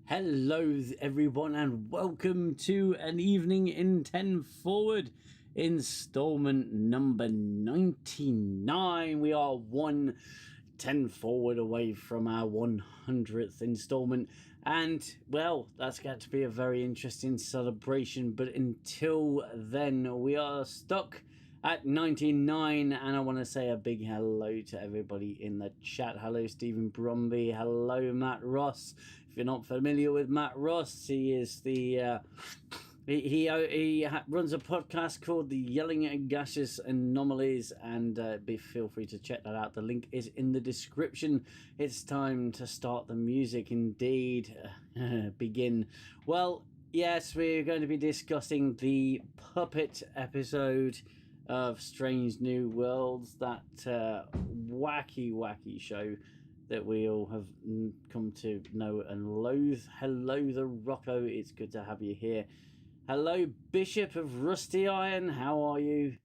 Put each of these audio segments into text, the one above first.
Hello everyone and welcome to an evening in 10 forward installment number 99. We are 10 forward away from our 100th installment, and well, that's got to be a very interesting celebration, but until then we are stuck at 99, and I want to say a big hello to everybody in the chat. Hello Stephen Bromby, hello Matt Ross. If you're not familiar with Matt Ross, he is the he runs a podcast called the Yelling at Gaseous Anomalies, and feel free to check that out. The link is in the description. It's time to start the music indeed. Begin. Well, yes, we're going to be discussing the puppet episode of Strange New Worlds, that wacky show that we all have come to know and loathe. Hello, the Rocco. It's good to have you here. Hello, Bishop of Rusty Iron. How are you?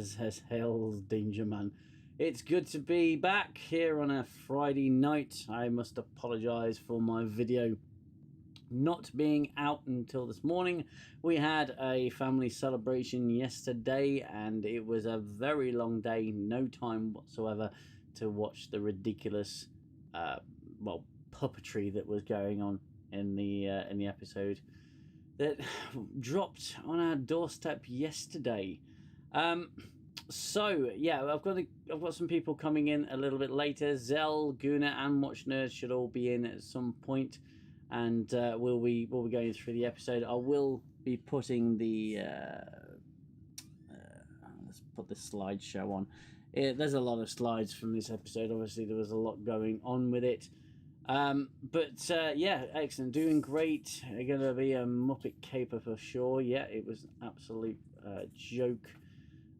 Says Hell's Danger Man. It's good to be back here on a Friday night. I must apologise for my video not being out until this morning. We had a family celebration yesterday, and it was a very long day. No time whatsoever to watch the ridiculous, puppetry that was going on in the episode that dropped on our doorstep yesterday. So yeah, I've got some people coming in a little bit later. Xell, Guna, and Watch Nerds should all be in at some point, and we'll be going through the episode. I will be putting the let's put the slideshow on. There's a lot of slides from this episode. Obviously, there was a lot going on with it. Yeah, excellent. Doing great. Going to be a Muppet caper for sure. Yeah, it was an absolute joke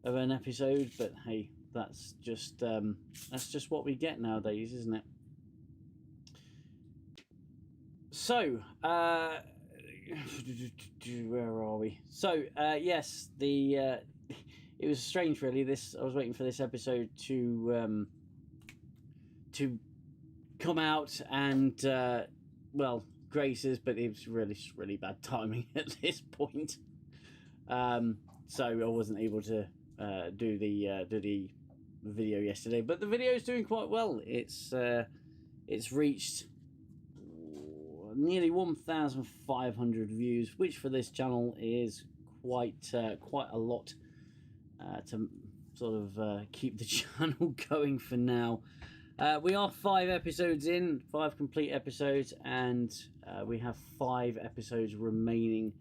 of an episode. But hey, that's just what we get nowadays, isn't it? So, where are we? So, yes, it was strange, really. I was waiting for this episode to come out and graces, but it was really bad timing at this point. So I wasn't able to do the video yesterday, but the video is doing quite well. It's reached nearly 1,500 views, which for this channel is quite a lot to sort of keep the channel going for now. We are 5 episodes in, 5 complete episodes, and we have 5 episodes remaining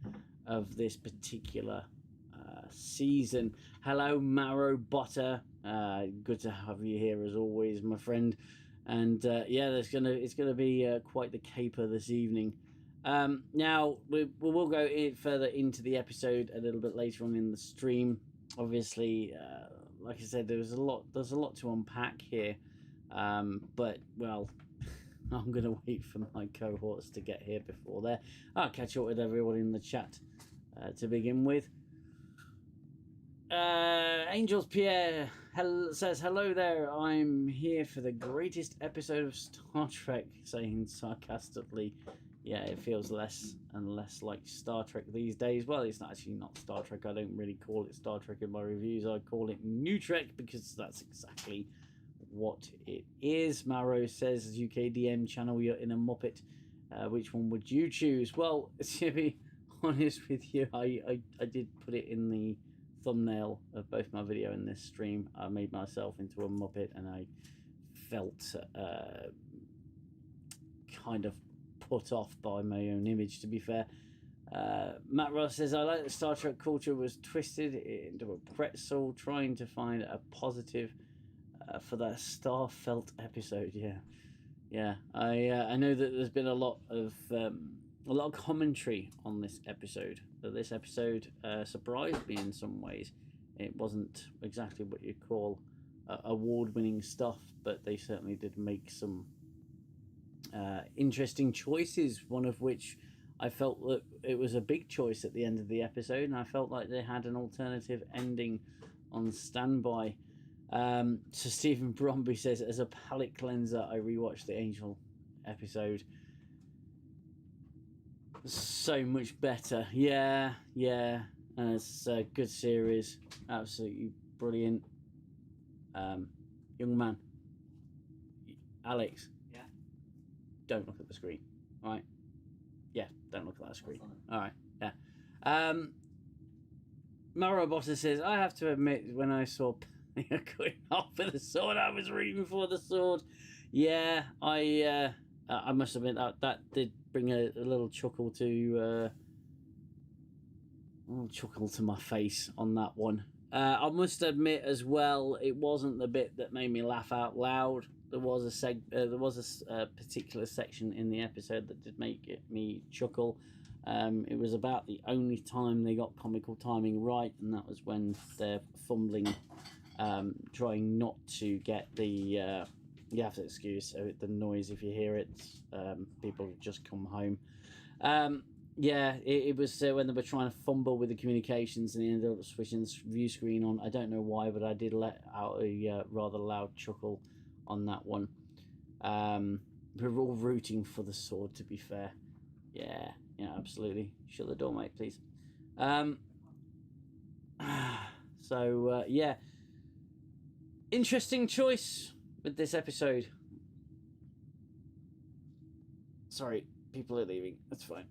of this particular season. Hello, Marrow Butter. Good to have you here as always, my friend. And yeah, it's gonna be quite the caper this evening. Now we'll go further into the episode a little bit later on in the stream. Obviously, like I said, there's a lot to unpack here. But well, I'm gonna wait for my cohorts to get here before there. I'll catch up with everyone in the chat to begin with. Angels Pierre says hello there. I'm here for the greatest episode of Star Trek, saying sarcastically. Yeah, it feels less and less like Star Trek these days. Well, it's actually not Star Trek. I don't really call it Star Trek in my reviews. I call it New Trek because that's exactly what it is. Marrow says, UKDM channel, you're in a Muppet. Which one would you choose? Well, to be honest with you, I did put it in the thumbnail of both my video and this stream. I made myself into a Muppet, and I felt kind of put off by my own image, to be fair. Matt Ross says, I like that Star Trek culture was twisted into a pretzel, trying to find a positive for that Starfelt episode. Yeah. I know that there's been a lot of commentary on this episode. But this episode surprised me in some ways. It wasn't exactly what you'd call award-winning stuff, but they certainly did make some interesting choices. One of which I felt that it was a big choice at the end of the episode, and I felt like they had an alternative ending on standby. So Stephen Bromby says, as a palate cleanser, I rewatched the Angel episode. So much better. Yeah, yeah. And it's a good series. Absolutely brilliant. Young man. Alex. Yeah. Don't look at the screen. All right. Yeah, don't look at that screen. All right. Yeah. Maro Bossa says, I have to admit, when I saw Pelia going off with the sword, I was rooting for the sword. Yeah, I must admit that did bring a little chuckle to my face on that one. I must admit as well, it wasn't the bit that made me laugh out loud. There was a particular section in the episode that did make me chuckle. It was about the only time they got comical timing right, and that was when they're fumbling, trying not to get the. You have to excuse the noise if you hear it. People have just come home. Yeah, it was when they were trying to fumble with the communications, and they ended up switching the view screen on. I don't know why, but I did let out a rather loud chuckle on that one. We're all rooting for the sword, to be fair. Yeah, absolutely. Shut the door, mate, please. So, yeah. Interesting choice with this episode. Sorry, people are leaving. That's fine.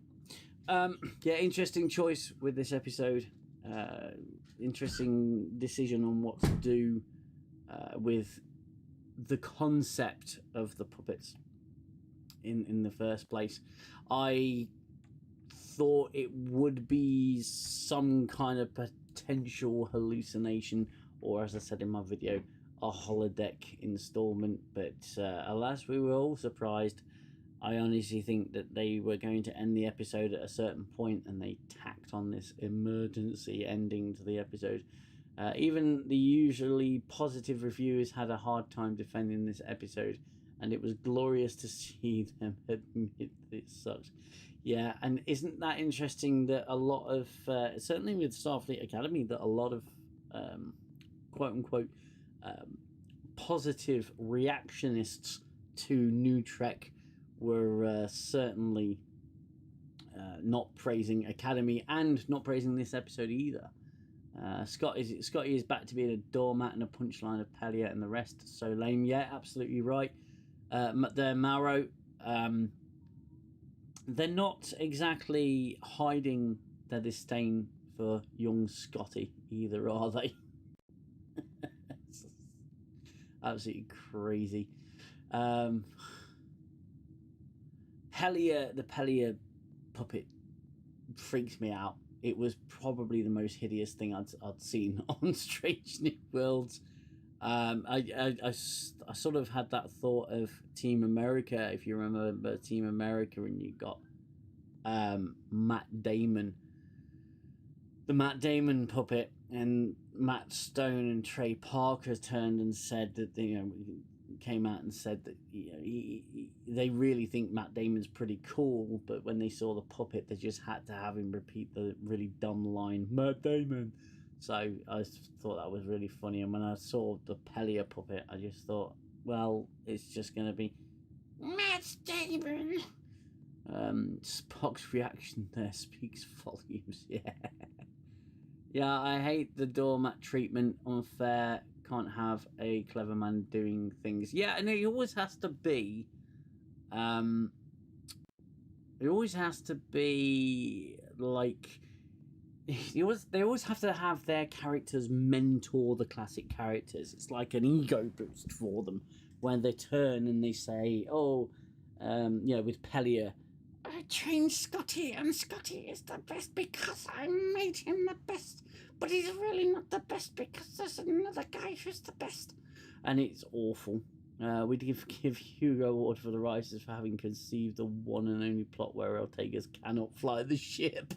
Yeah, interesting choice with this episode. Interesting decision on what to do with the concept of the puppets in the first place. I thought it would be some kind of potential hallucination, or as I said in my video, a holodeck installment, but alas, we were all surprised. I honestly think that they were going to end the episode at a certain point, and they tacked on this emergency ending to the episode. Even the usually positive reviewers had a hard time defending this episode, and it was glorious to see them admit it sucked. Yeah, and isn't that interesting that a lot of, certainly with Starfleet Academy, that a lot of quote-unquote positive reactionists to New Trek were certainly not praising Academy and not praising this episode either. Scotty is back to being a doormat and a punchline of Pelia and the rest. So lame. Yeah, absolutely right. They're Maro. They're not exactly hiding their disdain for young Scotty either, are they? Absolutely crazy. The Pelia puppet freaks me out. It was probably the most hideous thing I'd seen on Strange New Worlds. I sort of had that thought of Team America, if you remember Team America, and you got Matt Damon, the Matt Damon puppet, and Matt Stone and Trey Parker turned and said that came out and said that they really think Matt Damon's pretty cool, but when they saw the puppet, they just had to have him repeat the really dumb line, Matt Damon. So I thought that was really funny, and when I saw the Pelia puppet, I just thought, well, it's just going to be Matt Damon. Spock's reaction there speaks volumes. Yeah, I hate the doormat treatment. Unfair. Can't have a clever man doing things. Yeah, and it always has to be. It always has to be like. They always have to have their characters mentor the classic characters. It's like an ego boost for them when they turn and they say, "Oh, with Pelia, I trained Scotty, and Scotty is the best because I made him the best. But he's really not the best because there's another guy who's the best." And it's awful. We give Hugo Award for the writers for having conceived the one and only plot where Ortegas cannot fly the ship.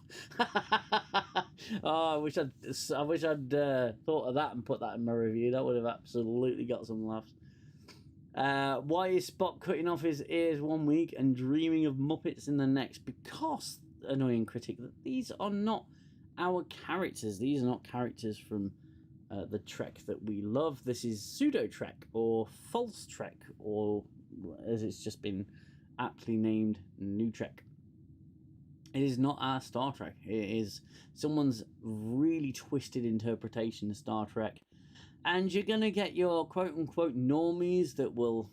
Oh, I wish I'd thought of that and put that in my review. That would have absolutely got some laughs. Why is Spock cutting off his ears one week and dreaming of Muppets in the next? Because, annoying critic, these are not our characters. These are not characters from the Trek that we love. This is pseudo Trek or false Trek, or as it's just been aptly named, New Trek. It is not our Star Trek. It is someone's really twisted interpretation of Star Trek. And you're going to get your quote-unquote normies that will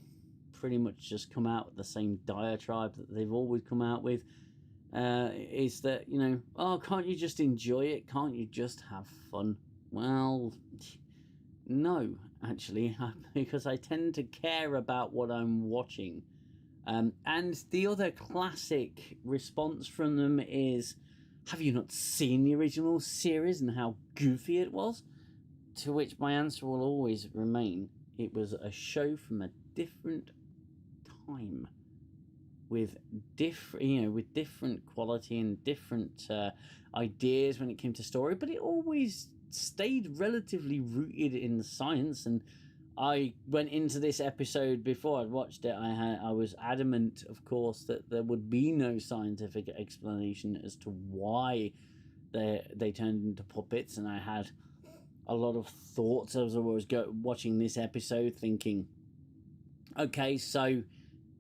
pretty much just come out with the same diatribe that they've always come out with. Is that, you know, oh, can't you just enjoy it? Can't you just have fun? Well, no, actually, because I tend to care about what I'm watching. And the other classic response from them is, have you not seen the original series and how goofy it was? To which my answer will always remain, it was a show from a different time, with different quality and different ideas when it came to story, but it always stayed relatively rooted in the science. And I went into this episode before I'd watched it. I was adamant, of course, that there would be no scientific explanation as to why they turned into puppets, and I had a lot of thoughts as I was watching this episode, thinking, okay, so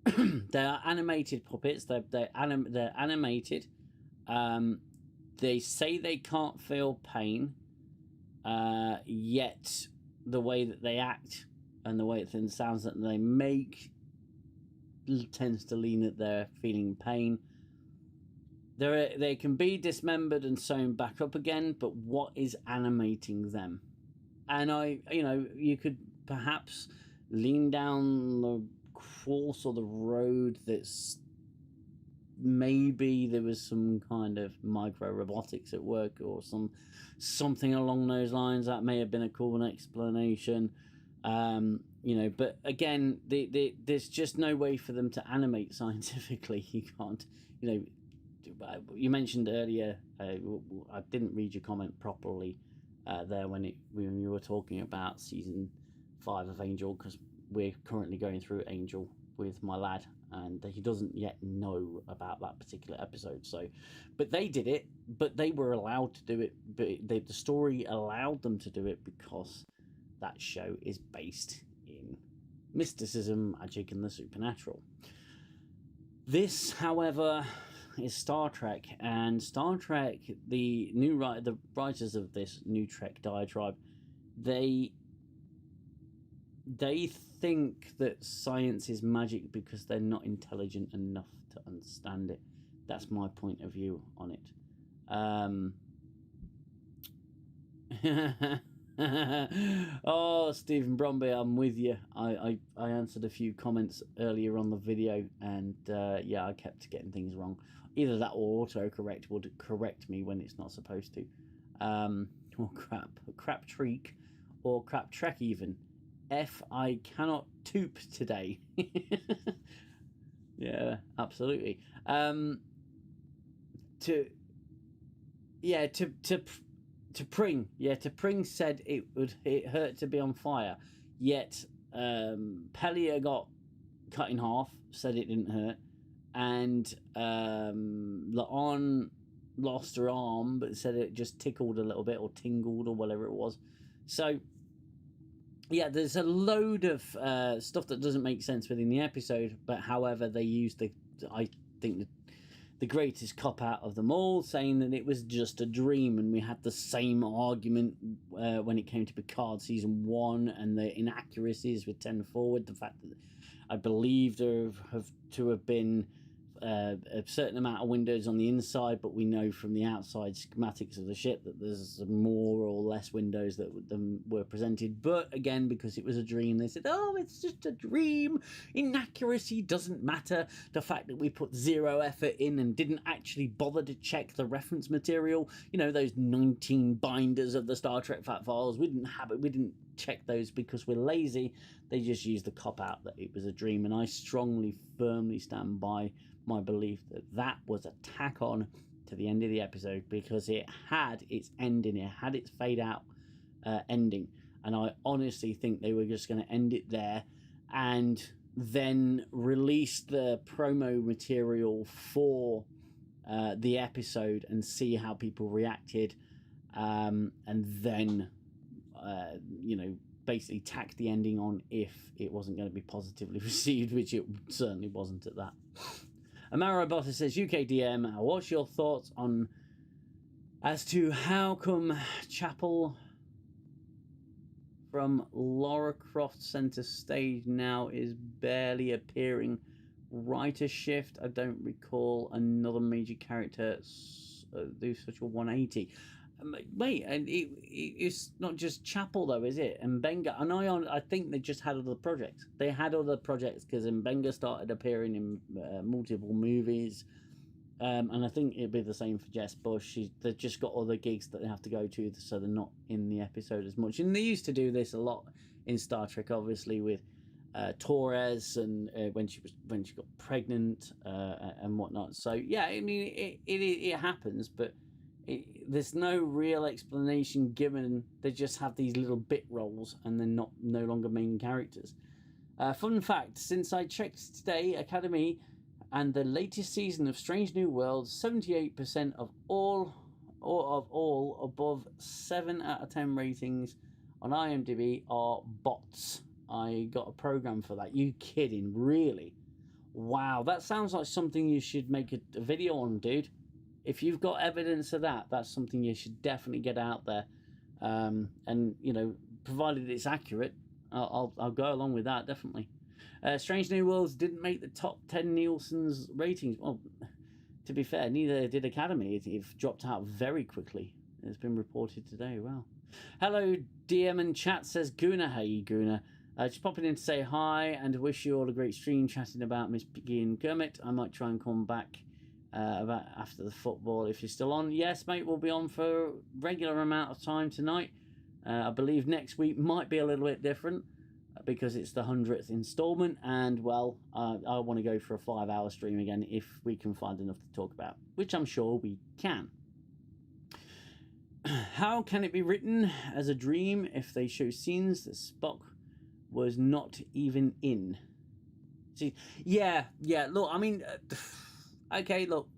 they are animated puppets. They're animated. They say they can't feel pain, yet the way that they act and the way the sounds that they make tends to lean that they're feeling pain. They can be dismembered and sewn back up again, but what is animating them? And you could perhaps lean down the course or the road that's maybe there was some kind of micro robotics at work or something along those lines. That may have been a cool explanation. But again, there's just no way for them to animate scientifically. You can't, you mentioned earlier, I didn't read your comment properly there when you were talking about season 5 of Angel, because we're currently going through Angel with my lad, and he doesn't yet know about that particular episode. So, but they did it, but they were allowed to do it. But the story allowed them to do it because that show is based in mysticism, magic, and the supernatural. This, however, is Star Trek, and Star Trek, the writers of this new Trek diatribe, they think that science is magic because they're not intelligent enough to understand it. That's my point of view on it. Oh, Stephen Bromby, I'm with you. I answered a few comments earlier on the video, and I kept getting things wrong. Either that or autocorrect would correct me when it's not supposed to. Or crap treek, or crap trek even. I cannot toop today. Yeah, absolutely. To Pring. Yeah, to Pring said it hurt to be on fire. Yet Pelia got cut in half, said it didn't hurt. And La'on lost her arm, but said it just tickled a little bit, or tingled, or whatever it was. So, yeah, there's a load of stuff that doesn't make sense within the episode, but however, they used I think the greatest cop-out of them all, saying that it was just a dream, and we had the same argument when it came to Picard Season 1 and the inaccuracies with 10 Forward, the fact that I believe there have been a certain amount of windows on the inside, but we know from the outside schematics of the ship that there's more or less windows that were presented. But again, because it was a dream, they said, oh, it's just a dream. Inaccuracy doesn't matter. The fact that we put zero effort in and didn't actually bother to check the reference material, those 19 binders of the Star Trek fact files, we didn't check those because we're lazy. They just used the cop-out that it was a dream, and I firmly stand by my belief that was a tack on to the end of the episode, because it had its ending, it had its fade out ending, and I honestly think they were just going to end it there and then release the promo material for the episode and see how people reacted, and then basically tack the ending on if it wasn't going to be positively received, which it certainly wasn't at that. Amara Botta says, UKDM, what's your thoughts on as to how come Chapel from Lara Croft Centre Stage now is barely appearing? Writer shift, I don't recall another major character do such a 180. Wait, and it's not just Chapel though, is it? And Benga, and I think they just had other projects. They had other projects because Benga started appearing in multiple movies, and I think it'd be the same for Jess Bush. They've just got other gigs that they have to go to, so they're not in the episode as much. And they used to do this a lot in Star Trek, obviously with Torres and when she got pregnant and whatnot. So yeah, I mean it happens, but there's no real explanation given. They just have these little bit roles and they're no longer main characters. Fun fact, since I checked today, Academy and the latest season of Strange New Worlds, 78% of all above 7 out of 10 ratings on IMDb are bots. I got a program for that. You kidding? Really? Wow, that sounds like something you should make a video on, dude. If you've got evidence of that, that's something you should definitely get out there. And, you know, provided it's accurate, I'll go along with that, definitely. Strange New Worlds didn't make the top 10 Nielsen's ratings. Well, to be fair, neither did Academy. It dropped out very quickly. It's been reported today. Wow. Hello, DM and chat, says Guna. Hey, Guna. Just popping in to say hi and wish you all a great stream chatting about Miss Piggy and Kermit. I might try and come back about after the football if you're still on. Yes, mate, we'll be on for a regular amount of time tonight. I believe next week might be a little bit different because it's the 100th installment, and well, I want to go for a 5-hour stream again if we can find enough to talk about, which I'm sure we can. How can it be written as a dream if they show scenes that Spock was not even in? See, yeah, look, I mean, okay, look,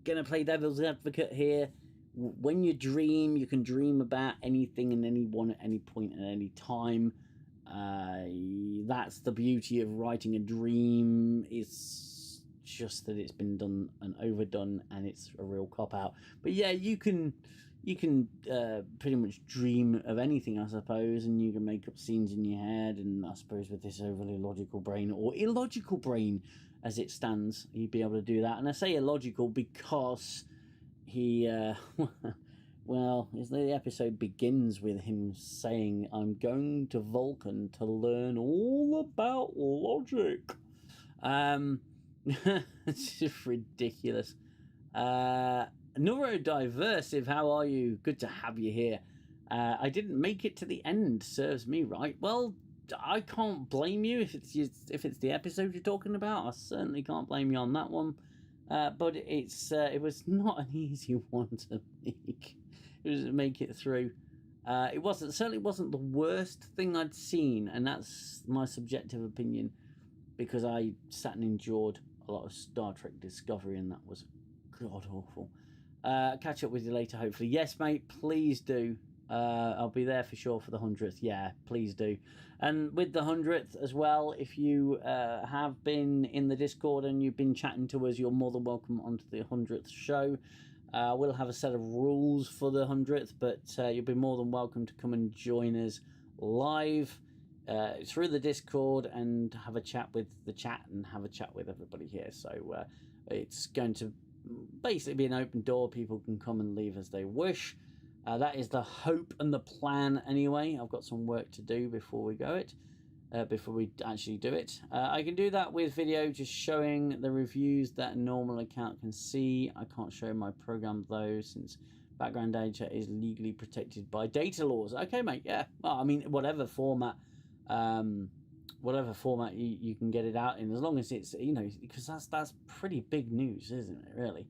gonna play devil's advocate here. When you dream, you can dream about anything and anyone at any point at any time. That's the beauty of writing a dream. It's just that it's been done and overdone, and it's a real cop-out. But yeah, you can pretty much dream of anything, I suppose, and you can make up scenes in your head, and I suppose with this overly logical brain, or illogical brain as it stands, you'd be able to do that. And I say illogical because he, well, the episode begins with him saying, I'm going to Vulcan to learn all about logic. It's just ridiculous. Neurodiversive, how are you? Good to have you here. I didn't make it to the end, serves me right. Well, I can't blame you if it's the episode you're talking about. I certainly can't blame you on that one. But it was not an easy one to make. It was to make it through. It certainly wasn't the worst thing I'd seen, and that's my subjective opinion, because I sat and endured a lot of Star Trek Discovery, and that was god awful. Catch up with you later, hopefully. Yes, mate, please do. I'll be there for sure for the 100th. Yeah, please do. And with the 100th as well, if you have been in the Discord and you've been chatting to us, you're more than welcome onto the 100th show. We'll have a set of rules for the 100th, but you'll be more than welcome to come and join us live through the Discord and have a chat with the chat and have a chat with everybody here. So it's going to basically be an open door. People can come and leave as they wish. That is the hope and the plan anyway. I've got some work to do before we actually do it. I can do that with video, just showing the reviews that a normal account can see. I can't show my program though, since background data is legally protected by data laws. Okay, mate, yeah. Well, I mean, whatever format you can get it out in, as long as it's, you know, because that's pretty big news, isn't it, really?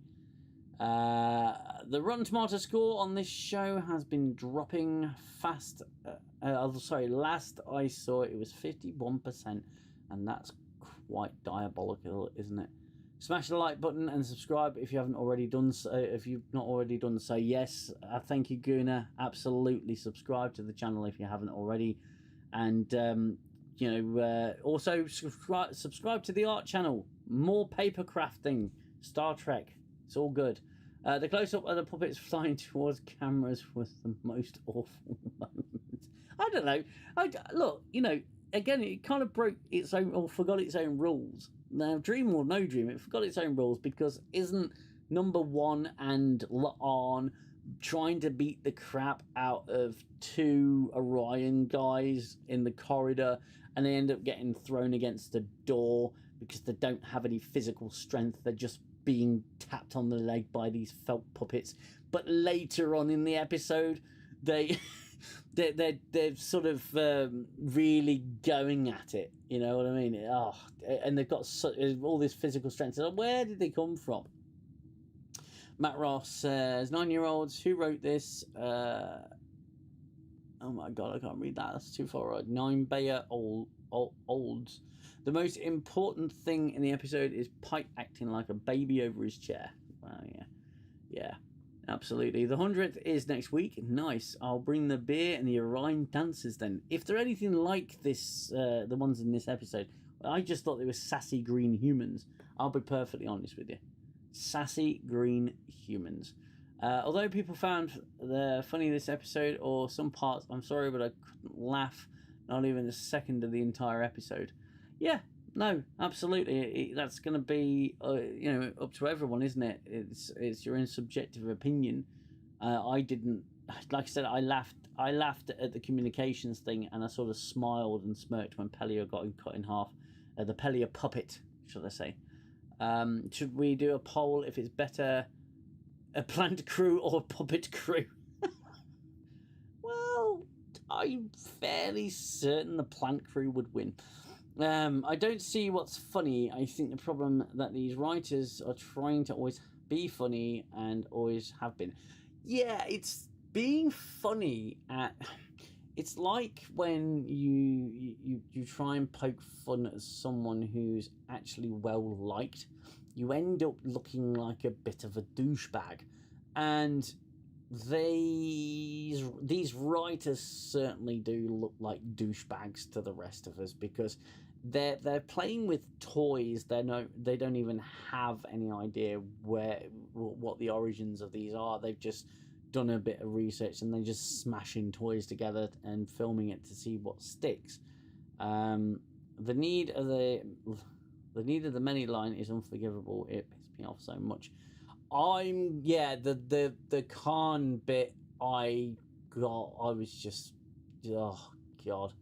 The Rotten Tomato score on this show has been dropping fast. Last I saw it was 51%, and that's quite diabolical, isn't it? Smash the like button and subscribe if you haven't already done so. If you've not already done so, yes, thank you, Guna. Absolutely subscribe to the channel if you haven't already, and also subscribe to the art channel. More paper crafting. Star Trek. It's all good. The close-up of the puppets flying towards cameras was the most awful moment. I don't know. Look, you know, again, it kind of broke its own, or forgot its own rules. Now, dream or no dream, it forgot its own rules, because isn't number one and La'an trying to beat the crap out of two Orion guys in the corridor, and they end up getting thrown against the door because they don't have any physical strength. They're just being tapped on the leg by these felt puppets. But later on in the episode, they're sort of really going at it. You know what I mean? Oh, and they've got all this physical strength. So where did they come from? Matt Ross says, 9-year-olds, who wrote this? Oh my God, I can't read that. That's too far right. 9 Bayer olds. The most important thing in the episode is Pike acting like a baby over his chair. Wow, yeah, absolutely. The 100th is next week. Nice. I'll bring the beer and the Orion dancers then. If they're anything like this, the ones in this episode, I just thought they were sassy green humans. I'll be perfectly honest with you. Sassy green humans. Although people found funny this episode, or some parts, I'm sorry, but I couldn't laugh not even a second of the entire episode. Yeah, no, absolutely. That's going to be, you know, up to everyone, isn't it? It's your own subjective opinion. I didn't, like I said, I laughed at the communications thing, and I sort of smiled and smirked when Pelia got cut in half. The Pelia puppet, should I say? Should we do a poll if it's better a plant crew or a puppet crew? Well, I'm fairly certain the plant crew would win. I don't see what's funny. I think the problem that these writers are trying to always be funny and always have been. Yeah, it's being funny at... It's like when you try and poke fun at someone who's actually well liked. You end up looking like a bit of a douchebag. And these writers certainly do look like douchebags to the rest of us, because they're playing with toys. They don't even have any idea what the origins of these are. They've just done a bit of research and they're just smashing toys together and filming it to see what sticks. The need of the many line is unforgivable. It pissed me off so much. The Khan bit I was just, oh God,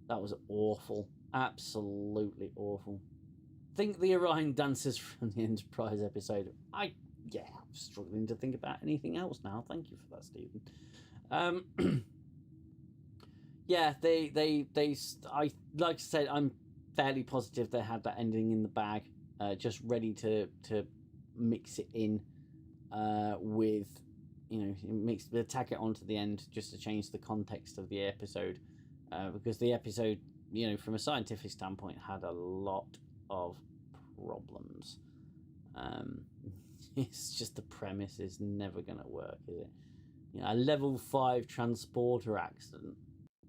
that was awful. Absolutely awful. Think the Orion dancers from the Enterprise episode. I'm struggling to think about anything else now. Thank you for that, Stephen. I like I said, I'm fairly positive they had that ending in the bag, just ready to mix it in with, you know, tack it onto the end just to change the context of the episode, because the episode, you know, from a scientific standpoint, had a lot of problems. It's just the premise is never going to work, is it? You know, a level 5 transporter accident.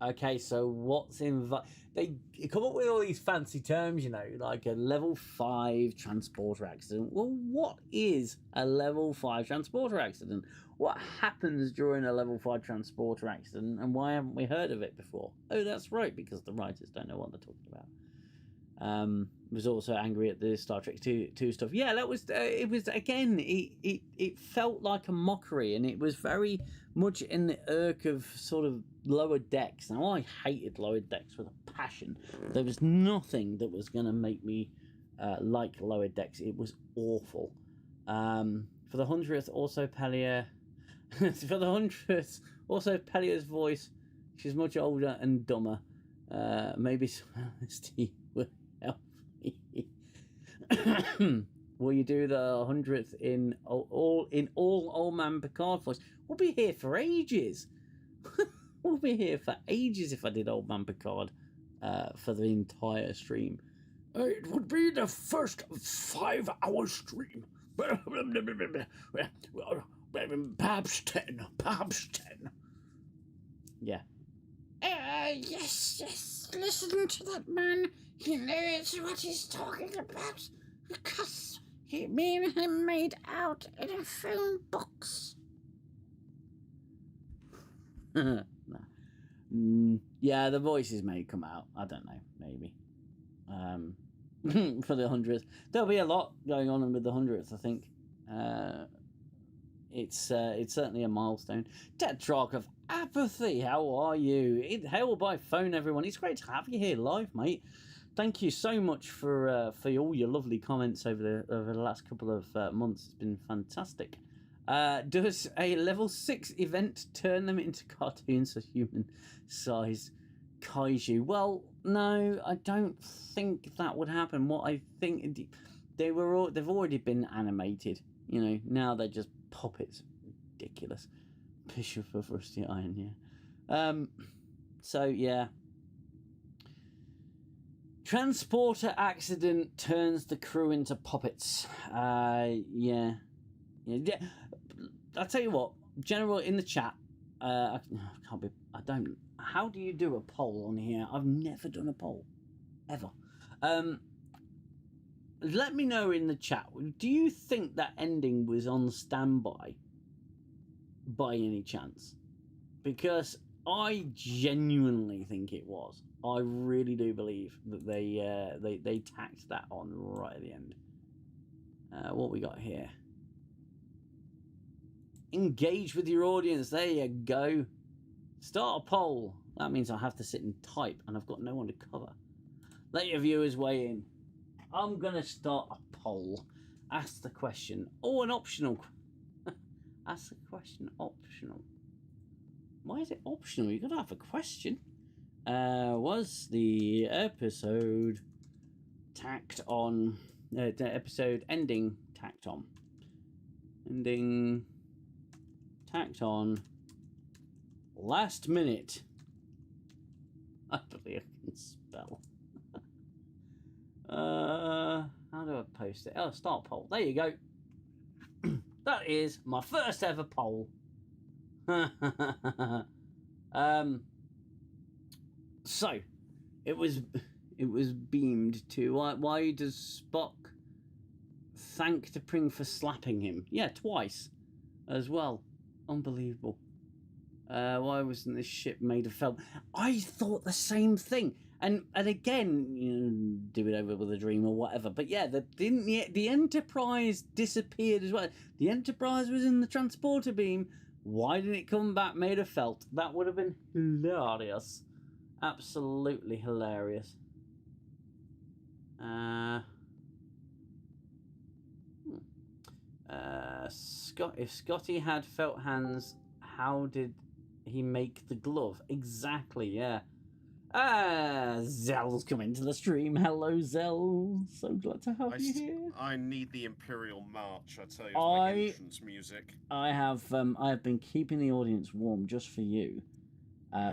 Okay, so what's they come up with all these fancy terms, you know, like a level 5 transporter accident. Well, what is a level 5 transporter accident? What happens during a level 5 transporter accident, and why haven't we heard of it before? Oh, that's right, because the writers don't know what they're talking about. Was also angry at the Star Trek 2 stuff. Yeah, that was it was again. It felt like a mockery, and it was very much in the irk of sort of Lower Decks. Now, I hated Lower Decks with a passion. There was nothing that was going to make me like Lower Decks. It was awful. For the 100th, also Pelia. For the 100th, also Pelia's voice. She's much older and dumber. Maybe some honesty will help me. Will you do the 100th in all old man Picard voice? We'll be here for ages. We'll be here for ages if I did old man Picard for the entire stream. It would be the first 5-hour stream. Perhaps 10. Yeah. Yes, listen to that man. He knows what he's talking about. Because me and him made out in a phone box. Yeah, the voices may come out. I don't know, maybe. For the 100th. There'll be a lot going on with the 100th, I think. It's certainly a milestone. Tetrarch of Apathy, how are you? Hail by phone, everyone. It's great to have you here live, mate. Thank you so much for all your lovely comments over the last couple of months. It's been fantastic. Does a level 6 event turn them into cartoons of human-sized kaiju? Well, no, I don't think that would happen. What I think they've already been animated. You know, now they're just puppets. Ridiculous. Bishop of Rusty Iron, yeah. So yeah. Transporter accident turns the crew into puppets. Yeah. I'll tell you what, General in the chat. I don't. How do you do a poll on here? I've never done a poll, ever. Let me know in the chat. Do you think that ending was on standby, by any chance? Because I genuinely think it was. I really do believe that they tacked that on right at the end. What we got here? Engage with your audience. There you go. Start a poll. That means I have to sit and type, and I've got no one to cover. Let your viewers weigh in. I'm going to start a poll. Ask the question. Oh, an optional. Ask the question optional. Why is it optional? You've got to have a question. Was the episode tacked on? The episode ending tacked on. Ending tacked on. Last minute. I believe I can spell. How do I post it? Oh, start poll. There you go. That is my first ever poll. So it was beamed to why does Spock thank the Pring for slapping him? Yeah, twice as well. Unbelievable. Why wasn't this ship made of felt? I thought the same thing. And again, you know, do it over with a dream or whatever. But yeah, the Enterprise disappeared as well. The Enterprise was in the transporter beam. Why didn't it come back made of felt? That would have been hilarious. Absolutely hilarious. If Scotty had felt hands, how did he make the glove? Exactly, yeah. Xell's coming to the stream. Hello, Xell. So glad to have you here. I need the Imperial March, I tell you, it's my entrance music. I have been keeping the audience warm just for you.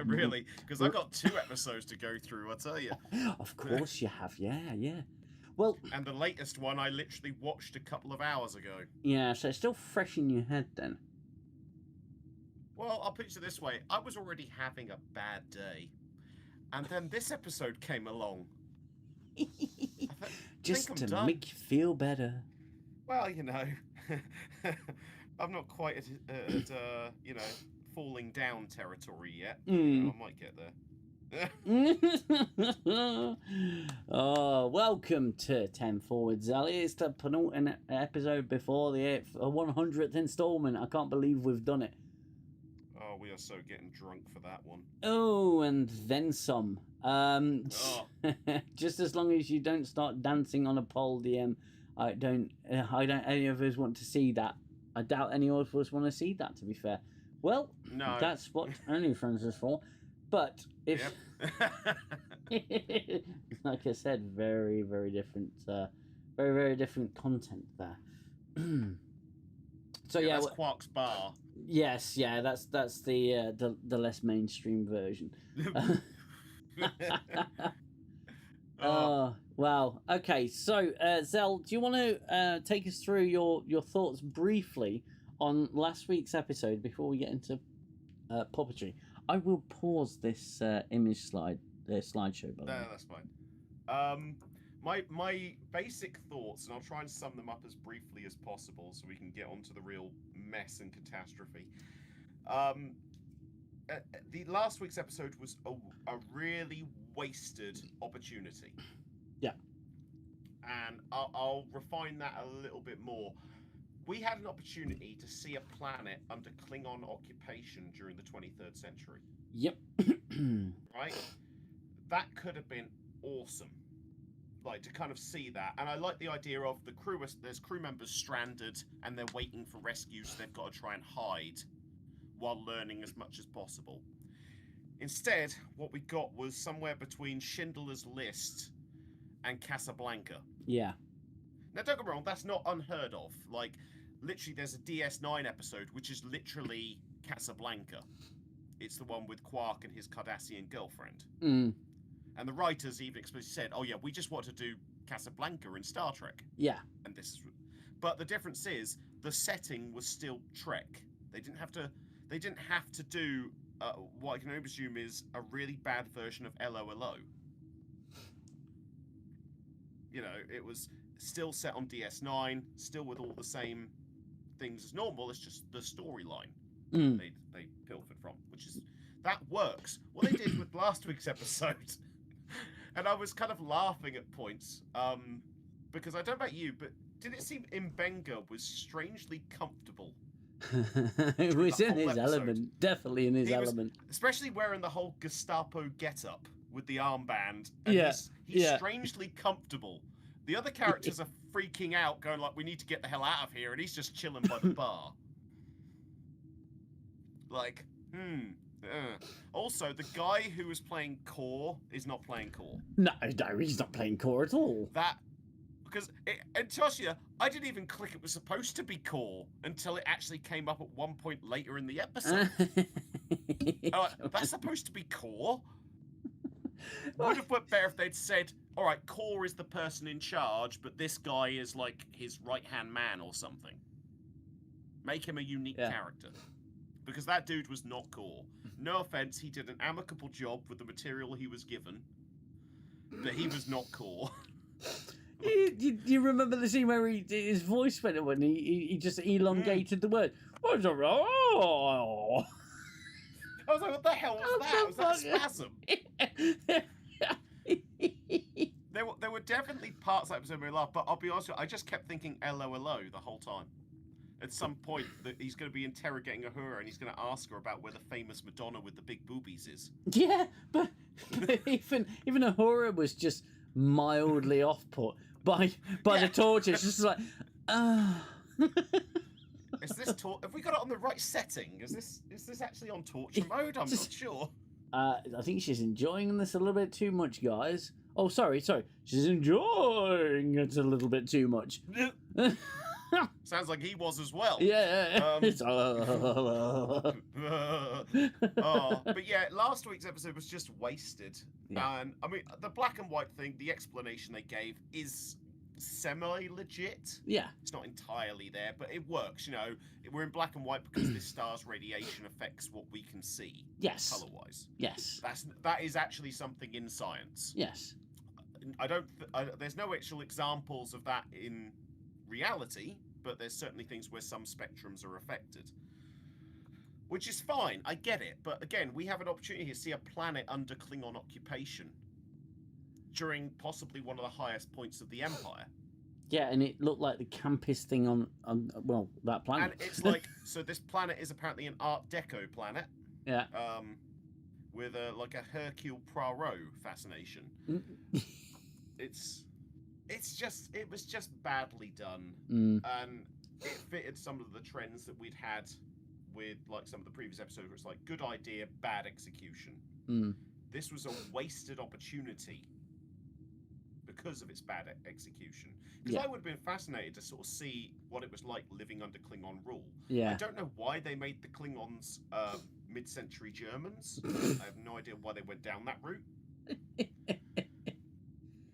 Really? Because I've got 2 episodes to go through, I tell you. Of course you have, yeah. Well, and the latest one I literally watched a couple of hours ago. Yeah, so it's still fresh in your head then. Well, I'll put it this way. I was already having a bad day. And then this episode came along. Just to make you feel better. Well, you know, I'm not quite at you know, falling down territory yet. You know, I might get there. Oh, welcome to 10 Forward, Xell. It's the penultimate episode before the 100th installment. I can't believe we've done it. Oh, we are so getting drunk for that one. Oh, and then some. Just as long as you don't start dancing on a pole, DM. I don't any of us want to see that. I doubt any of us want to see that, to be fair. Well, no. That's what OnlyFans is for. But if, yep. Like I said, very, very different, very, very different content there. So yeah, that's Quark's bar. Yes, yeah, that's the less mainstream version. Oh, wow. Okay, so Xell, do you want to take us through your thoughts briefly on last week's episode before we get into puppetry? I will pause this image slideshow. By the way. No, that's fine. My basic thoughts, and I'll try and sum them up as briefly as possible so we can get on to the real mess and catastrophe. The last week's episode was a really wasted opportunity. Yeah. And I'll refine that a little bit more. We had an opportunity to see a planet under Klingon occupation during the 23rd century. Yep. Right? That could have been awesome. Like, to kind of see that. And I like the idea of there's crew members stranded and they're waiting for rescue, so they've got to try and hide while learning as much as possible. Instead, what we got was somewhere between Schindler's List and Casablanca. Yeah. Now, don't get me wrong, that's not unheard of. Like, literally, there's a DS9 episode which is literally Casablanca. It's the one with Quark and his Cardassian girlfriend. Mm. And the writers even explicitly said, "Oh yeah, we just want to do Casablanca in Star Trek." Yeah. And this is, but the difference is the setting was still Trek. They didn't have to do what I can only presume is a really bad version of LOLO. You know, it was still set on DS9, still with all the same things as normal. It's just the storyline they pilfered from, which is that works. What they did with last week's episode. And I was kind of laughing at points, because I don't know about you, but did it seem Mbenga was strangely comfortable? It was in his episode? element. Definitely in his element. Especially wearing the whole Gestapo getup with the armband. And Yeah. He's strangely comfortable. The other characters are freaking out, going like, "We need to get the hell out of here," and he's just chilling by the bar. Like, Also, the guy who was playing Core is not playing Core. No, he's not playing Core at all. And Toshia, I didn't even click it was supposed to be Core until it actually came up at one point later in the episode. That's supposed to be Core? Would have worked better if they'd said, all right, Core is the person in charge, but this guy is like his right-hand man or something. Make him a unique character. Because that dude was not Core. No offense, he did an amicable job with the material he was given, but he was not Core. You remember the scene where his voice went when he just elongated the word? Oh. I was like, what the hell was that? Was that a spasm? There were definitely parts of that episode where we laughed, but I'll be honest with you, I just kept thinking LOLO the whole time. At some point, that he's going to be interrogating Uhura and he's going to ask her about where the famous Madonna with the big boobies is. Yeah, but even Uhura was just mildly off-put by the torch. It's just like, Is this have we got it on the right setting? Is this actually on torture mode? I'm not sure. I think she's enjoying this a little bit too much, guys. Oh, sorry. She's enjoying it a little bit too much. Sounds like he was as well. Yeah. But yeah, last week's episode was just wasted. Yeah. And I mean, the black and white thing, the explanation they gave is semi-legit. Yeah. It's not entirely there, but it works. You know, we're in black and white because this star's radiation affects what we can see. Yes. Color-wise. Yes. That is actually something in science. Yes. There's no actual examples of that in reality, but there's certainly things where some spectrums are affected, which is fine. I get it, but again, we have an opportunity to see a planet under Klingon occupation during possibly one of the highest points of the Empire. Yeah, and it looked like the campest thing on that planet. And it's like, so this planet is apparently an Art Deco planet. Yeah. With a Hercule Poirot fascination. It was just badly done, and it fitted some of the trends that we'd had with like some of the previous episodes, where it's like good idea, bad execution. This was a wasted opportunity because of its bad execution. Because I would have been fascinated to sort of see what it was like living under Klingon rule. Yeah. I don't know why they made the Klingons mid-century Germans. I have no idea why they went down that route.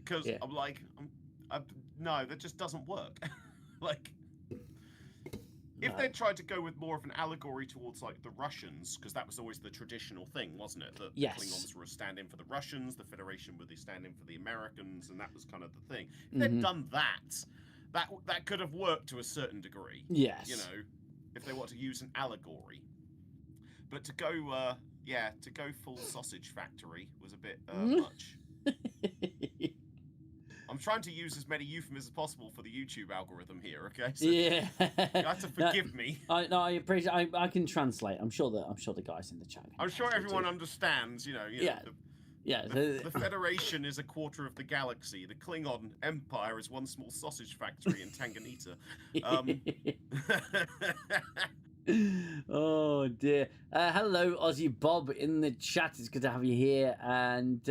Because I'm like, no, that just doesn't work. if they tried to go with more of an allegory towards like the Russians, because that was always the traditional thing, wasn't it? That the Klingons were a stand-in for the Russians, the Federation were the stand-in for the Americans, and that was kind of the thing. If they'd done that could have worked to a certain degree. Yes. You know, if they want to use an allegory. But to go, to go full sausage factory was a bit much. I'm trying to use as many euphemisms as possible for the YouTube algorithm here. Okay, so yeah, you have to forgive me. I appreciate. I can translate. I'm sure the guys in the chat. I'm sure everyone understands. You know, the Federation is a quarter of the galaxy. The Klingon Empire is one small sausage factory in Tanganyika. Oh dear. Hello, Aussie Bob in the chat. It's good to have you here. And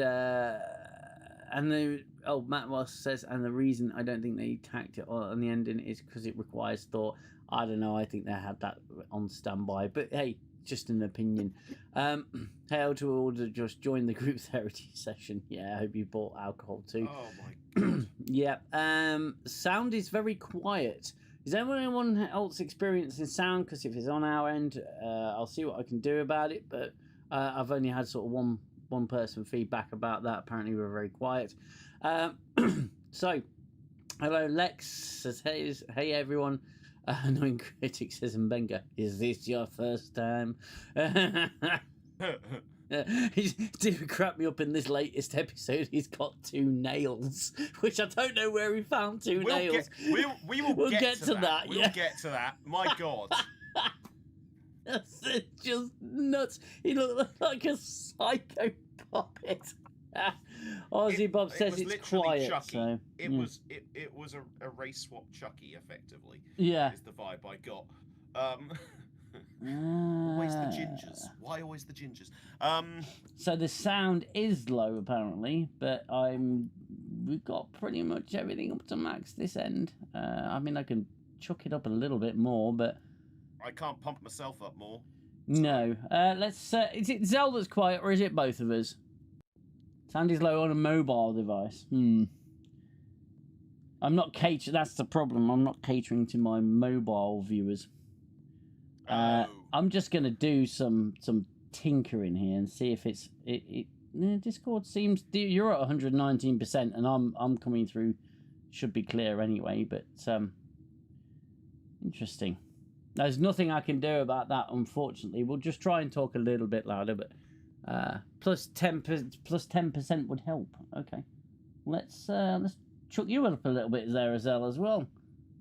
Matt Moss says, and the reason I don't think they tacked it on the ending is because it requires thought. I don't know. I think they had that on standby. But hey, just an opinion. Hail to all to just join the group therapy session. Yeah, I hope you bought alcohol too. Oh my god. Yeah. Sound is very quiet. Is anyone else experiencing sound? Because if it's on our end, I'll see what I can do about it. But I've only had sort of one person feedback about that. Apparently we're very quiet. So, hello, Lex says, hey everyone. Annoying critic says, Mbenga, is this your first time? He's did crap me up in this latest episode. He's got 2 nails, which I don't know where he found 2 nails. We'll get to that. We'll get to that. My God. That's just nuts. He looked like a psycho puppet. Aussie Bob says it's quiet. Chucky. So, it was a race swap Chucky, effectively. Yeah. Is the vibe I got. Always the gingers. Why always the gingers? So the sound is low apparently, but we've got pretty much everything up to max this end. I mean, I can chuck it up a little bit more, but I can't pump myself up more. No. Let's. Is it Xell that's quiet, or is it both of us? Sound is low on a mobile device. I'm not catering. That's the problem. I'm not catering to my mobile viewers. I'm just gonna do some tinkering here and see if it's Discord seems you're at 119%, and I'm coming through. Should be clear anyway, but interesting. There's nothing I can do about that, unfortunately. We'll just try and talk a little bit louder, but plus 10% would help. Okay, let's chuck you up a little bit there, Xell, as well.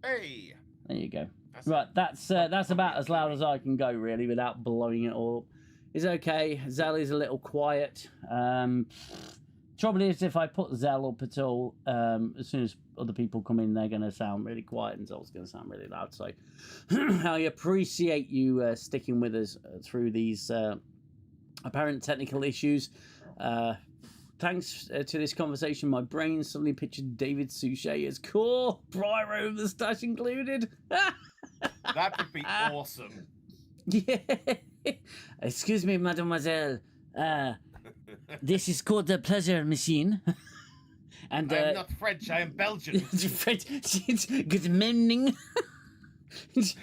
Hey, there you go. That's about as loud as I can go, really, without blowing it all up. It's okay. Xell is a little quiet. Trouble is, if I put Xell up at all, as soon as other people come in, they're going to sound really quiet, and Zell's going to sound really loud. So I appreciate you sticking with us through these apparent technical issues. Thanks to this conversation, my brain suddenly pictured David Suchet as core, Bryro moustache included. That would be awesome. Yeah. Excuse me, mademoiselle. This is called the pleasure machine. And I'm not French, I am Belgian. French. Good morning. That's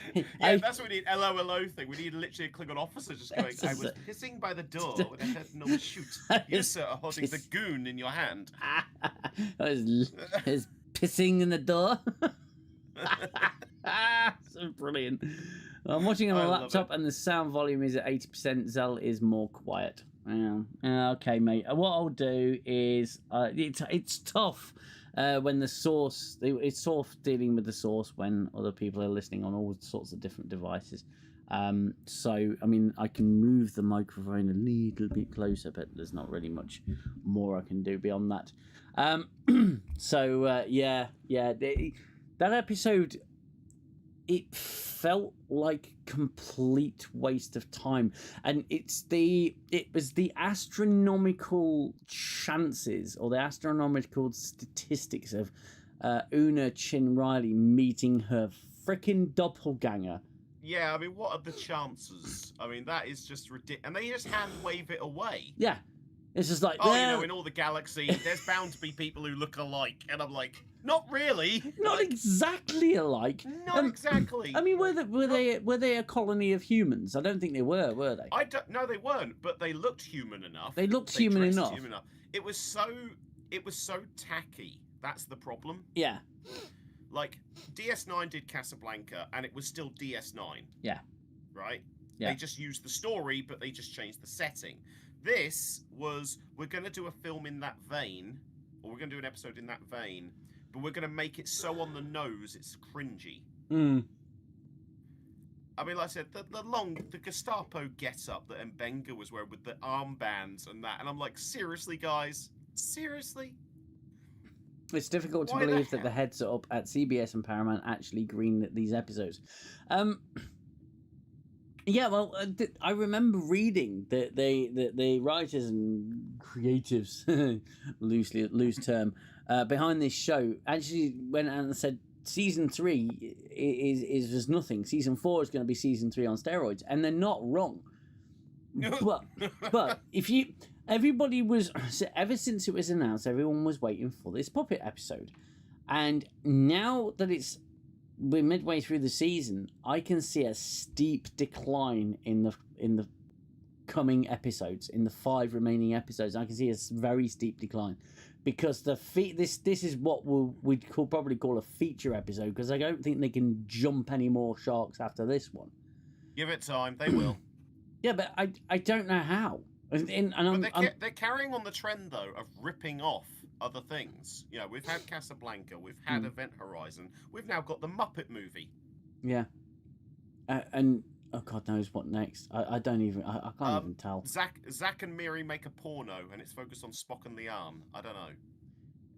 what we need. LOLO thing. We need literally a Klingon officer just going, I was pissing by the door when I heard no shoot. You, sir, are holding the goon in your hand. I was pissing in the door. So brilliant. I'm watching on a laptop and the sound volume is at 80%. Xell is more quiet. Okay, mate. What I'll do is it's tough when the source. It's sort of dealing with the source when other people are listening on all sorts of different devices. So I mean, I can move the microphone a little bit closer, but there's not really much more I can do beyond that. That episode, it felt like complete waste of time, and it was the astronomical chances or the astronomical statistics of Una Chin Riley meeting her freaking doppelganger. Yeah, I mean, what are the chances? I mean, that is just ridiculous, and they just hand wave it away. Yeah, it's just like, oh, in all the galaxy, there's bound to be people who look alike, and I'm like, Not really. Not exactly alike. Not exactly. I mean, were they a colony of humans? I don't think they were they? I don't. No, they weren't. But they looked human enough. They looked human dressed enough. Human enough. It was so tacky. That's the problem. Yeah. Like DS9 did Casablanca, and it was still DS9. Yeah. Right. Yeah. They just used the story, but they just changed the setting. This was, we're going to do a film in that vein, or we're going to do an episode in that vein, but we're going to make it so on the nose it's cringy. Mm. I mean, like I said, the Gestapo get-up that Mbenga was wearing with the armbands and that, and I'm like, seriously, guys? Seriously? It's difficult to believe that the heads up at CBS and Paramount actually greenlit these episodes. Yeah, well, I remember reading that the writers and creatives, loose term, behind this show actually went out and said season 3 is just nothing. Season 4 is going to be season 3 on steroids, and they're not wrong. But if you, everybody was, ever since it was announced, everyone was waiting for this puppet episode, and now that we're midway through the season, I can see a steep decline in the coming episodes. In the 5 remaining episodes, I can see a very steep decline, because this is what we'd probably call a feature episode, because I don't think they can jump any more sharks after this one. Give it time, they will. Yeah, but I don't know how. They're carrying on the trend though of ripping off other things. You know, we've had Casablanca, we've had Event Horizon, we've now got the Muppet movie. Yeah, and oh God knows what next. I don't even. I can't even tell. Zach and Miri make a porno, and it's focused on Spock and Lian. I don't know.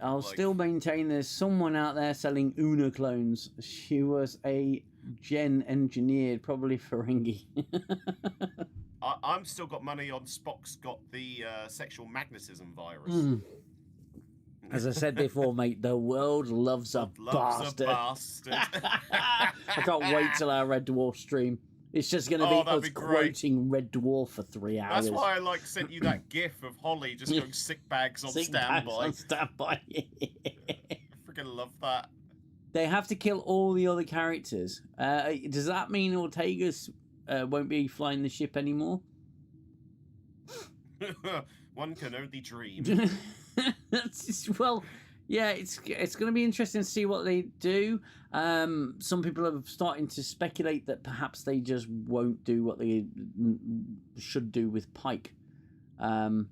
I'll still maintain there's someone out there selling Una clones. She was a gen engineered, probably Ferengi. I'm still got money on Spock's got the sexual magnetism virus. As I said before, mate, the world loves a bastard. I can't wait till our Red Dwarf stream. It's just going to be us quoting Red Dwarf for 3 hours. That's why I sent you that gif of Holly just going sick bags on standby. I freaking love that. They have to kill all the other characters. Does that mean Ortega's won't be flying the ship anymore? One can only dream. Well, yeah, it's going to be interesting to see what they do. Some people are starting to speculate that perhaps they just won't do what they should do with Pike. Come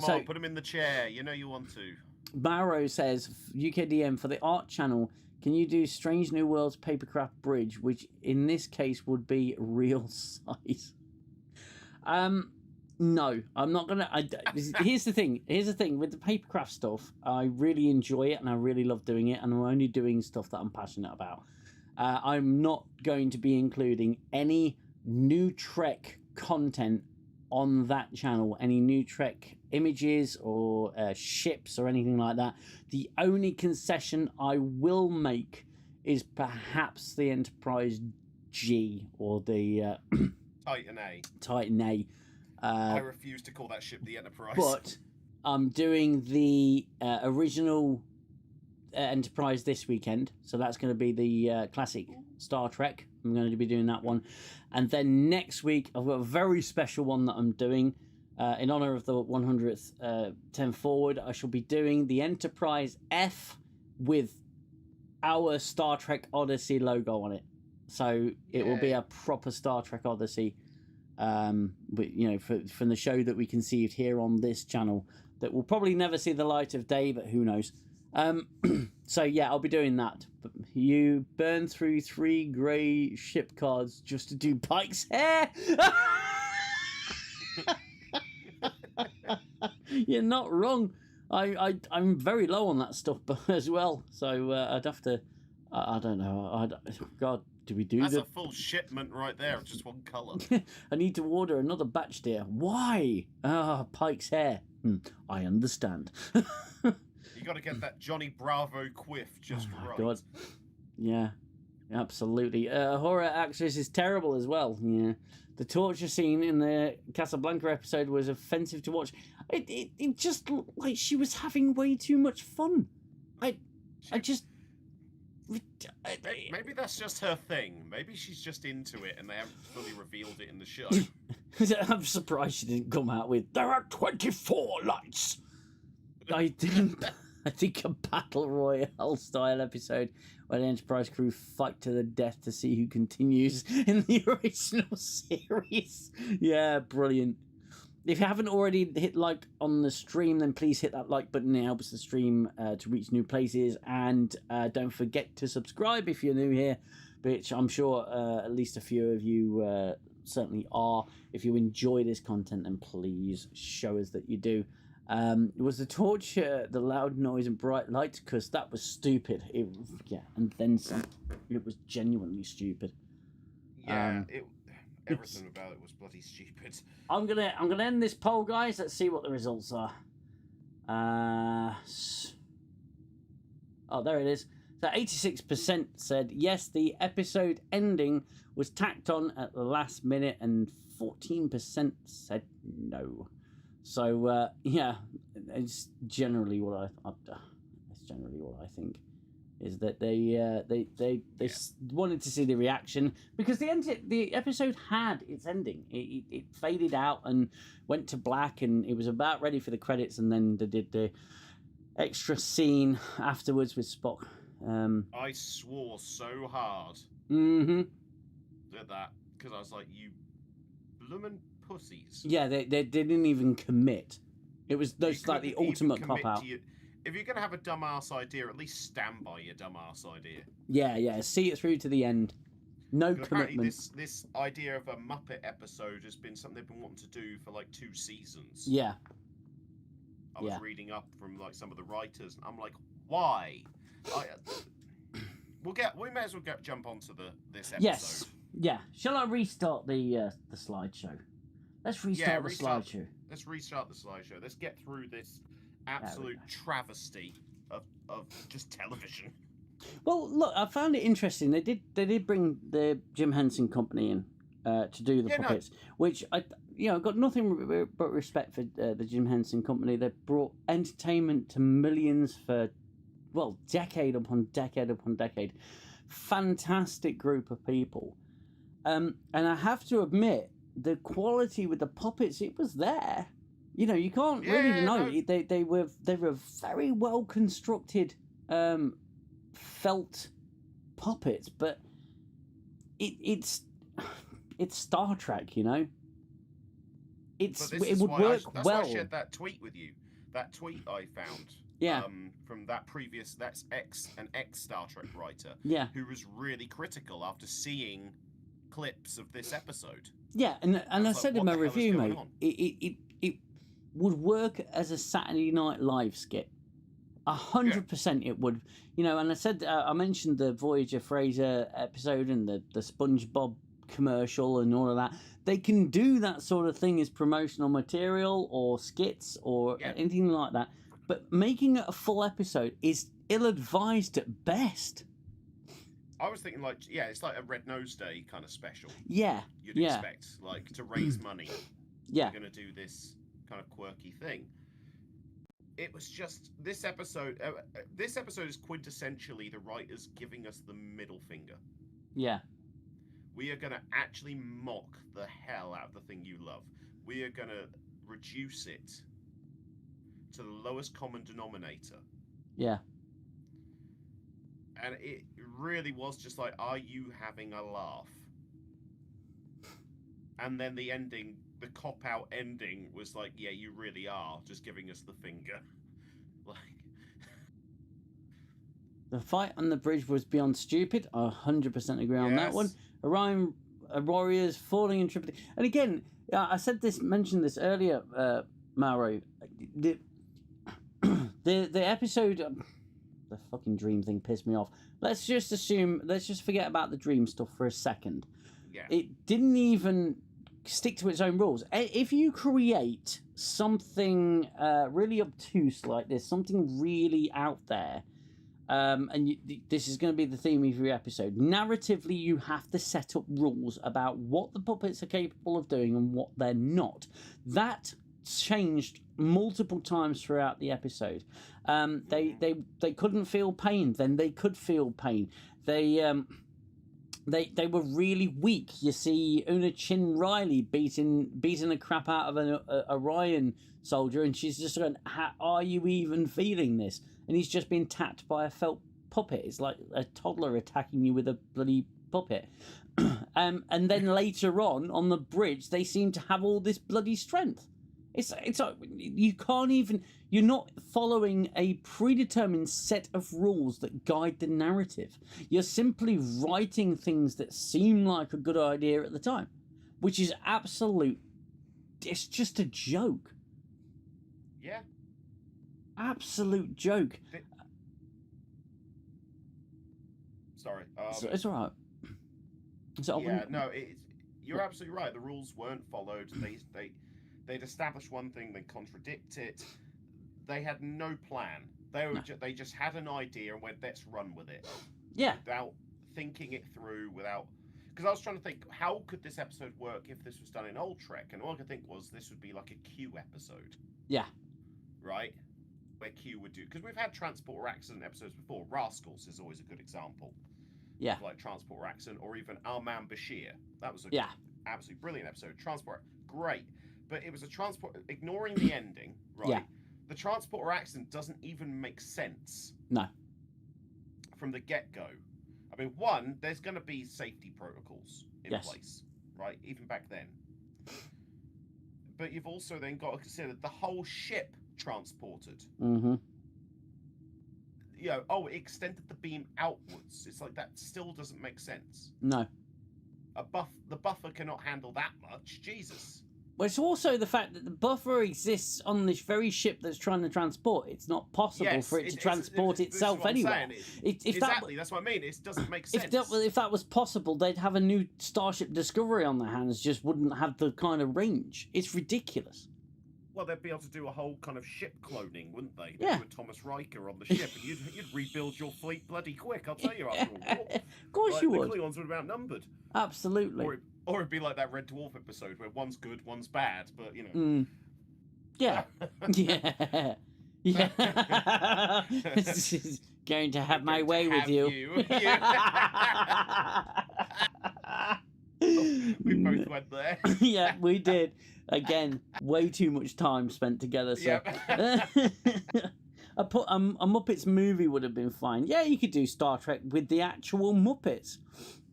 on, put him in the chair. You know you want to. Barrow says, UKDM, for the art channel, can you do Strange New Worlds Papercraft Bridge, which in this case would be real size? No, I'm not gonna. Here's the thing with the papercraft stuff. I really enjoy it and I really love doing it, and I'm only doing stuff that I'm passionate about. I'm not going to be including any new Trek content on that channel, any new Trek images or ships or anything like that. The only concession I will make is perhaps the Enterprise G or the Titan A. Titan A. I refuse to call that ship the Enterprise. But I'm doing the original Enterprise this weekend, so that's going to be the classic Star Trek. I'm going to be doing that one, and then next week I've got a very special one that I'm doing in honor of the 100th 10 Forward. I shall be doing the Enterprise F with our Star Trek Odyssey logo on it, so it will be a proper Star Trek Odyssey. But, you know, from the show that we conceived here on this channel, that will probably never see the light of day, but who knows. So yeah, I'll be doing that. But you burn through 3 grey ship cards just to do Pike's hair. You're not wrong. I'm very low on that stuff as well, so I'd have to. I don't know. God. Do we do That's a full shipment right there of just one colour. I need to order another batch, dear. Why? Pike's hair. I understand. You got to get that Johnny Bravo quiff just right. God. Yeah, absolutely. Horror actress is terrible as well. Yeah, the torture scene in the Casablanca episode was offensive to watch. It just looked like she was having way too much fun. Maybe that's just her thing. Maybe she's just into it and they haven't fully revealed it in the show. I'm surprised she didn't come out with, there are 24 lights. I think a battle royale style episode where the Enterprise crew fight to the death to see who continues in the original series. Yeah, brilliant. If you haven't already hit like on the stream, then please hit that like button. It helps the stream to reach new places. And don't forget to subscribe if you're new here, which I'm sure at least a few of you certainly are. If you enjoy this content, then please show us that you do. Was the torch the loud noise and bright lights? Because that was stupid. And then some. It was genuinely stupid. Yeah, everything about it was bloody stupid. I'm gonna end this poll, guys. Let's see what the results are. Oh, there it is. So 86% said yes, the episode ending was tacked on at the last minute, and 14% said no. So yeah, it's generally what I think is that they wanted to see the reaction, because the episode had its ending. It faded out and went to black, and it was about ready for the credits, and then they did the extra scene afterwards with Spock. I swore so hard at that because I was like, you bloomin' pussies. Yeah, they didn't even commit. It was like the ultimate cop out. If you're going to have a dumbass idea, at least stand by your dumbass idea. Yeah, see it through to the end. No commitment. This idea of a Muppet episode has been something they've been wanting to do for like 2 seasons. Yeah. I was reading up from like some of the writers, and I'm like, why? We may as well jump onto this episode. Yes. Yeah. Shall I restart the slideshow? Let's restart the slideshow. Let's restart the slideshow. Let's get through this absolute travesty of just television. Well, look, I found it interesting. They did bring the Jim Henson Company in to do the puppets, which I've got nothing but respect for the Jim Henson Company. They brought entertainment to millions for, well, decade upon decade upon decade. Fantastic group of people. And I have to admit, the quality with the puppets, it was there. You can't really deny it. They were very well constructed felt puppets, but it's Star Trek, It would work well. That's why I shared that tweet with you. That tweet I found. Yeah. From that previous, that's an ex Star Trek writer. Yeah. Who was really critical after seeing clips of this episode. Yeah, and I said in my review, mate, it would work as a Saturday Night Live skit. 100% it would. And I said, I mentioned the Voyager Fraser episode and the SpongeBob commercial and all of that. They can do that sort of thing as promotional material or skits or anything like that. But making it a full episode is ill-advised at best. I was thinking, it's like a Red Nose Day kind of special. Yeah. You'd expect, to raise money. Yeah. You're going to do this kind of quirky thing. It was just, this episode is quintessentially the writers giving us the middle finger. Yeah. We are going to actually mock the hell out of the thing you love. We are going to reduce it to the lowest common denominator. Yeah. And it really was just like, are you having a laugh? And then the ending, the cop-out ending was like, yeah, you really are just giving us the finger. The fight on the bridge was beyond stupid. I 100% agree on that one. Orion warriors falling in triplicity. And again, I mentioned this earlier, Mauro. The episode, the fucking dream thing pissed me off. Let's just forget about the dream stuff for a second. Yeah. It didn't even stick to its own rules. If you create something really obtuse like this, something really out there, this is going to be the theme of your episode. Narratively, you have to set up rules about what the puppets are capable of doing and what they're not. That, changed multiple times throughout the episode. They couldn't feel pain, then they could feel pain. They were really weak. You see Una Chin Riley beating the crap out of an Orion soldier, and she's just going, are you even feeling this? And he's just been tapped by a felt puppet. It's like a toddler attacking you with a bloody puppet. And then later on the bridge, they seem to have all this bloody strength. It's like you can't even. You're not following a predetermined set of rules that guide the narrative. You're simply writing things that seem like a good idea at the time, which is absolute. It's just a joke. Yeah. Absolute joke. Sorry. It's all right. So yeah, no, you're absolutely right. The rules weren't followed. They'd established one thing, then contradict it. They had no plan. They just had an idea and went, let's run with it. Yeah. Without thinking it through, because I was trying to think, how could this episode work if this was done in old Trek? And all I could think was this would be like a Q episode. Yeah. Right? Where Q would do, because we've had transporter accident episodes before. Rascals is always a good example. Yeah. Like transporter accident, or even Our Man Bashir. That was absolutely brilliant episode. Transporter, great. But it was a transport, ignoring the ending, right? Yeah. The transporter accident doesn't even make sense. No. From the get-go. I mean, one, there's going to be safety protocols in place, right? Even back then. But you've also then got to consider the whole ship transported. Mm-hmm. You know, it extended the beam outwards. It's like that still doesn't make sense. No. The buffer cannot handle that much. Jesus. Well, it's also the fact that the buffer exists on this very ship that's trying to transport. It's not possible for it to transport itself anyway. Exactly, that's what I mean. It doesn't make sense. If that was possible, they'd have a new Starship Discovery on their hands, just wouldn't have the kind of range. It's ridiculous. Well, they'd be able to do a whole kind of ship cloning, wouldn't they? Yeah. Do a Thomas Riker on the ship, and you'd rebuild your fleet bloody quick, I'll tell you after all. Of course you would. The Klingons would have outnumbered. Absolutely. Or it'd be like that Red Dwarf episode where one's good, one's bad, but you know. Yeah. Yeah. Yeah. This is going to have my way with you. We both went there. Yeah, we did. Again, way too much time spent together. So. Yep. a Muppets movie would have been fine. Yeah, you could do Star Trek with the actual Muppets.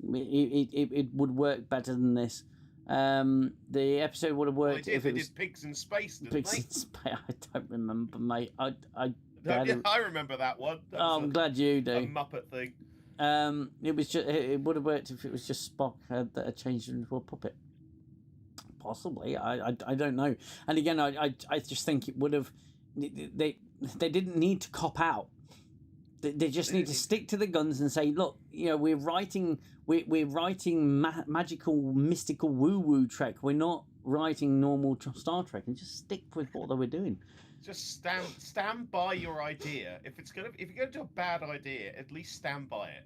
It would work better than this. The episode would have worked if it was Pigs in Space. Pigs in Space. I don't remember, mate. I remember that one. I'm glad you do. A Muppet thing. It would have worked if it was just Spock that had changed into a puppet. Possibly, I don't know. And again, I just think it would have. They didn't need to cop out. They just need to stick to the guns and say, look, you know, we're writing magical, mystical, woo-woo Trek. We're not writing normal Star Trek, and just stick with what they were doing. Just stand by your idea. If you're gonna do a bad idea, at least stand by it.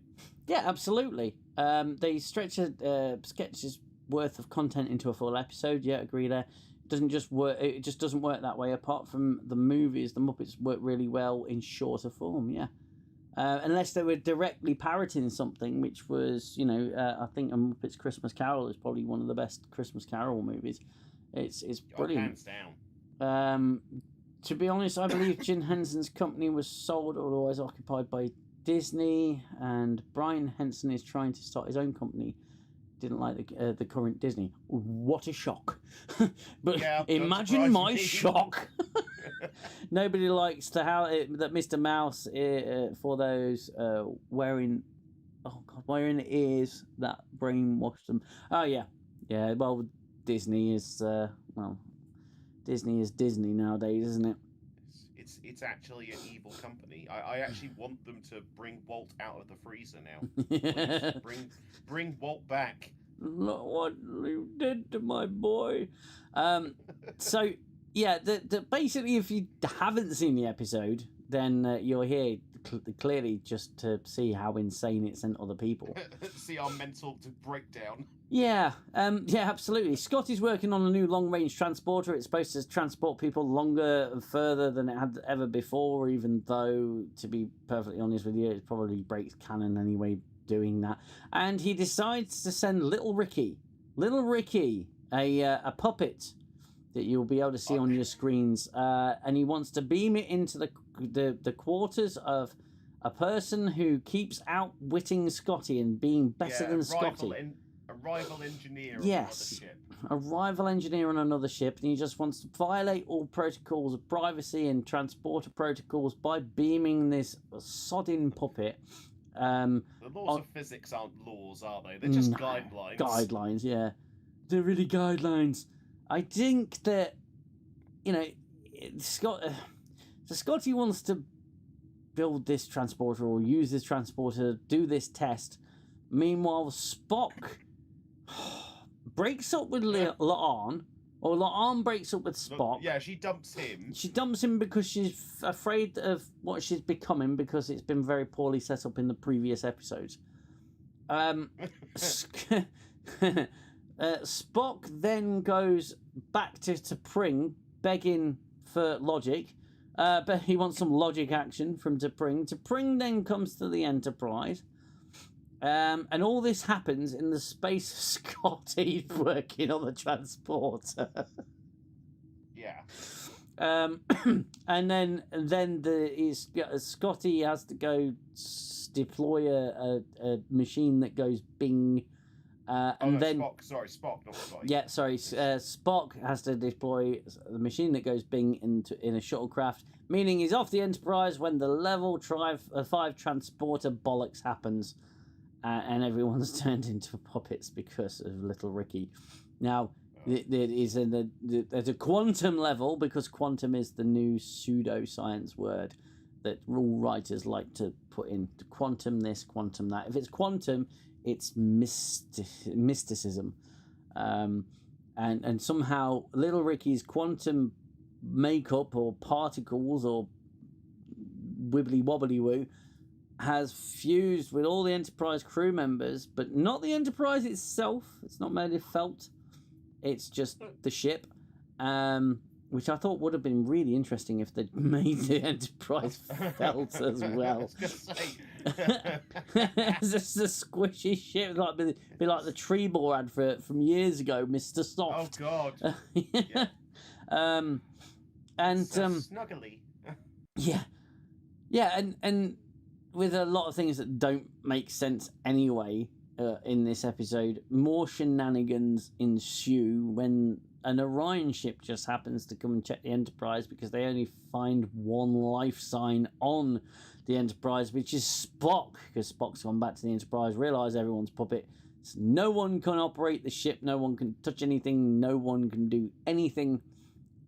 Yeah, absolutely. They stretch a sketch's worth of content into a full episode. Yeah, agree there. Doesn't just work. It just doesn't work that way. Apart from the movies, the Muppets work really well in shorter form. Yeah. Unless they were directly parroting something, which was, you know, I think A Muppet's Christmas Carol is probably one of the best Christmas Carol movies. It's brilliant. Hands down. To be honest, I believe Jim Henson's company was sold or otherwise occupied by Disney, and Brian Henson is trying to start his own company. Didn't like the current Disney. What a shock! But yeah, imagine my shock. Nobody likes that Mr. Mouse for those wearing ears that brainwashed them. Oh yeah. Well, Disney is Disney is Disney nowadays, isn't it? It's actually an evil company. I actually want them to bring Walt out of the freezer now. Please, bring Walt back. Look what you did to my boy. So yeah, basically, if you haven't seen the episode, then you'll hear clearly just to see how insane it sent other people. See our mental breakdown. Yeah, yeah, absolutely. Scotty's working on a new long-range transporter. It's supposed to transport people longer and further than it had ever before, even though, to be perfectly honest with you, it probably breaks canon anyway doing that. And he decides to send Little Ricky, a puppet that you'll be able to see on your screens, and he wants to beam it into the quarters of a person who keeps outwitting Scotty and being better than Scotty. A rival engineer yes, on another ship. A rival engineer on another ship, and he just wants to violate all protocols of privacy and transporter protocols by beaming this sodding puppet. The laws of physics aren't laws, are they? They're just guidelines. Guidelines, yeah. They're really guidelines. I think that, you know, Scotty wants to build this transporter or use this transporter, do this test. Meanwhile, Spock breaks up with La'an, or La'an breaks up with Spock. Yeah, she dumps him. She dumps him because she's afraid of what she's becoming, because it's been very poorly set up in the previous episodes. Spock then goes back to T'Pring, begging for logic. But he wants some logic action from T'Pring. T'Pring then comes to the Enterprise. And all this happens in the space of Scotty working on the transporter. Yeah. And then Scotty has to go deploy a machine that goes bing. Spock, not Scotty. Yeah, sorry. Spock has to deploy the machine that goes bing in a shuttlecraft, meaning he's off the Enterprise when the level 5 transporter bollocks happens. And everyone's turned into puppets because of Little Ricky. Now, it is at a quantum level, because quantum is the new pseudoscience word that all writers like to put in. Quantum this, quantum that. If it's quantum, it's mysticism. And somehow Little Ricky's quantum makeup or particles or wibbly wobbly woo has fused with all the Enterprise crew members, but not the Enterprise itself. It's not made of felt. It's just the ship, which I thought would have been really interesting if they'd made the Enterprise felt as well. It's just a squishy ship, be like the Trebor advert from years ago, Mr. Soft. Oh God. Yeah. Snuggly. Yeah, and with a lot of things that don't make sense anyway in this episode, more shenanigans ensue when an Orion ship just happens to come and check the Enterprise because they only find one life sign on the Enterprise, which is Spock, because Spock's gone back to the Enterprise, realised everyone's puppet. So no one can operate the ship, no one can touch anything, no one can do anything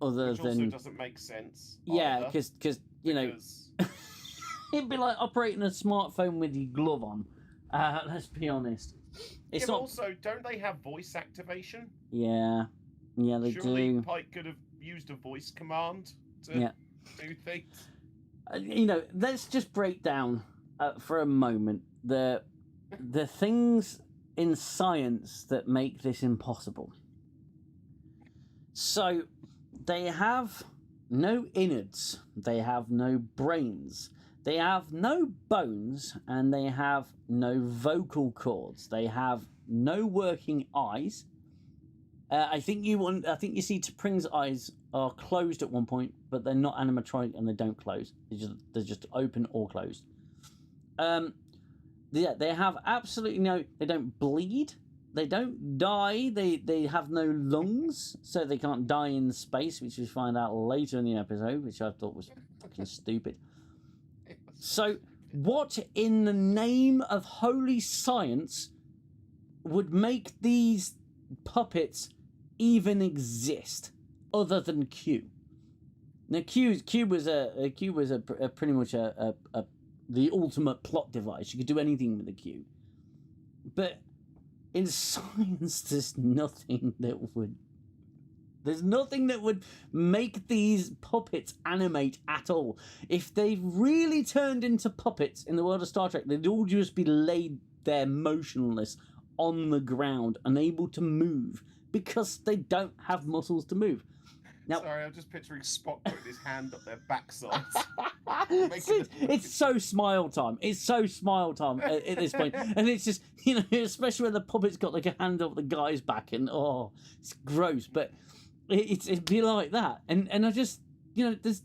other Which than... also doesn't make sense. Yeah, because you know... It'd be like operating a smartphone with your glove on. Let's be honest. It's not... Also, don't they have voice activation? Yeah, they Surely do. Pike could have used a voice command to do things. You know, let's just break down for a moment the things in science that make this impossible. So, they have no innards. They have no brains. They have no bones, and they have no vocal cords. They have no working eyes. I think you see T'Pring's eyes are closed at one point, but they're not animatronic and they don't close. They're just open or closed. They have absolutely no. They don't bleed. They don't die. They have no lungs, so they can't die in space, which we find out later in the episode, which I thought was fucking stupid. So, what in the name of holy science would make these puppets even exist, other than Q? Now, Q was pretty much the ultimate plot device. You could do anything with a Q, but in science, there's nothing that would There's nothing that would make these puppets animate at all. If they really turned into puppets in the world of Star Trek, they'd all just be laid there motionless on the ground, unable to move, because they don't have muscles to move. Now, sorry, I'm just picturing Spock putting his hand up their backside. it's so smile time. It's so smile time at this point. And it's just, especially when the puppet's got like a hand up the guy's back, and it's gross. But it'd be like that. And I just, there's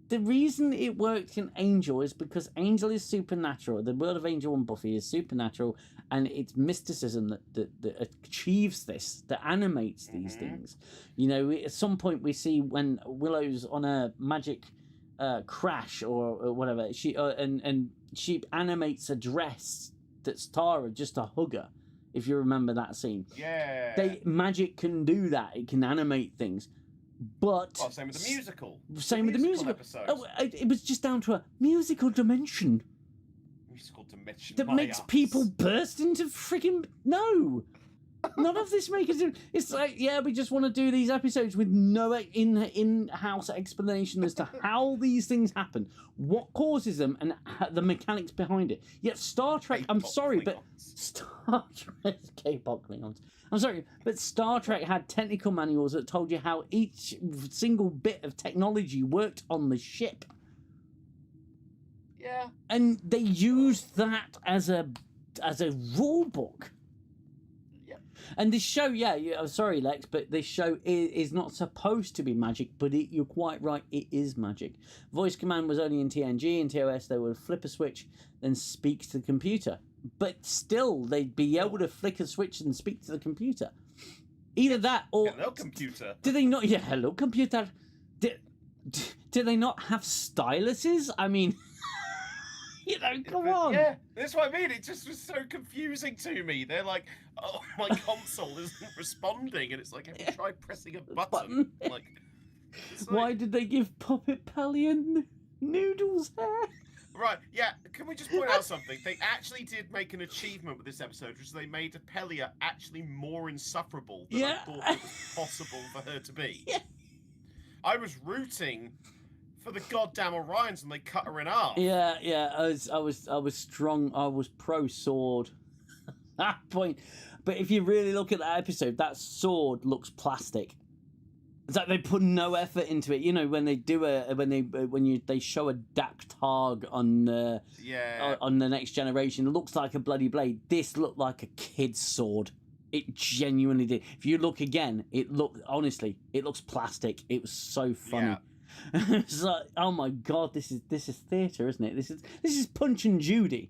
the reason it worked in Angel is because Angel is supernatural. The world of Angel and Buffy is supernatural, and it's mysticism that achieves this, that animates these things. At some point we see when Willow's on a magic crash or whatever, she animates a dress that's Tara just to hug her. If you remember that scene, magic can do that. It can animate things. But same with the musical. Same with the musical episode. It was just down to a musical dimension. Musical dimension that makes people burst into freaking None of this makes it. It's like, we just want to do these episodes with no in-house explanation as to how these things happen, what causes them, and the mechanics behind it. Yet Star Trek, I'm sorry, but Star Trek, K-pop Klingons. I'm sorry, but Star Trek had technical manuals that told you how each single bit of technology worked on the ship. Yeah. And they used that as a rule book. And this show, I'm sorry, Lex, but this show is not supposed to be magic, but you're quite right, it is magic. Voice command was only in TNG. In TOS, they would flip a switch, then speak to the computer. But still, they'd be able to flick a switch and speak to the computer. Either that or... Hello, computer. Do they not... Yeah, hello, computer. Do they not have styluses? I mean... come on. Yeah, that's what I mean. It just was so confusing to me. They're like, oh, my console isn't responding. And it's like, have you tried pressing a button? Why did they give Puppet Pallion noodles hair? Right, yeah, can we just point out something? They actually did make an achievement with this episode, which is they made Apelia actually more insufferable than I thought it was possible for her to be. Yeah. I was rooting for the goddamn Orions and they cut her in half. Yeah, I was strong. I was pro sword at that point. But if you really look at that episode, that sword looks plastic. It's like they put no effort into it. When they do they show a Dak Targ on the Next Generation, it looks like a bloody blade. This looked like a kid's sword. It genuinely did. If you look again, it looks plastic. It was so funny. Yeah. It's like, oh my god, this is theatre, isn't it? This is Punch and Judy.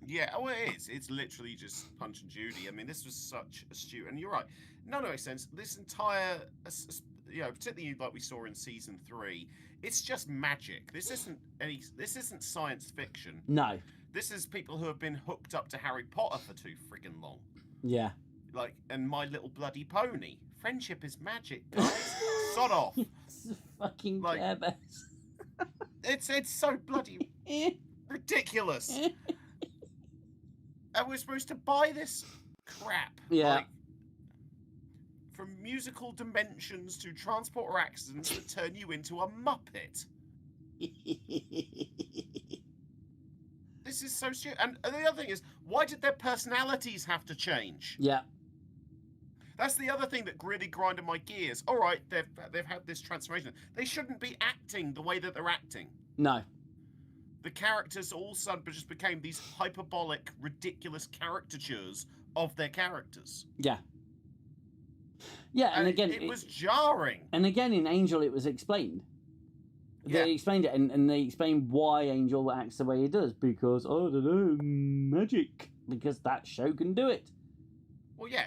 Yeah, well, it is. It's literally just Punch and Judy. I mean, this was such a stupid... And you're right. None of it makes sense. This entire... particularly like we saw in season 3, it's just magic. This isn't science fiction. No. This is people who have been hooked up to Harry Potter for too friggin' long. Yeah. And My Little Bloody Pony. Friendship is magic, guys. Sod off. It's fucking Care Bears. It's so bloody ridiculous. And we're supposed to buy this crap. Yeah. From musical dimensions to transporter accidents that turn you into a Muppet. This is so stupid. And the other thing is, why did their personalities have to change? Yeah. That's the other thing that really grinded my gears. All right, they've had this transformation. They shouldn't be acting the way that they're acting. No. The characters all of a sudden just became these hyperbolic, ridiculous caricatures of their characters. Yeah. Yeah, and again... It was jarring. And again, in Angel, it was explained. They explained it, and they explained why Angel acts the way he does. Because, I don't know, magic. Because that show can do it. Well, yeah,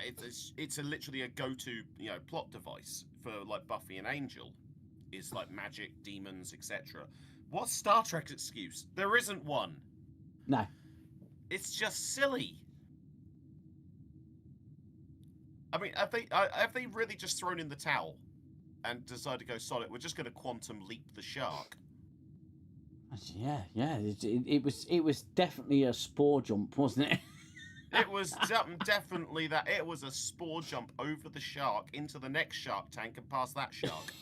it's literally a go-to, plot device for, Buffy and Angel. Is, magic, demons, etc. What's Star Trek's excuse? There isn't one. No. It's just silly. I mean, have they really just thrown in the towel and decided to go solid? We're just going to quantum leap the shark. Yeah. It was definitely a spore jump, wasn't it? It was definitely that. It was a spore jump over the shark into the next shark tank and past that shark.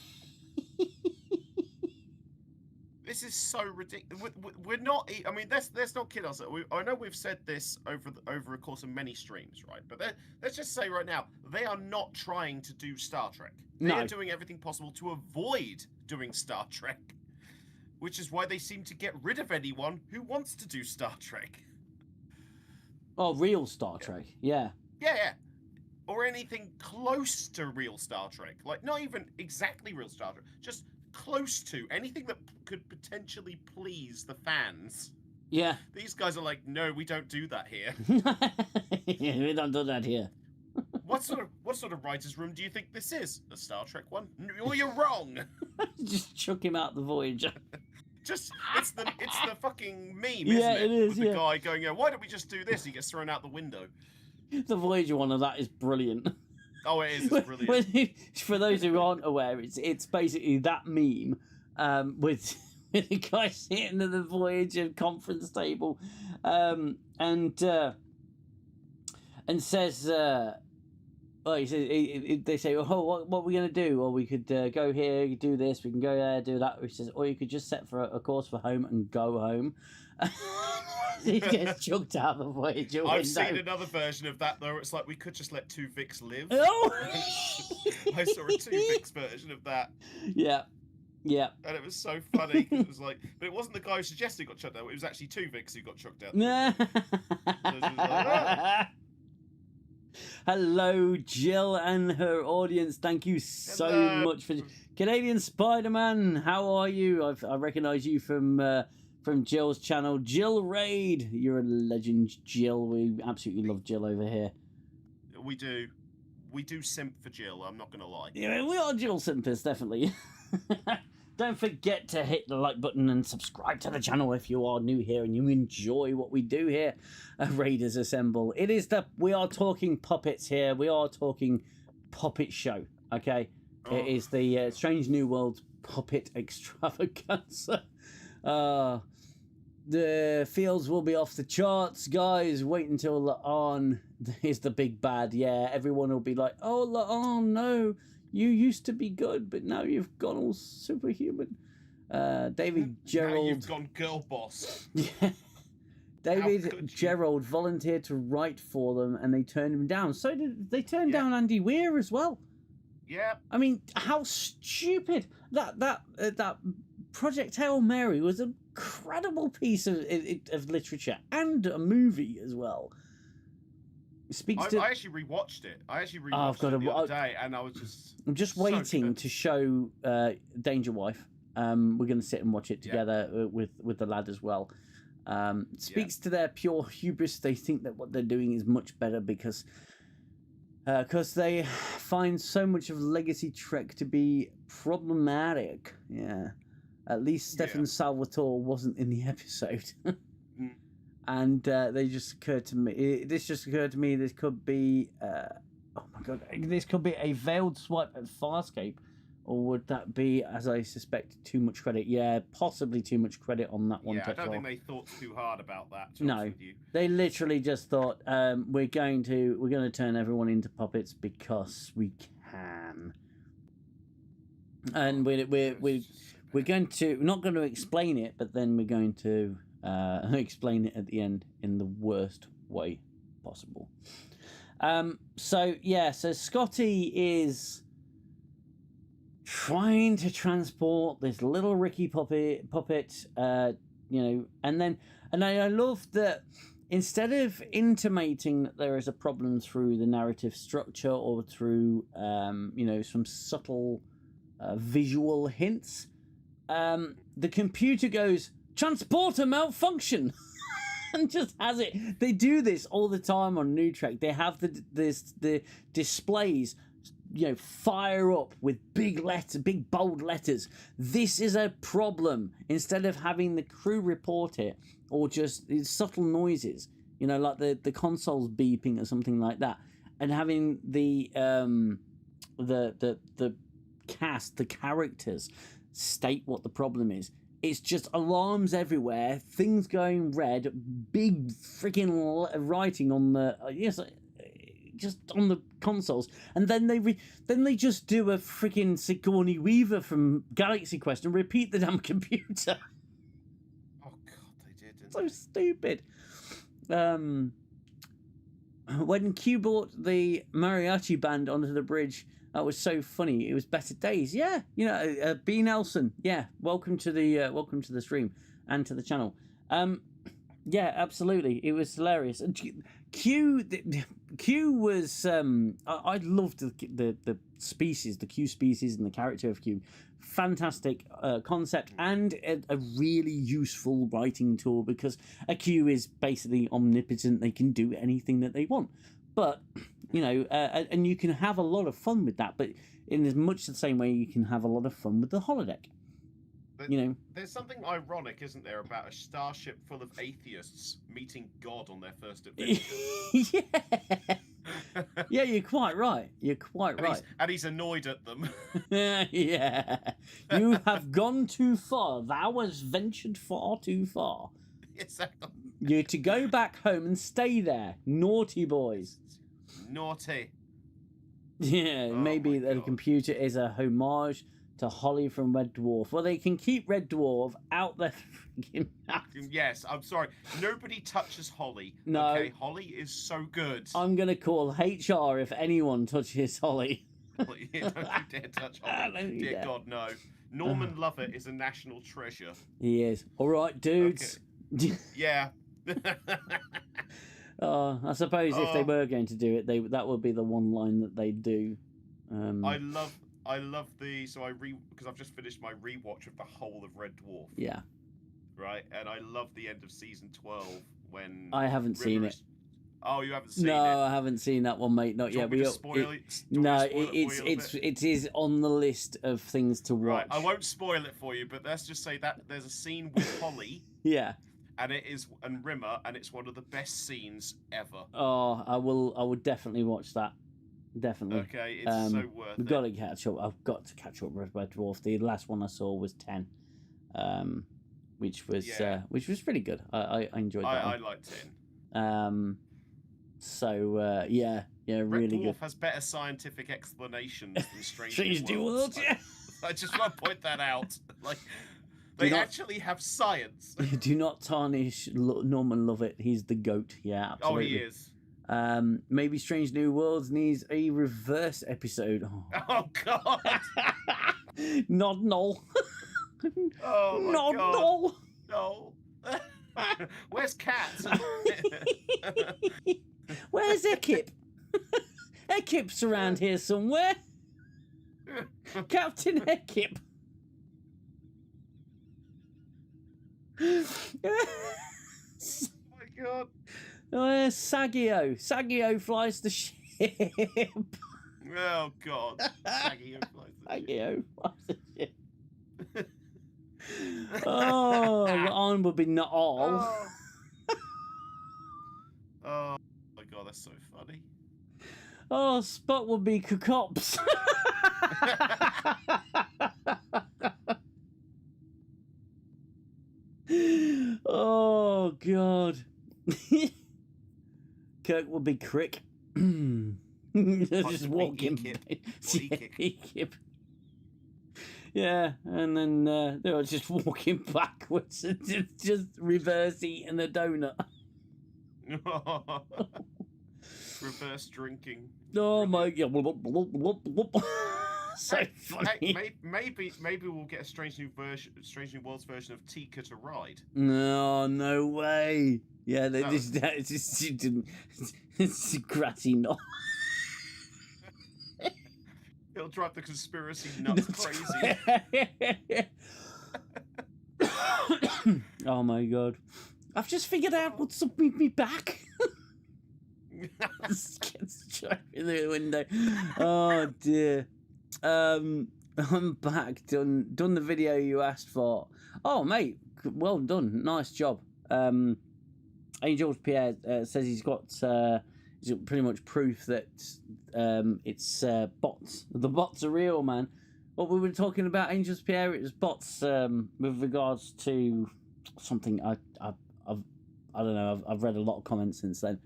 This is so ridiculous. We're not. I mean, let's not kid ourselves. I know we've said this over a course of many streams, right? But let's just say right now, they are not trying to do Star Trek. They are doing everything possible to avoid doing Star Trek, which is why they seem to get rid of anyone who wants to do Star Trek. Oh, real Star Trek, yeah. Yeah. Or anything close to real Star Trek. Like, not even exactly real Star Trek, just close to anything that could potentially please the fans. Yeah. These guys are like, no, we don't do that here. Yeah, we don't do that here. What sort of writer's room do you think this is? A Star Trek one? No, you're wrong. Just chuck him out the Voyager. Just it's the fucking meme, isn't Yeah, it? it is. With the guy going, why don't we just do this? He gets thrown out the window. The Voyager one of that is brilliant. Oh, it is. It's brilliant. For those who aren't aware, it's basically that meme with the guy sitting at the Voyager conference table and says, well, he says, they say, oh, what are we going to do? Well, we could go here, you do this, we can go there, do that. He says, or you could just set for a course for home and go home. He gets chucked out of the Voyager window. I've seen another version of that, though. It's like, we could just let two Vics live. Oh! I saw a two Vics version of that. Yeah. Yeah. And it was so funny, 'cause it was like, but it wasn't the guy who suggested he got chucked out. It was actually two Vics who got chucked out. Hello, Jill and her audience. Thank you so much for Canadian Spider-Man. How are you? I recognise you from Jill's channel, Jill Raid. You're a legend, Jill. We absolutely love Jill over here. We do simp for Jill. I'm not gonna lie. Yeah, we are Jill simpers, definitely. Don't forget to hit the like button and subscribe to the channel if you are new here and you enjoy what we do here at Raiders Assemble. We are talking puppets here. We are talking puppet show, okay? Oh. It is the Strange New World Puppet Extravaganza. The fields will be off the charts, guys. Wait until La'an is the big bad. Yeah, everyone will be like, oh, La'an, no. You used to be good, but now you've gone all superhuman. David Gerald. Now you've gone girl boss. Yeah. David Gerald volunteered to write for them, and they turned him down. So did they turn down Andy Weir as well? Yeah. I mean, how stupid! That Project Hail Mary was an incredible piece of literature and a movie as well. I actually rewatched it. The other day, and I was just... I'm just waiting to show Danger Wife. We're going to sit and watch it together with the lad as well. Speaks to their pure hubris. They think that what they're doing is much better because they find so much of Legacy Trek to be problematic. Yeah. At least Stefan Salvatore wasn't in the episode. And they just occurred to me. This could be. Oh my god! This could be a veiled swipe at Farscape, or would that be, as I suspect, too much credit? Yeah, possibly too much credit on that one. Yeah, I don't think they thought too hard about that. No, they literally just thought we're going to turn everyone into puppets because we can, and we're going to not going to explain it, but then we're going to. Explain it at the end in the worst way possible. So Scotty is trying to transport this little Ricky puppet, and I love that instead of intimating that there is a problem through the narrative structure or through some subtle visual hints, the computer goes, transporter malfunction, and just has it. They do this all the time on New Trek. They have the displays, fire up with big bold letters. This is a problem. Instead of having the crew report it or just subtle noises, like the consoles beeping or something like that, and having the cast, the characters state what the problem is. it's just alarms everywhere, things going red, big freaking writing on the just on the consoles, and then they just do a freaking Sigourney Weaver from Galaxy Quest and repeat the damn computer. Oh God, they did. Didn't So they? stupid. When Q brought the mariachi band onto the bridge, that was so funny. It was better days. Yeah, you know, B Nelson. Yeah, welcome to the stream and to the channel. Yeah, absolutely. It was hilarious. Q was I loved the species, the Q species, and the character of Q. Fantastic concept and a really useful writing tool, because a Q is basically omnipotent. They can do anything that they want, but you know, and you can have a lot of fun with that. But in as much the same way, you can have a lot of fun with the holodeck. You know, there's something ironic, isn't there, about a starship full of atheists meeting God on their first adventure? Yeah. Yeah, you're quite right. You're quite right. And he's annoyed at them. Yeah. You have gone too far. Thou hast ventured far too far. Exactly. You're to go back home and stay there. Naughty boys. Naughty. Yeah, Oh maybe my the God. computer is a homage to Holly from Red Dwarf. Well, they can keep Red Dwarf out their freaking mouth. Yes, I'm sorry. Nobody touches Holly. No. Okay, Holly is so good. I'm going to call HR if anyone touches Holly. Don't you dare touch Holly. Don't you Dear dare. God, no. Norman Lovett is a national treasure. He is. All right, dudes. Yeah. I suppose if they Oh. were going to do it, that would be the one line that they do. I love because I've just finished my rewatch of the whole of Red Dwarf. Yeah. Right, and I love the end of season 12 when I haven't seen River it. is- Oh, you haven't seen No, it? I haven't seen that one, mate. Not Do you yet. want me to spoil it? Do you want me to spoil it for you a little bit? It is on the list of things to watch. Right, I won't spoil it for you, but let's just say that there's a scene with Holly Yeah. and Rimmer, and it's one of the best scenes ever. Oh, I will definitely watch that. Definitely. Okay, it's so worth We've it. got to catch up. I've got to catch up with Red Dwarf. The last one I saw was 10, which was pretty good. I enjoyed that. I one. liked it. Yeah, Red really Dwarf good. has better scientific explanations than Strange, Strange New Worlds, yeah. I just want to point that out. Like, Do they not- actually have science. Do not tarnish Norman Lovett. He's the goat. Yeah, Oh, absolutely. he is. Maybe Strange New Worlds needs a reverse episode. Oh, Oh, God. Not null. Oh, my Not God. null. No. Where's Cat? Where's Ekip? Ekip's around here somewhere. Captain Ekip. Oh, my God. Saggio. Saggio flies the ship. Oh, God. Saggy who flies the ship. Saggio flies the ship. Oh, on would be not all. Oh. Oh, my God, that's so funny. Oh, Spot would be Cocops. Oh, God. Kirk would be Crick. Just Possibly walking. Ekip. Ekip. Yeah, and then they were just walking backwards and just reverse eating a donut. Reverse drinking. Oh my God. So funny. Hey, maybe we'll get a Strange New Worlds version of Tika to ride. No way. Yeah, No. it's grassy knot. It'll drive the conspiracy nuts crazy. Oh my God. I've just figured out what's up with me back. Gets through the window. Oh dear. I'm back. Done the video you asked for. Oh mate, well done. Nice job. George Pierre says he's got pretty much proof that it's bots. The bots are real, man. what we were talking about, Angels Pierre, it was bots with regards to something I've I don't know. I've read a lot of comments since then,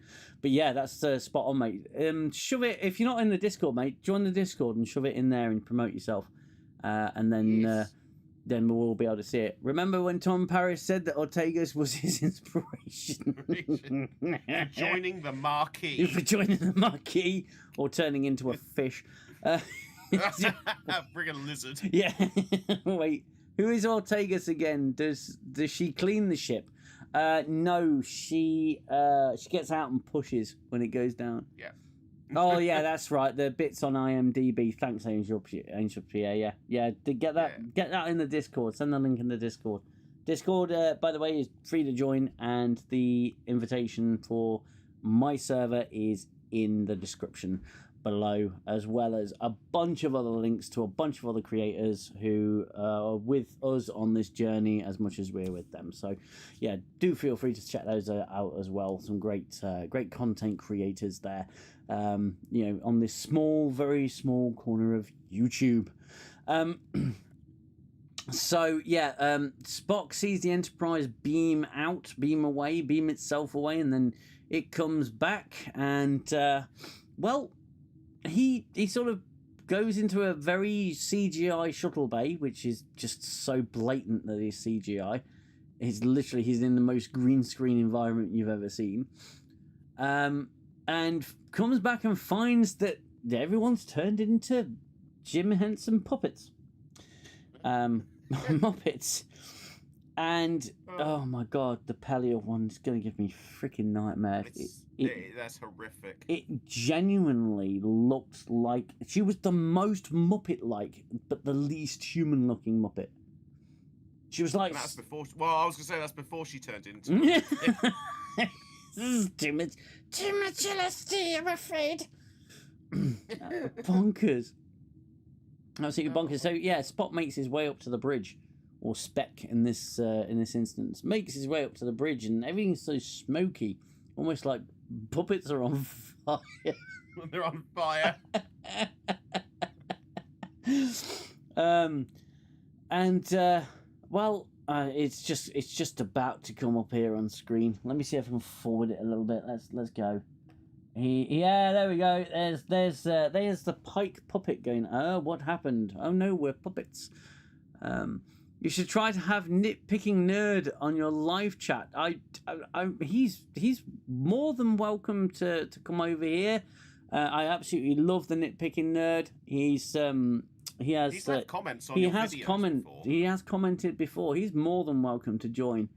but yeah, that's spot on, mate. Shove it if you're not in the Discord, mate. Join the Discord and shove it in there and promote yourself, and then then we'll all be able to see it. Remember when Tom Paris said that Ortegas was his inspiration? Joining the marquee. For joining the marquee or turning into a fish. Bring a lizard. Yeah. Wait, who is Ortegas again? Does she clean the ship? No, she gets out and pushes when it goes down. Yeah. Oh yeah, that's right. The bits on IMDb. Thanks, Angel Pierre. Yeah. Get that in the Discord. Send the link in the Discord. Discord, by the way, is free to join, and the invitation for my server is in the description below, as well as a bunch of other links to a bunch of other creators who are with us on this journey as much as we're with them. So yeah, do feel free to check those out as well. Some great content creators there, on this very small corner of YouTube. So yeah, Spock sees the Enterprise beam itself away, and then it comes back, and he sort of goes into a very CGI shuttle bay, which is just so blatant that he's CGI. He's in the most green screen environment you've ever seen, and comes back and finds that everyone's turned into Jim Henson puppets, Muppets. And oh my god, the Paleo one's going to give me freaking nightmare. That's horrific. It genuinely looked like she was the most Muppet-like, but the least human-looking Muppet. She was like. And that's before. Well, I was going to say that's before she turned into. This is too much LSD, I'm afraid. Bonkers. Absolutely bonkers. So yeah, Spot makes his way up to the bridge. Or Spec in this instance, makes his way up to the bridge, and everything's so smoky, almost like puppets are on fire. They're on fire. It's just about to come up here on screen. Let me see if I can forward it a little bit. Let's go. There we go. There's the Pike puppet going. Oh, what happened? Oh no, we're puppets. You should try to have Nitpicking Nerd on your live chat. He's more than welcome to come over here. I absolutely love the Nitpicking Nerd. He's had comments on your videos before. He has commented before. He's more than welcome to join.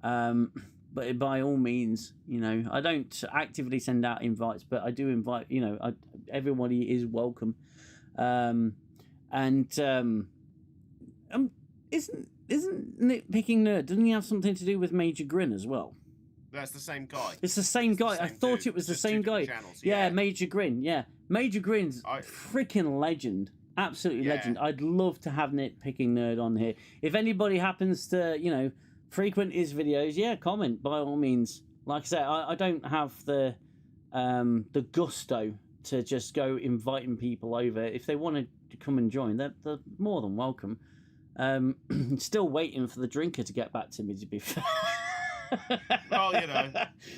But by all means, I don't actively send out invites, but I do invite. Everybody is welcome. Isn't Nitpicking Nerd? Doesn't he have something to do with Major Grin as well? That's the same guy. It's the same guy. I thought it was the same guy. Yeah, Major Grin. Yeah, Major Grin's freaking legend. Absolutely legend. I'd love to have Nitpicking Nerd on here. If anybody happens to, frequent his videos, comment by all means. Like I said, I don't have the gusto to just go inviting people over. If they want to come and join, they're more than welcome. Still waiting for the drinker to get back to me, to be fair. Well,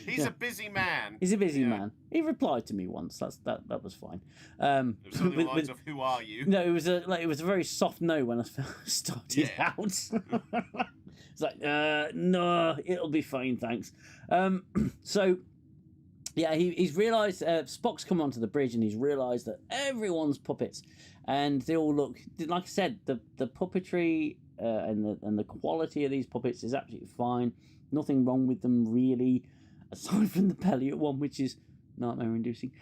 he's a busy man. He's a busy man. He replied to me once. That was fine. It was on the lines of "Who are you?" No, it was a very soft no when I started out. It's like, no, it'll be fine, thanks. So yeah, he's realised Spock's come onto the bridge, and he's realised that everyone's puppets. And they all look, like I said, the puppetry and the quality of these puppets is absolutely fine. Nothing wrong with them, really, aside from the Pelliot one, which is nightmare-inducing.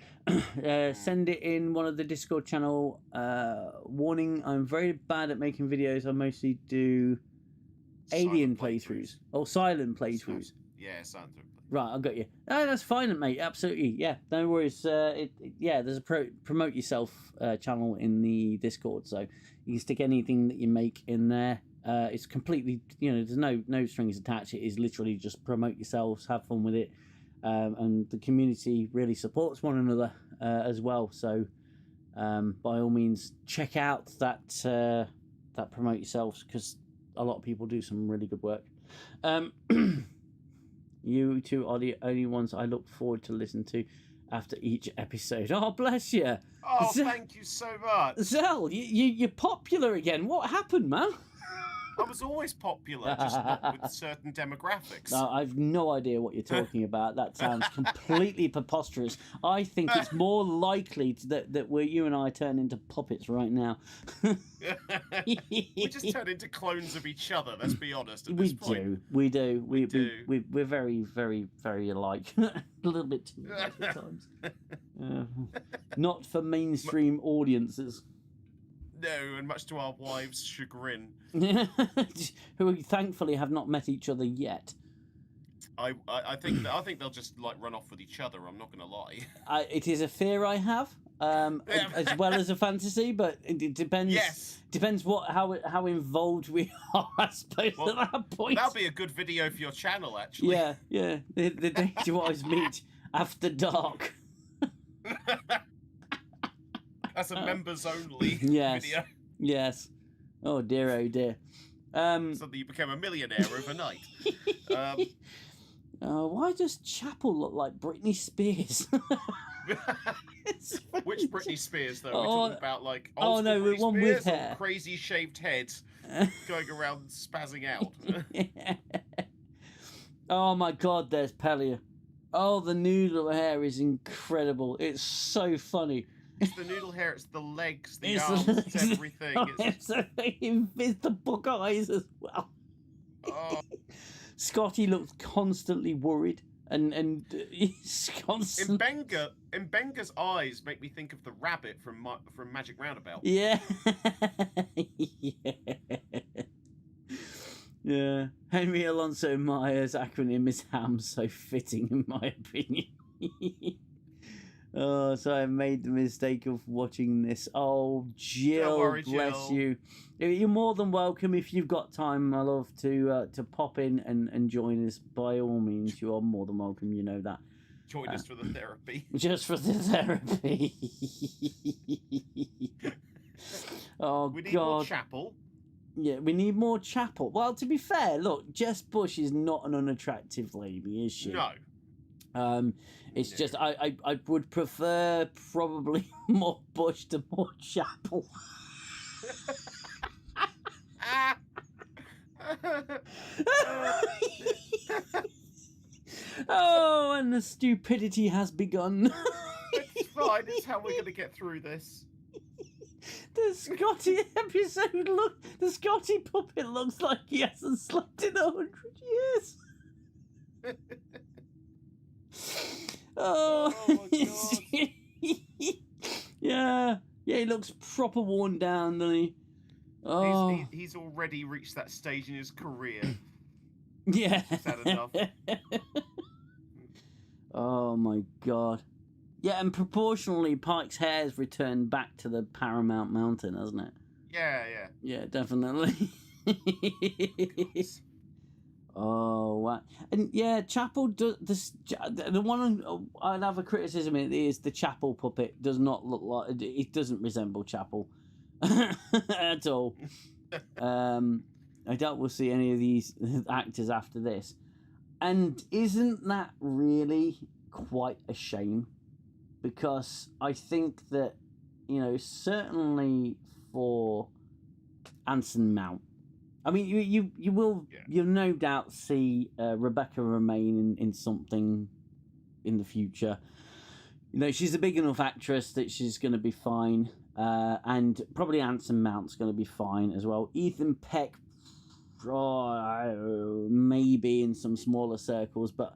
Send it in one of the Discord channel. Warning, I'm very bad at making videos. I mostly do alien playthroughs. Or silent playthroughs. Yeah, silent playthroughs. Right, I got you. No, that's fine, mate. Absolutely, yeah. No worries. There's a promote yourself channel in the Discord, so you can stick anything that you make in there. It's completely, there's no strings attached. It is literally just promote yourselves, have fun with it, and the community really supports one another as well. So by all means, check out that Promote Yourselves, because a lot of people do some really good work. You two are the only ones I look forward to listen to after each episode. Oh, bless you. Oh, thank you so much. Xell, you're popular again. What happened, man? I was always popular, just not with certain demographics. No, I've no idea what you're talking about. That sounds completely preposterous. I think it's more likely that you and I turn into puppets right now. We just turn into clones of each other, let's be honest. At We this point. do. We're very, very, very alike. A little bit too much at times. Not for mainstream audiences. No, and much to our wives' chagrin. Who thankfully have not met each other yet. I think they'll just like run off with each other. I'm not gonna lie. It is a fear I have, as well as a fantasy, but it depends. Yes. Depends how involved we are, I suppose, at that point. That'll be a good video for your channel, actually. Yeah. The Danger Wives meet after dark. That's a members only Yes. video. Yes. Oh dear. So that you became a millionaire overnight. Why does Chapel look like Britney Spears? Which Britney Spears, though? We're talking about like old no, Britney one Spears with hair. or crazy shaved heads going around spazzing out. Oh my God, there's Pelia. Oh, the noodle hair is incredible. It's so funny. It's the noodle hair, it's the legs, the It's arms, the it's everything. It's the bug eyes as well. Oh. Scotty looks constantly worried, and he's constantly... Mbenga's eyes make me think of the rabbit from Magic Roundabout. Yeah. Yeah. Henry Alonso Myers' acronym is HAM, so fitting in my opinion. Oh, so I made the mistake of watching this. Oh, Jill, Don't worry, bless Jill. you. You're more than welcome if you've got time, my love, to pop in and join us. By all means, you are more than welcome. You know that. Join us for the therapy. Just for the therapy. Oh, We need God. more Chapel. Yeah, we need more Chapel. Well, to be fair, look, Jess Bush is not an unattractive lady, is she? No. It's No. just I would prefer probably more Bush to more Chapel. Oh, and the stupidity has begun. It's fine, it's how we're going to get through this. The Scotty episode the Scotty puppet looks like he hasn't slept in 100 years. Oh, Oh my yeah, he looks proper worn down, doesn't he? Oh, He's already reached that stage in his career. yeah. He's had enough. Oh my God. Yeah, and proportionally, Pike's hair's returned back to the Paramount Mountain, hasn't it? Yeah. Yeah, definitely. Oh, wow. And yeah, Chapel does this. The one I'd have a criticism in is the Chapel puppet does not look like it doesn't resemble Chapel at all. I doubt we'll see any of these actors after this. And isn't that really quite a shame? Because I think that, certainly for Anson Mount, I mean, you'll no doubt see Rebecca Romaine in something in the future. She's a big enough actress that she's going to be fine, and probably Anson Mount's going to be fine as well. Ethan Peck, maybe in some smaller circles, but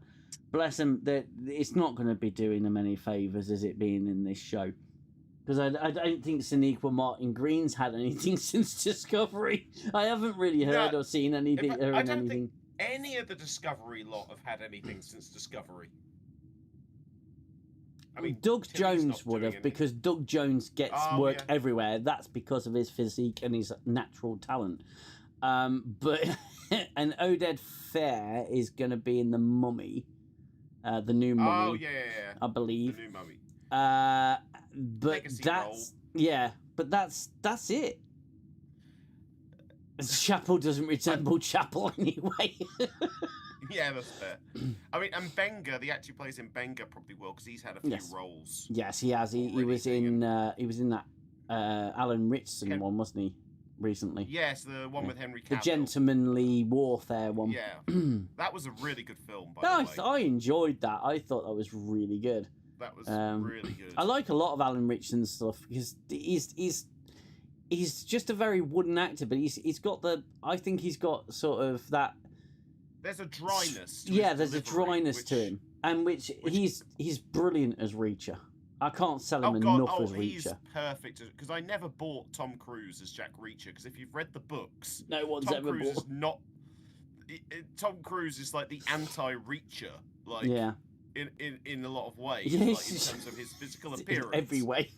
bless him, it's not going to be doing him any favours as it being in this show. Because I don't think Sonequa Martin Green's had anything since Discovery. I haven't really heard or seen anything. I don't think any of the Discovery lot have had anything since Discovery. I mean, Doug Timmy's Jones not would doing have, because Doug Jones gets work everywhere. That's because of his physique and his natural talent. But and Oded Fair is going to be in The Mummy, the new Mummy. Oh yeah. I believe. The new Mummy. But Legacy that's Yeah, but that's it. Chapel doesn't resemble Chapel anyway. Yeah, that's fair. I mean, and Benga, the actor who plays in Benga, probably will because he's had a few roles. Yes, he has. He was in that Alan Ritchson one, wasn't he? Recently. Yes, the one with Henry Cavill. The gentlemanly warfare one. Yeah, that was a really good film. By the way, I enjoyed that. I thought that was really good. That was really good. I like a lot of Alan Ritchson stuff because he's just a very wooden actor, but he's got I think he's got sort of that. There's a dryness. There's a dryness to him, and which he's brilliant as Reacher. I can't sell him enough as Reacher. He's perfect because I never bought Tom Cruise as Jack Reacher because if you've read the books, no one's Tom ever Cruise bought. Is not. Tom Cruise is like the anti-Reacher, like in a lot of ways, like in terms of his physical appearance, in every way,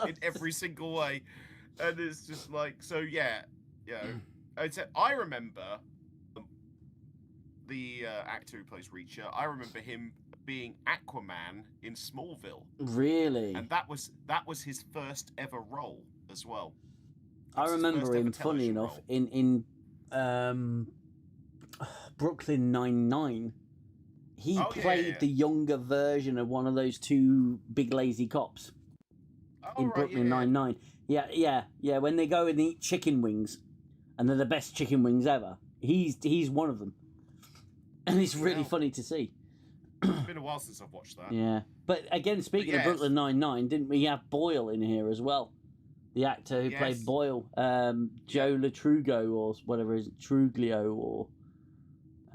in every single way, and it's just like so. Yeah. I remember the actor who plays Reacher. I remember him being Aquaman in Smallville. Really? And that was his first ever role as well. I remember him, funny enough, in Brooklyn Nine-Nine. He played the younger version of one of those two big lazy cops in Brooklyn Nine-Nine. Yeah. When they go and eat chicken wings, and they're the best chicken wings ever. He's one of them, and it's really funny to see. It's been a while since I've watched that. Yeah, but again, speaking of Brooklyn Nine-Nine, didn't we have Boyle in here as well? The actor who played Boyle, Joe Latrugo or whatever it is, Truglio or.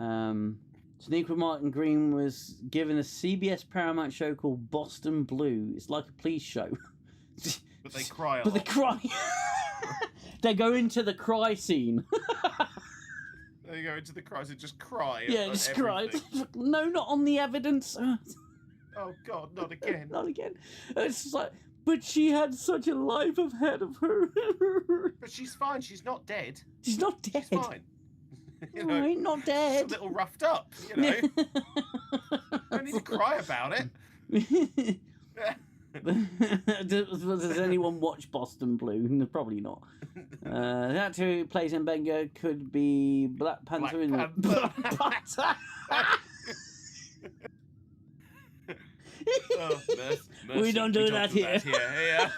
Sonequa Martin Green was given a CBS Paramount show called Boston Blue. It's like a police show. But they cry a lot. They cry. They go into the cry scene. They go into the cries and just cry. Yeah, just cry. No, not on the evidence. Oh God, not again. Not again. It's just like, but she had such a life ahead of her. But she's fine. She's not dead. She's not dead. She's fine. Right, not dead. She's a little roughed up, you know. Don't need to cry about it. Does anyone watch Boston Blue? No, probably not. The actor who plays Mbenga could be Black Panther in the Black Panther. Mercy. We don't do that here. Yeah.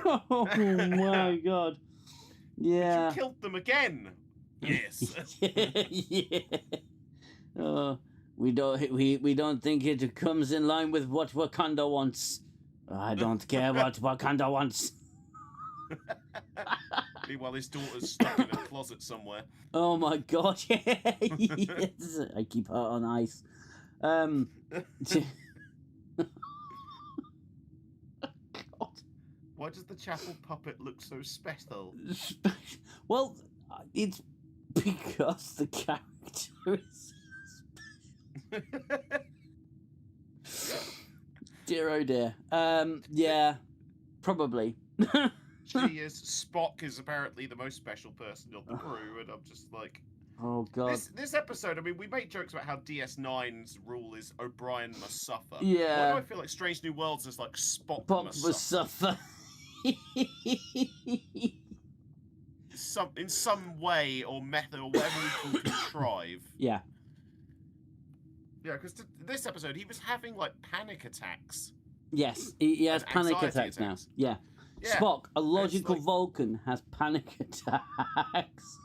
Oh my God. Yeah. But you killed them again. Yes. Yeah. We don't think it comes in line with what Wakanda wants. I don't care what Wakanda wants. Meanwhile, his daughter's stuck in a closet somewhere. Oh my God! Yes. I keep her on ice. God. Why does the chapel puppet look so special? Well, it's because the character is dear, oh dear. Yeah, probably. She is. Spock is apparently the most special person of the crew, and I'm just like, oh God. This episode, I mean, we make jokes about how DS9's rule is O'Brien must suffer. Yeah. Why do I feel like Strange New Worlds is like Spock must suffer? In some way or method or whatever we can contrive. Yeah. Yeah, because this episode, he was having like panic attacks. Yes, he has panic attacks now. Yeah. Spock, a logical Vulcan, has panic attacks.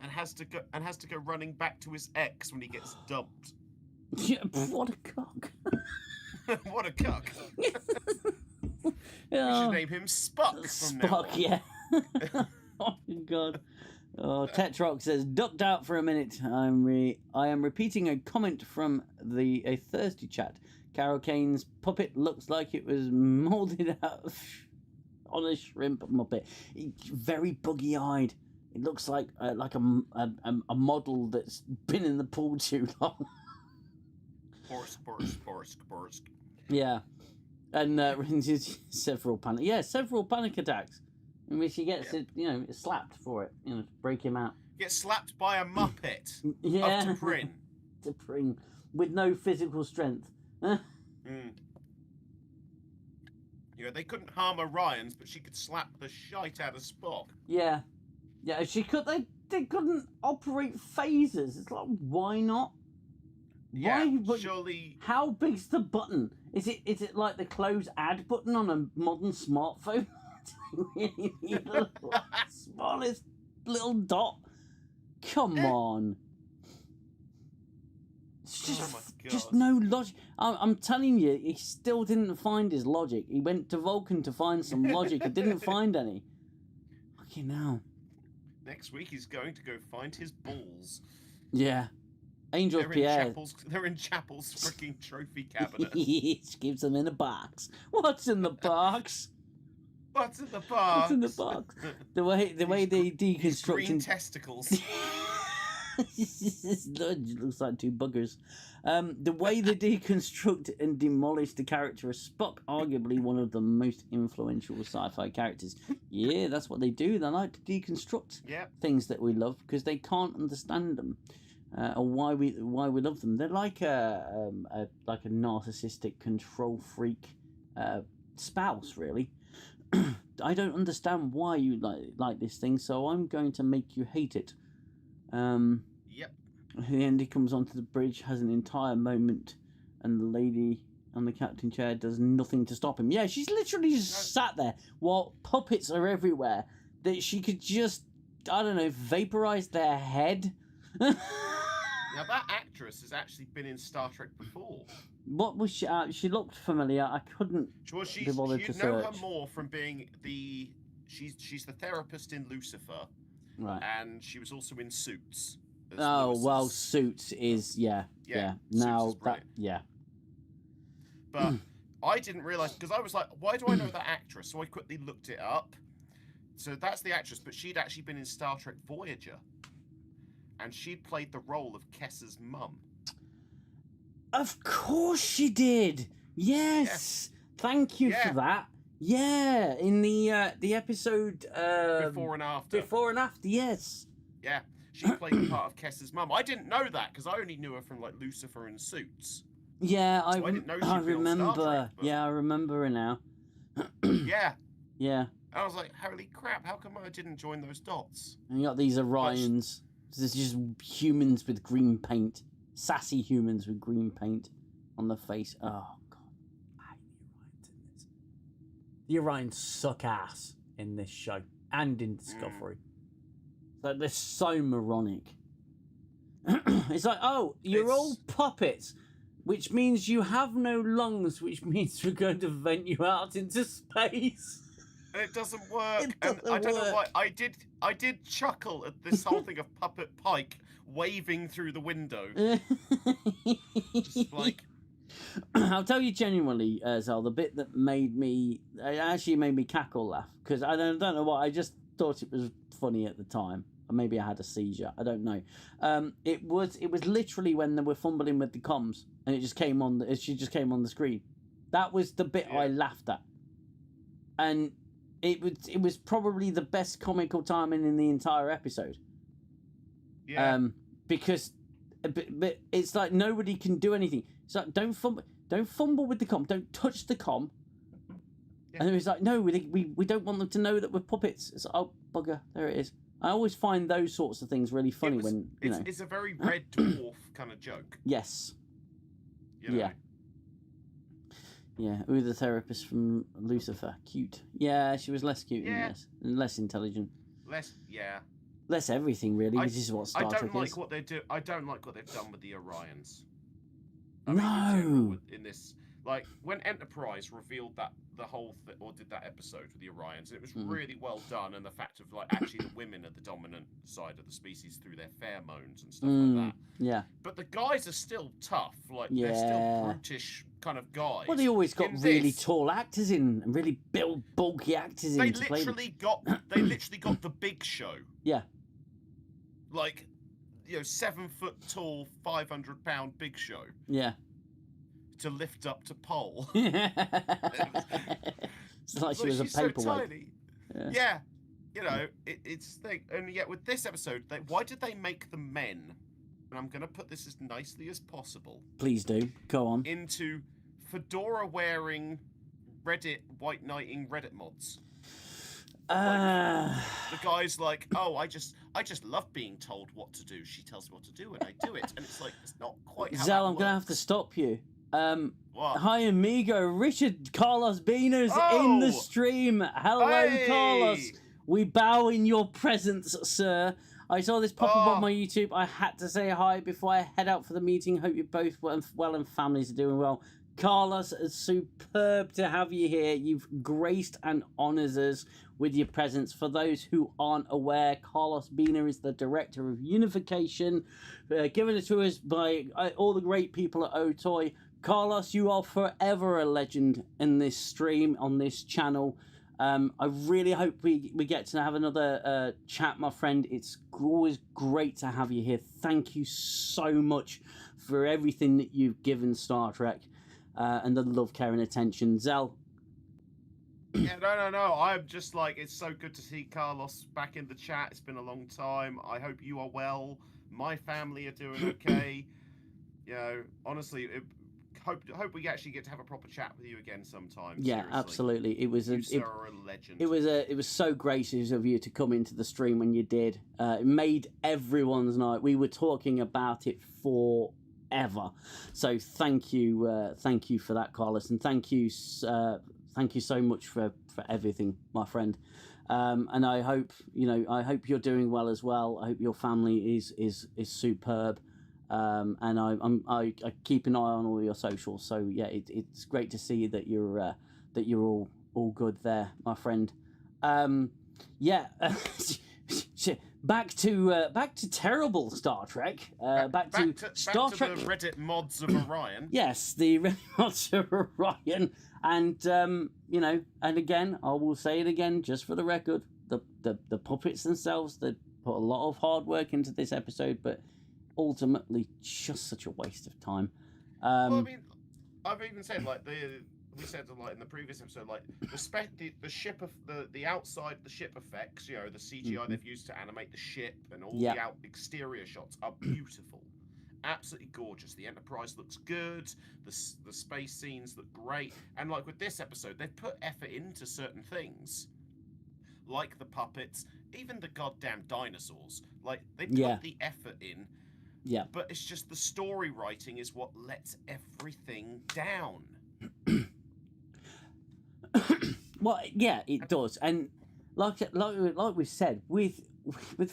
And has to go running back to his ex when he gets dumped. Yeah, what a cock. What a cuck. We should name him Spock from now on. Spock, yeah. Oh my God. Oh, Tetrock says, ducked out for a minute. I am repeating a comment from a Thursday chat. Carol Kane's puppet looks like it was moulded out on a shrimp muppet. It's very buggy-eyed. It looks like a model that's been in the pool too long. Borsk. Yeah. And several panic attacks in which he gets slapped for it, to break him out. Gets slapped by a muppet. Yeah. Of T'Pring. T'Pring, with no physical strength. Mm. You know, they couldn't harm Orion's, but she could slap the shite out of Spock. Yeah. Yeah, she could. They couldn't operate phasers. It's like, why not? Yeah, Why? surely. How big's the button? Is it like the close add button on a modern smartphone? Really need the smallest little dot. Come on. It's just no logic. I'm telling you, he still didn't find his logic. He went to Vulcan to find some logic and didn't find any. Fucking hell. Next week he's going to go find his balls. Yeah. Angel Pierre. They're in Chapel's freaking trophy cabinet. He gives them in a box. What's in the box? What's in the box? What's in the box? The way they deconstruct green testicles. It looks like two buggers. The way they deconstruct and demolish the character of Spock, arguably one of the most influential sci-fi characters. Yeah, that's what they do. They like to deconstruct things that we love because they can't understand them. Or why we love them. They're like a narcissistic control freak spouse, really. I don't understand why you like this thing, so I'm going to make you hate it. Yep. At the end, he comes onto the bridge, has an entire moment, and the lady on the captain chair does nothing to stop him. Yeah, she's literally just sat there while puppets are everywhere. That she could just, I don't know, vaporize their head. Now that actress has actually been in Star Trek before. What was she? She looked familiar. I couldn't be bothered to search. You know her more from being she's the therapist in Lucifer, right? And she was also in Suits. Oh well, Suits is yeah. Now that But I didn't realize because I was like, why do I know that actress? So I quickly looked it up. So that's the actress, but she'd actually been in Star Trek Voyager. And she'd played the role of Kessa's mum. Of course she did. Yes. Thank you for that. Yeah, in the episode Before and After. Before and After, yes. Yeah, she played the part of Kessa's mum. I didn't know that because I only knew her from like Lucifer and Suits. Yeah, so I didn't know I remember. Trek, but... Yeah, I remember her now. Yeah. Yeah. I was like, holy crap! How come I didn't join those dots? And you got these Orions. There's just humans with green paint. Sassy humans with green paint on the face. Oh, God. I hate the Orions in this. The Orions suck ass in this show and in Discovery. So they're so moronic. It's like, oh, you're all puppets, which means you have no lungs, which means we're going to vent you out into space. And it doesn't work. I don't know why. I did chuckle at this whole thing of Puppet Pike waving through the window. Just like... I'll tell you genuinely, Xell, the bit that made me cackle laugh, because I don't know what, I just thought it was funny at the time. Or maybe I had a seizure. I don't know. It was literally when they were fumbling with the comms, and it just came on. She just came on the screen. That was the bit I laughed at, and it was probably the best comical timing in the entire episode. Yeah. Because, but it's like nobody can do anything. It's like don't fumble with the comm. Don't touch the comm. Yeah. And it was like, no, we don't want them to know that we're puppets. It's like, oh bugger, there it is. I always find those sorts of things really funny when you know. It's a very Red Dwarf kind of joke. Yes. You know? Yeah. Yeah. Ooh, the therapist from Lucifer, cute. Yeah, she was less cute in this, and less intelligent. Less everything really, which is what Star Trek is. I don't like what they've done with the Orions. No. In this, like when Enterprise revealed that the whole or did that episode with the Orions, it was really well done, and the fact of like actually the women are the dominant side of the species through their pheromones and stuff like that. Yeah. But the guys are still tough, like they're still brutish kind of guys. Well, they always got really tall actors in, and really bulky actors in. They literally got the Big Show. Yeah. Like, 7 foot tall, 500-pound Big Show. Yeah. To lift up to pole. It's like she was a paperweight. So tiny. Yeah. It's thing. And yet with this episode, why did they make the men? and I'm going to put this as nicely as possible, Please do. Go on. into fedora-wearing Reddit, white knighting Reddit mods. The guy's like, oh, I just love being told what to do. She tells me what to do, and I do it. And it's like, it's not quite how Xell, that I'm going to have to works. stop you. What? Hi, amigo. Richard Carlos Beaner's in the stream. Hello, Hey! Carlos. We bow in your presence, sir. I saw this pop up on my YouTube. I had to say hi before I head out for the meeting. Hope you're both well and families are doing well. Carlos, it's superb to have you here. You've graced and honours us with your presence. For those who aren't aware, Carlos Beaner is the Director of Unification, given it to us by all the great people at Otoy. Carlos, you are forever a legend in this stream, on this channel. I really hope we get to have another chat, my friend. It's always great to have you here. Thank you so much for everything that you've given Star Trek and the love, care, and attention. Xell. Yeah, no. I'm just like, it's so good to see Carlos back in the chat. It's been a long time. I hope you are well. My family are doing okay. You know, honestly, hope we actually get to have a proper chat with you again sometime. Yeah, seriously. Absolutely. It was you are a legend. It was so gracious of you to come into the stream when you did. It made everyone's night. We were talking about it forever. So thank you for that, Carlos, and thank you so much for everything, my friend. And I hope you're doing well as well. I hope your family is superb. And I keep an eye on all your socials. So yeah, it's great to see that you're all good there, my friend. Back to terrible Star Trek. Back to Star Trek. The Reddit mods of Orion. Yes, the Reddit mods of Orion, and and again, I will say it again, just for the record, the puppets themselves, they put a lot of hard work into this episode, but ultimately just such a waste of time. Well, I mean, I've even said we said in the previous episode, like the ship of the outside the ship effects, you know, the CGI they've used to animate the ship and all the exterior shots are beautiful, absolutely gorgeous. The Enterprise looks good. The space scenes look great, and like with this episode, they've put effort into certain things, like the puppets, even the goddamn dinosaurs. Like they put the effort in. Yeah. But it's just the story writing is what lets everything down. Well, yeah, it does. And like we said, with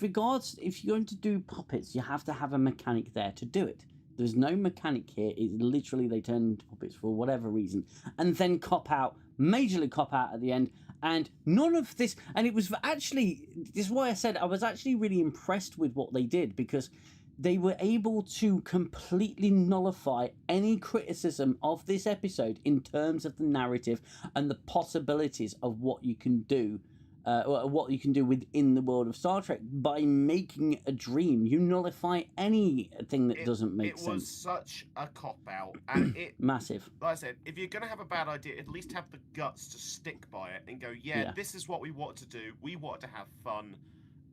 regards, if you're going to do puppets, you have to have a mechanic there to do it. There's no mechanic here. It's literally they turn into puppets for whatever reason, and then majorly cop out at the end. And none of this, and it was actually, this is why I said I was actually really impressed with what they did, because they were able to completely nullify any criticism of this episode in terms of the narrative and the possibilities of what you can do, or what you can do within the world of Star Trek by making a dream. You nullify anything that doesn't make sense. It was such a cop-out, and it... Massive. Like I said, if you're going to have a bad idea, at least have the guts to stick by it and go, yeah, this is what we wanted to do. We wanted to have fun,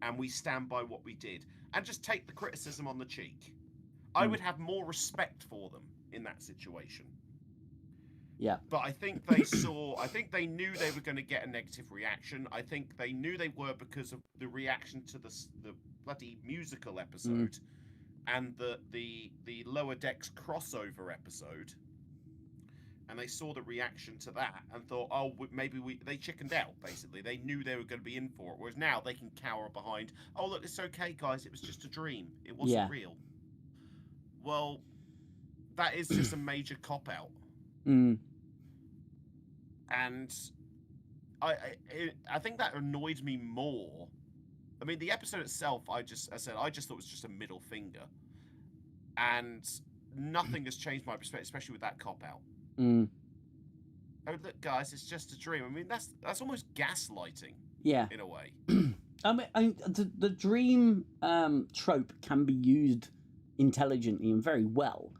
and we stand by what we did. And just take the criticism on the cheek. I would have more respect for them in that situation. Yeah. But I think they knew they were going to get a negative reaction. I think they knew they were because of the reaction to the bloody musical episode and the Lower Decks crossover episode. And they saw the reaction to that and thought, oh, they chickened out, basically. They knew they were going to be in for it. Whereas now they can cower behind, oh, look, it's okay, guys. It was just a dream. It wasn't real. Well, that is just a major cop-out. And I think that annoyed me more. I mean, the episode itself, I just thought it was just a middle finger. And nothing has changed my perspective, especially with that cop-out. Oh, look, guys, it's just a dream. I mean, that's almost gaslighting. Yeah. In a way. I mean, the dream trope can be used intelligently and very well.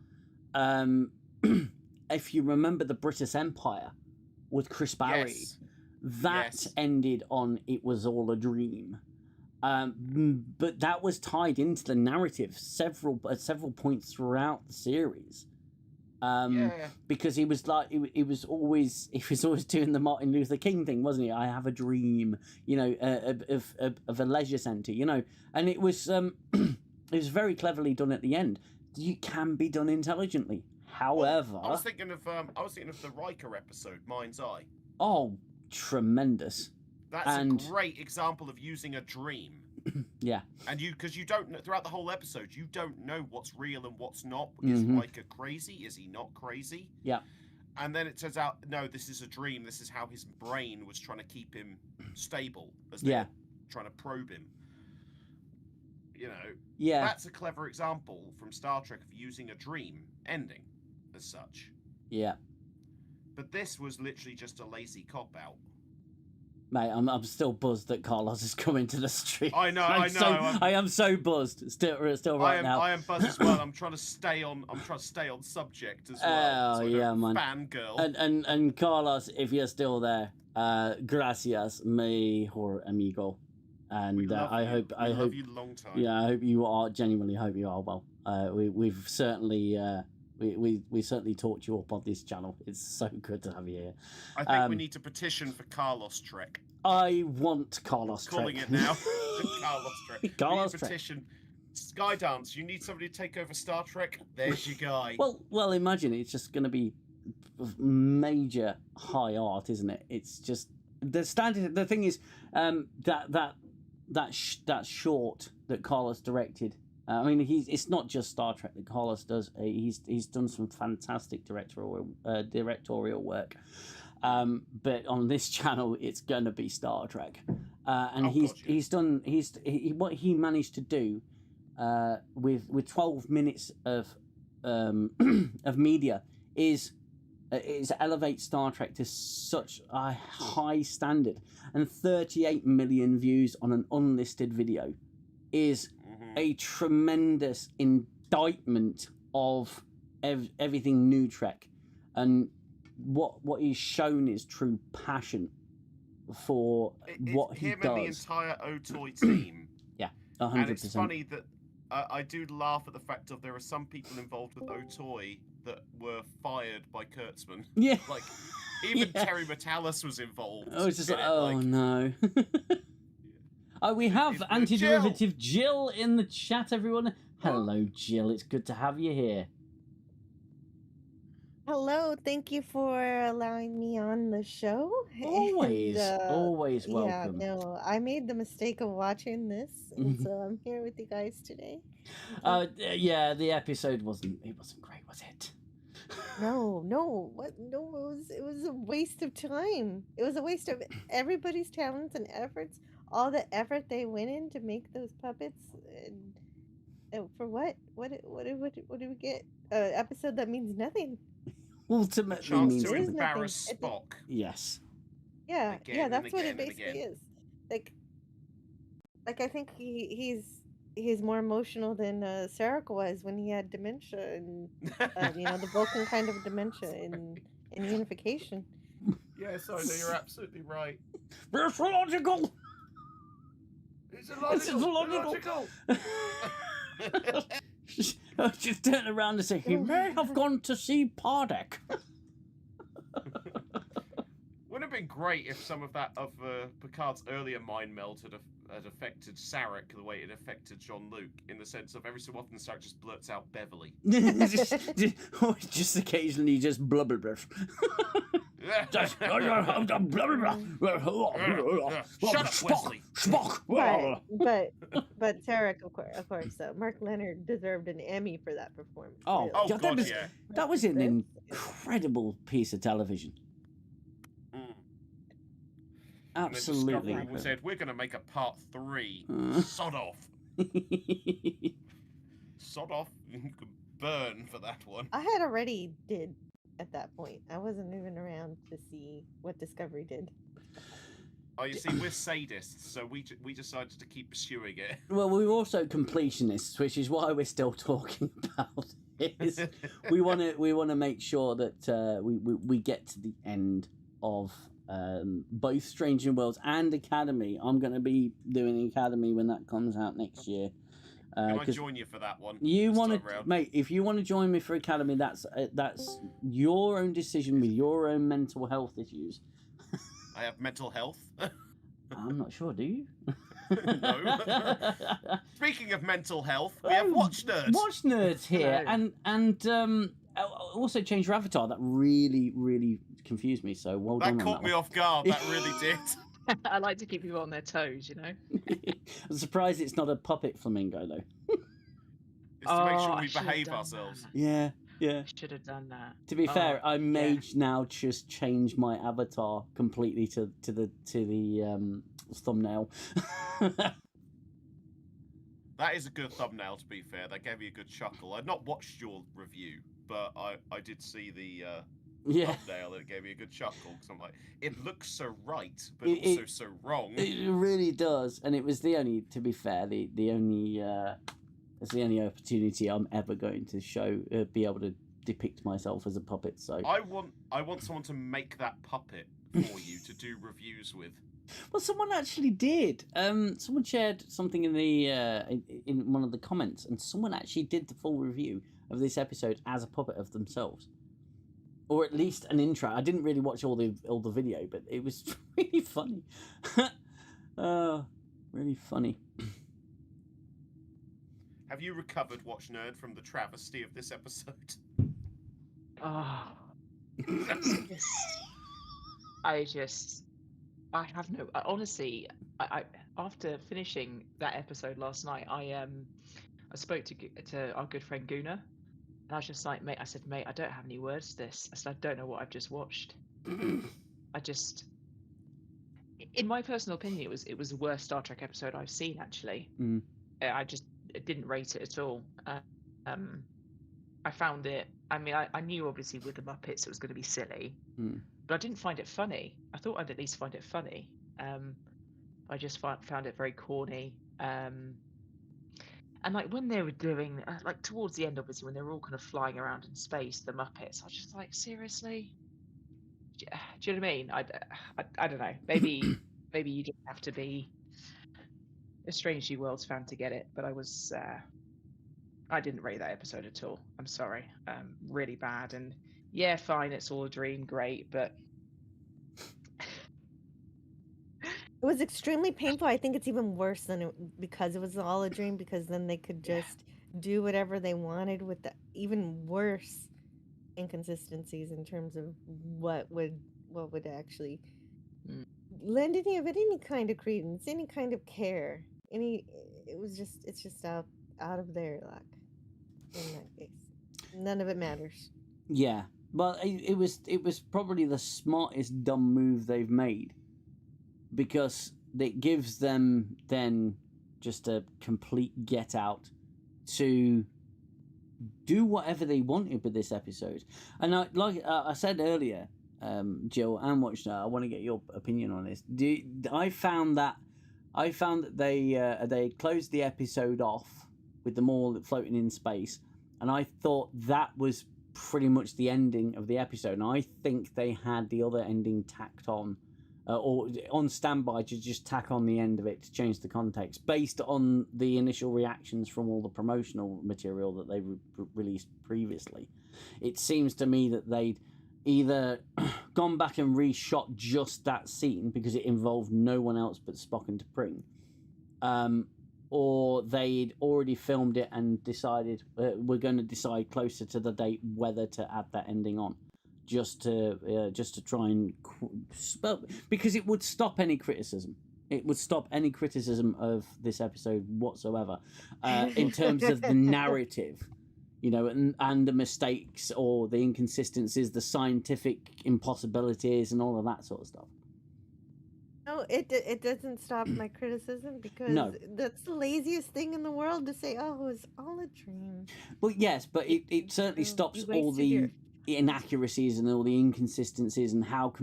If you remember the British Empire with Chris Barry, that ended on "It was all a dream." But that was tied into the narrative at several points throughout the series. Because he was like he was always doing the Martin Luther King thing, wasn't he? I have a dream, of a leisure centre, and it was very cleverly done at the end. It can be done intelligently. However, I was thinking of the Riker episode, Mind's Eye. Oh, tremendous! That's a great example of using a dream. Yeah, and because you don't know, throughout the whole episode, you don't know what's real and what's not. Is Riker crazy? Is he not crazy? Yeah. And then it turns out, no, this is a dream. This is how his brain was trying to keep him stable as they were trying to probe him. Yeah. That's a clever example from Star Trek of using a dream ending as such. Yeah. But this was literally just a lazy cop-out. Mate, I'm still buzzed that Carlos has come into the stream. I know. I am so buzzed. Still right now. I am buzzed as well. I'm trying to stay on subject as well. Oh yeah, man. Fangirl. And Carlos, if you're still there, gracias, mejor amigo. And I hope you long time. Yeah, I hope you are genuinely hope you are well. We've certainly. We certainly talked you up on this channel. It's so good to have you here. I think we need to petition for Carlos Trek. I want Carlos Trek. Calling it now. Carlos Trek. Carlos Trek. Petition. Skydance, you need somebody to take over Star Trek? There's your guy. Well, imagine it's just going to be major high art, isn't it? It's just the standard. The thing is, that short that Carlos directed. I mean, it's not just Star Trek that Carlos does. He's done some fantastic directorial work. But on this channel, it's going to be Star Trek, and what he managed to do with 12 minutes of media is elevate Star Trek to such a high standard, and 38 million views on an unlisted video is a tremendous indictment of everything New Trek, and what he's shown is true passion for what he does. Him and the entire Otoy team. Yeah, 100%. And it's funny that I do laugh at the fact that there are some people involved with Otoy that were fired by Kurtzman. Yeah, like even Terry Metalis was involved. Oh, it's just no. Oh, we have anti-derivative Jill in the chat, everyone. Hello, Jill. It's good to have you here. Hello. Thank you for allowing me on the show. Always welcome. Yeah, no, I made the mistake of watching this, and so I'm here with you guys today. Yeah, the episode wasn't great, was it? No, it was a waste of time. It was a waste of everybody's talents and efforts. All the effort they went in to make those puppets, and for what? What do we get? An episode that means nothing. Ultimately chance means to embarrass Spock. Yes. Yeah, again that's what it basically is. Like I think he's more emotional than Sarek was when he had dementia and the Vulcan kind of dementia in unification. Yes, I know, you're absolutely right. It's logical. It's illogical. Just turn around and say, he may have gone to see Pardek. Would have been great if some of that of Picard's earlier mind meld had affected Sarek the way it affected Jean-Luc, in the sense of every so often Sarek just blurts out Beverly. just occasionally just blubber. Shut up, Wesley. Spock. But Sarek, of course, Mark Leonard deserved an Emmy for that performance. Oh, Oh, God, God, that was an incredible piece of television. Absolutely. And we said, we're going to make a part 3. Sod off. Sod off. You could burn for that one. I had already did at that point. I wasn't even around to see what Discovery did. Oh, you see, we're sadists, so we decided to keep pursuing it. Well, we're also completionists, which is why we're still talking about it. We want to make sure that we get to the end of both Strange New Worlds and Academy. I'm going to be doing Academy when that comes out next year. Can I join you for that one? You want to, mate? If you want to join me for Academy, that's your own decision with your own mental health issues. I have mental health. I'm not sure. Do you? No. Speaking of mental health, we have Watch Nerds. Watch Nerds here, and also changed your avatar. That really confused me. So well done. That caught me off guard. That really did. I like to keep people on their toes, you know. I'm surprised it's not a puppet flamingo though. It's to make sure we behave ourselves. Yeah. I should have done that. To be fair, I may now just change my avatar completely to the thumbnail. That is a good thumbnail, to be fair. That gave me a good chuckle. I'd not watched your review, but I did see the thumbnail, and it gave me a good chuckle because I'm like, it looks so right, but also so wrong. It really does, and it was the only, to be fair, the only it's the only opportunity I'm ever going to be able to depict myself as a puppet. So I want someone to make that puppet for you to do reviews with. Well, someone actually did. Someone shared something in the in one of the comments, and someone actually did the full review of this episode as a puppet of themselves, or at least an intro. I didn't really watch all the video, but it was really funny. Really funny. Have you recovered, Watch Nerd, from the travesty of this episode? I have no. Honestly, I after finishing that episode last night, I spoke to our good friend Guna, and I was just like, mate, I don't have any words to this. I said, I don't know what I've just watched. In my personal opinion, it was the worst Star Trek episode I've seen. Actually, I just didn't rate it at all. I found it. I mean, I knew obviously with the Muppets it was going to be silly, but I didn't find it funny. I thought I'd at least find it funny. I just found it very corny. And like when they were doing, like towards the end, obviously when they were all kind of flying around in space, the Muppets, I was just like, seriously? Do you know what I mean? I don't know. Maybe you just have to be a Strange New Worlds fan to get it, but I didn't rate that episode at all. I'm sorry. Really bad. And yeah, fine, it's all a dream, great, but It was extremely painful. I think it's even worse because it was all a dream, because then they could just do whatever they wanted with the even worse inconsistencies in terms of what would actually lend any kind of credence, any kind of care. It's just out of their luck in that case. None of it matters. Yeah. Well, it was probably the smartest dumb move they've made, because it gives them then just a complete get out to do whatever they wanted with this episode. And I said earlier, Jill and Watchner, I want to get your opinion on this. I found that they closed the episode off with them all floating in space, and I thought that was pretty much the ending of the episode. And I think they had the other ending tacked on, or on standby to just tack on the end of it to change the context based on the initial reactions from all the promotional material that they released previously. It seems to me that they'd either gone back and reshot just that scene because it involved no one else but Spock and T'Pring, or they'd already filmed it and decided we're going to decide closer to the date whether to add that ending on, just to try and because it would stop any criticism. It would stop any criticism of this episode whatsoever, in terms of the narrative, and the mistakes or the inconsistencies, the scientific impossibilities, and all of that sort of stuff. No, it doesn't stop my criticism, because that's the laziest thing in the world to say, oh, it was all a dream. Well, yes, but it certainly stops all the inaccuracies and all the inconsistencies and how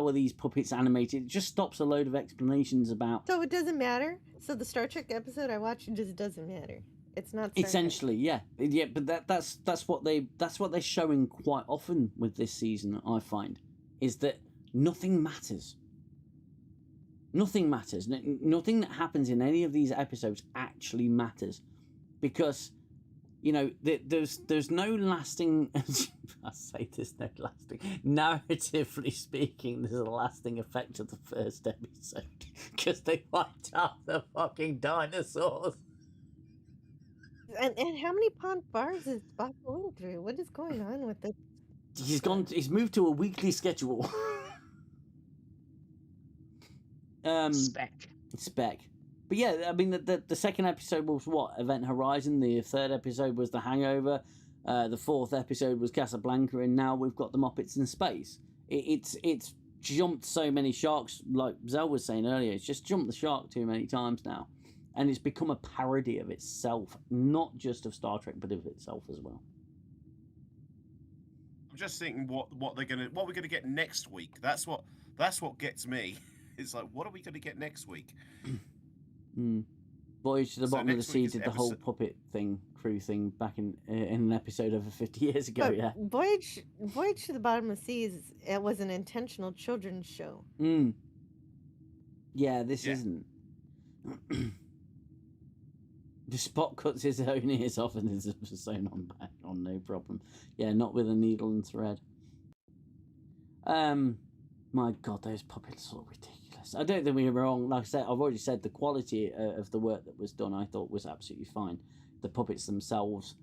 are these puppets animated. It just stops a load of explanations about. So it doesn't matter. So the Star Trek episode I watched just doesn't matter. It's not Star essentially Trek. yeah. But that's what they're showing quite often with this season. I find is that nothing matters. Nothing matters. Nothing that happens in any of these episodes actually matters, because there's no lasting. I say there's no lasting. Narratively speaking, there's a lasting effect of the first episode because they wiped out the fucking dinosaurs. And how many pond bars is Spock going through? What is going on with it? He's moved to a weekly schedule. Spec. But yeah, I mean, the second episode was what? Event Horizon. The third episode was The Hangover. The fourth episode was Casablanca, and now we've got the Muppets in space. It's jumped so many sharks, like Xell was saying earlier. It's just jumped the shark too many times now, and it's become a parody of itself, not just of Star Trek, but of itself as well. I'm just thinking what we're gonna get next week. That's what gets me. It's like, what are we gonna get next week? Voyage to the Bottom of the Sea did the whole puppet crew thing back in an episode over 50 years ago. But yeah, Voyage to the Bottom of the Sea was an intentional children's show. Yeah, this isn't. The Spock cuts his own ears off and is sewn on back on, no problem. Yeah, not with a needle and thread. My God, those puppets are ridiculous. I don't think we were wrong. Like I said, I've already said the quality of the work that was done, I thought, was absolutely fine. The puppets themselves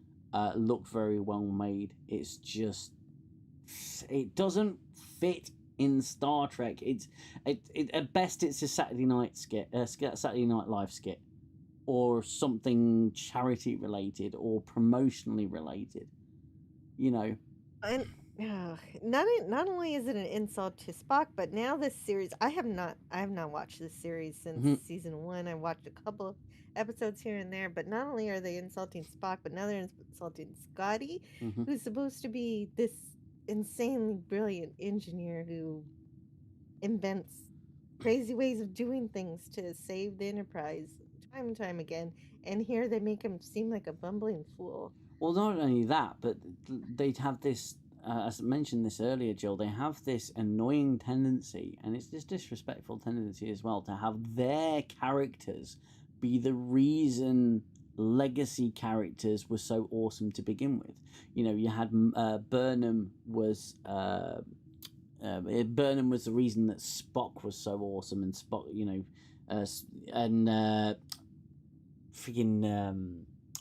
look very well made. It's just, it doesn't fit in Star Trek. At best, it's a Saturday Night skit, Saturday Night Live skit, or something charity related or promotionally related. And not only is it an insult to Spock, but now this series, I have not watched this series since season 1. I watched a couple of episodes here and there, but not only are they insulting Spock, but now they're insulting Scotty, who's supposed to be this insanely brilliant engineer who invents crazy ways of doing things to save the Enterprise time and time again, and here they make him seem like a bumbling fool. Well, not only that, but they'd have this, as I mentioned this earlier, Jill, they have this annoying tendency, and it's this disrespectful tendency as well, to have their characters be the reason legacy characters were so awesome to begin with. You had Burnham was the reason that Spock was so awesome, and Spock,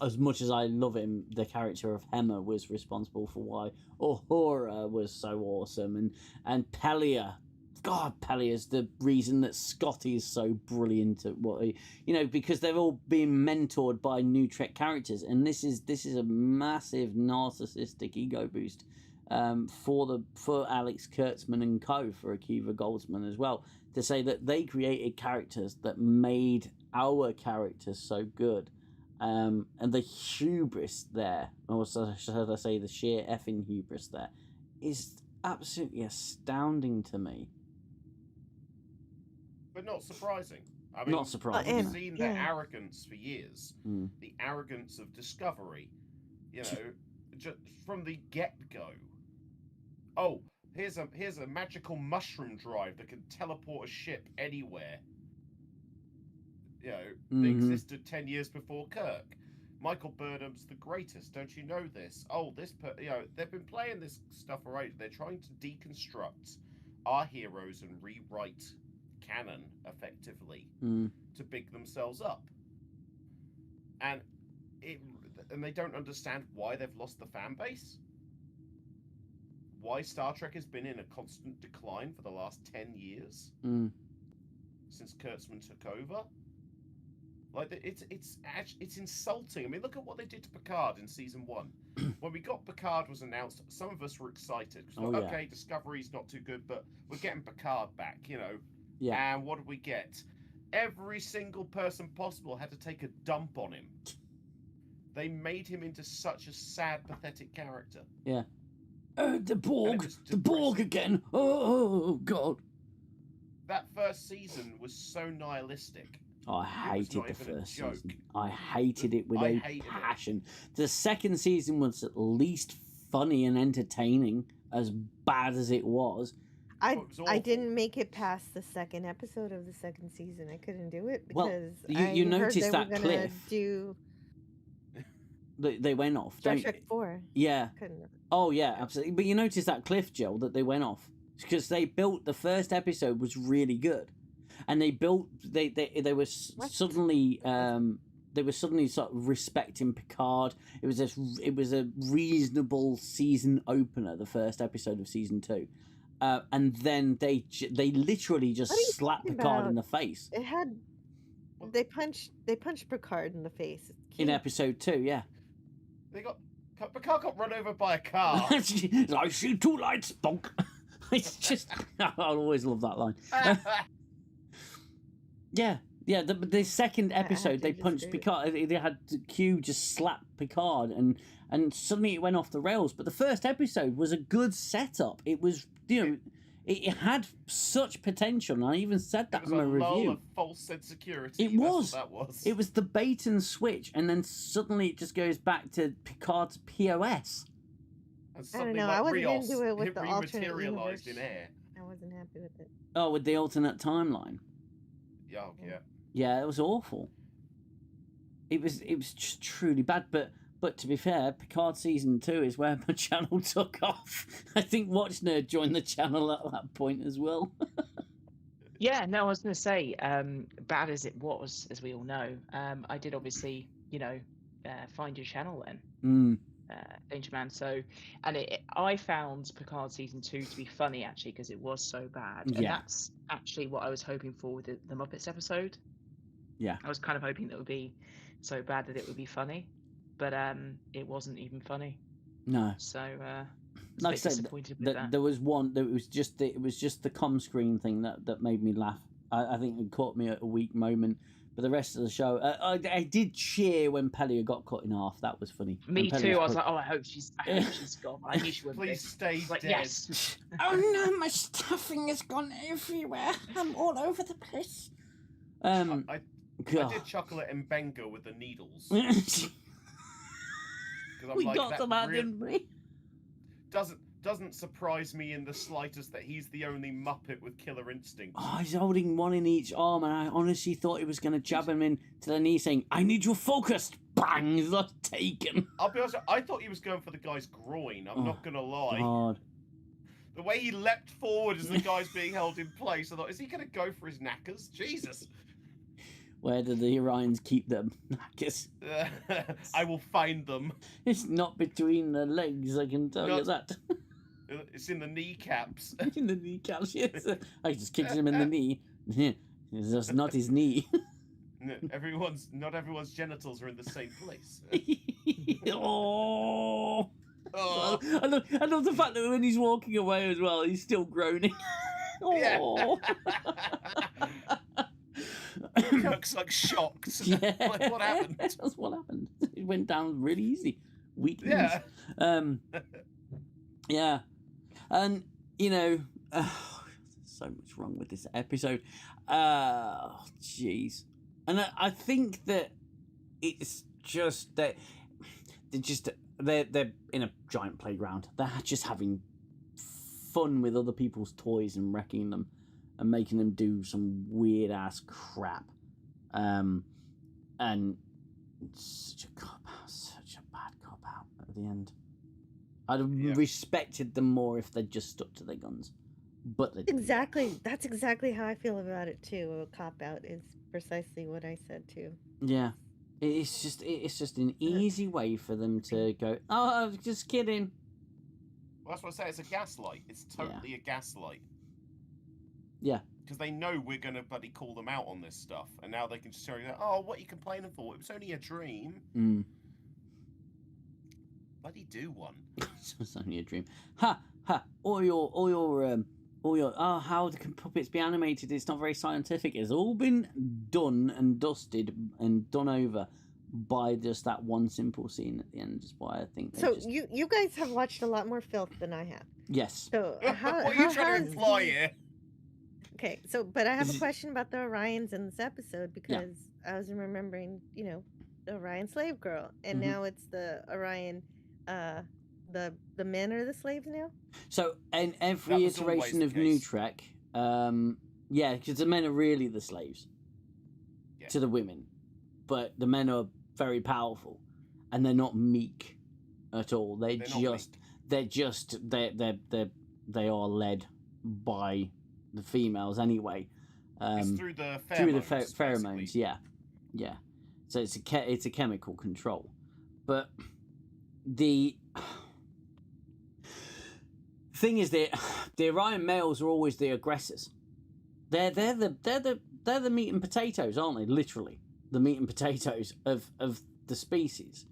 as much as I love him, the character of Hemmer was responsible for why Uhura was so awesome, and Pelia. God, Pelia's the reason that Scotty is so brilliant at what because they've all been mentored by new Trek characters, and this is a massive narcissistic ego boost for Alex Kurtzman and co, for Akiva Goldsman as well, to say that they created characters that made our characters so good. And the hubris there, or should I say the sheer effing hubris there, is absolutely astounding to me. But not surprising. I mean, not surprising. We've seen their arrogance for years. The arrogance of Discovery, just from the get-go. Oh, here's a magical mushroom drive that can teleport a ship anywhere. They existed 10 years before Kirk. Michael Burnham's the greatest. Don't you know this? Oh, they've been playing this stuff already. They're trying to deconstruct our heroes and rewrite canon effectively to big themselves up. And they don't understand why they've lost the fan base. Why Star Trek has been in a constant decline for the last 10 years since Kurtzman took over. Like, it's insulting. I mean, look at what they did to Picard in season 1. When we got Picard was announced, some of us were excited. Okay, Discovery's not too good, but we're getting Picard back, Yeah. And what did we get? Every single person possible had to take a dump on him. They made him into such a sad, pathetic character. Yeah. The Borg again. Oh, God. That first season was so nihilistic. Oh, I hated the first season. I hated it with a passion. The second season was at least funny and entertaining, as bad as it was. thought it was I awful. didn't make it past the second episode of the second season. I couldn't do it Well, because you I noticed heard they that were gonna cliff. do They went off. Star Don't Trek 4. Yeah. Couldn't. Oh yeah, absolutely. But you noticed that cliff, Jill, that they went off because they built the first episode was really good, and they built they were suddenly they were suddenly sort of respecting Picard. It was a reasonable season opener, the first episode of season 2, and then they literally just What are you slapped talking Picard in about? the face It had they punched Picard in the face. It's in cute. episode 2. Yeah. Picard got run over by a car. I see 2 lights, bonk. It's just, I'll always love that line. Yeah, the second episode they punched Picard. They had Q just slap Picard, and suddenly it went off the rails. But the first episode was a good setup. It was, it had such potential, and I even said that in my lull review. of false sense of security. It was. That's what that was. It was the bait and switch, and then suddenly it just goes back to Picard's POS. And I don't something know. like I wasn't Rios, into it with it the alternate universe. rematerialized in air. I wasn't happy with it. Oh, with the alternate timeline. Yeah, yeah. Yeah, it was awful. It was just truly bad. But to be fair, Picard season 2 is where my channel took off. I think Watch Nerd joined the channel at that point as well. Yeah, no, I was going to say, bad as it was, as we all know, I did obviously, find your channel then, Danger Man. So, and I found Picard season 2 to be funny actually because it was so bad, and that's actually what I was hoping for with the Muppets episode. Yeah, I was kind of hoping that it would be so bad that it would be funny, but it wasn't even funny. No. So, like I said, there was one that was just the comm screen thing that made me laugh. I think it caught me at a weak moment. But the rest of the show, I did cheer when Pelia got cut in half. That was funny. Me too. I was like, oh, I hope she's gone. I knew she would. Please stay like, dead. Yes. Oh no, my stuffing has gone everywhere. I'm all over the place. I did chuckle at Mbenga with the needles. We got them out, didn't we? Doesn't surprise me in the slightest that he's the only Muppet with killer instincts. Oh, he's holding one in each arm, and I honestly thought he was going to jab him in to the knee, saying, "I need you focused." Bang! He's not taken. I'll be honest, I thought he was going for the guy's groin. I'm not going to lie. God. The way he leapt forward as the guy's being held in place, I thought, is he going to go for his knackers? Jesus. Where do the Orions keep them? Knackers. I will find them. It's not between the legs, I can tell you that. It's in the kneecaps. In the kneecaps, yes. I just kicked him in the knee. It's just not his knee. Not everyone's genitals are in the same place. Oh. Oh. I love the fact that when he's walking away as well, he's still groaning. Oh. Kirk's like shocked. Yeah. Like, what happened? That's what happened. It went down really easy. Weak knees. Yeah. Yeah. And, so much wrong with this episode. Jeez. And I think that it's just that they're in a giant playground. They're just having fun with other people's toys and wrecking them and making them do some weird ass crap. And such a cop out, such a bad cop out at the end. I'd have respected them more if they'd just stuck to their guns. But they didn't. Exactly. That's exactly how I feel about it too. A cop out is precisely what I said too. Yeah. It's just an easy way for them to go, "Oh, I was just kidding." Well, that's what I say. It's a gaslight. It's totally a gaslight. Yeah. Because they know we're going to bloody call them out on this stuff. And now they can just show you, "Oh, what are you complaining for? It was only a dream." Bloody do one. It's only a dream. Ha! All your how can puppets be animated? It's not very scientific. It's all been done and dusted and done over by just that one simple scene at the end. Is why I think. So you guys have watched a lot more filth than I have. Yes. So What are you trying to imply here? Okay, but I have a question about the Orions in this episode because I was remembering, the Orion slave girl, and now it's the Orion the men are the slaves now? So in That every was always iteration the of New case. Trek, yeah, because the men are really the slaves Yeah. to the women, but the men are very powerful, and they're not meek at all. They are led by the females anyway. It's through the pheromones. Through the basically. pheromones, yeah. So it's a chemical control, but the thing is that the Orion males are always the aggressors. They're the meat and potatoes, aren't they? Literally, the meat and potatoes of the species.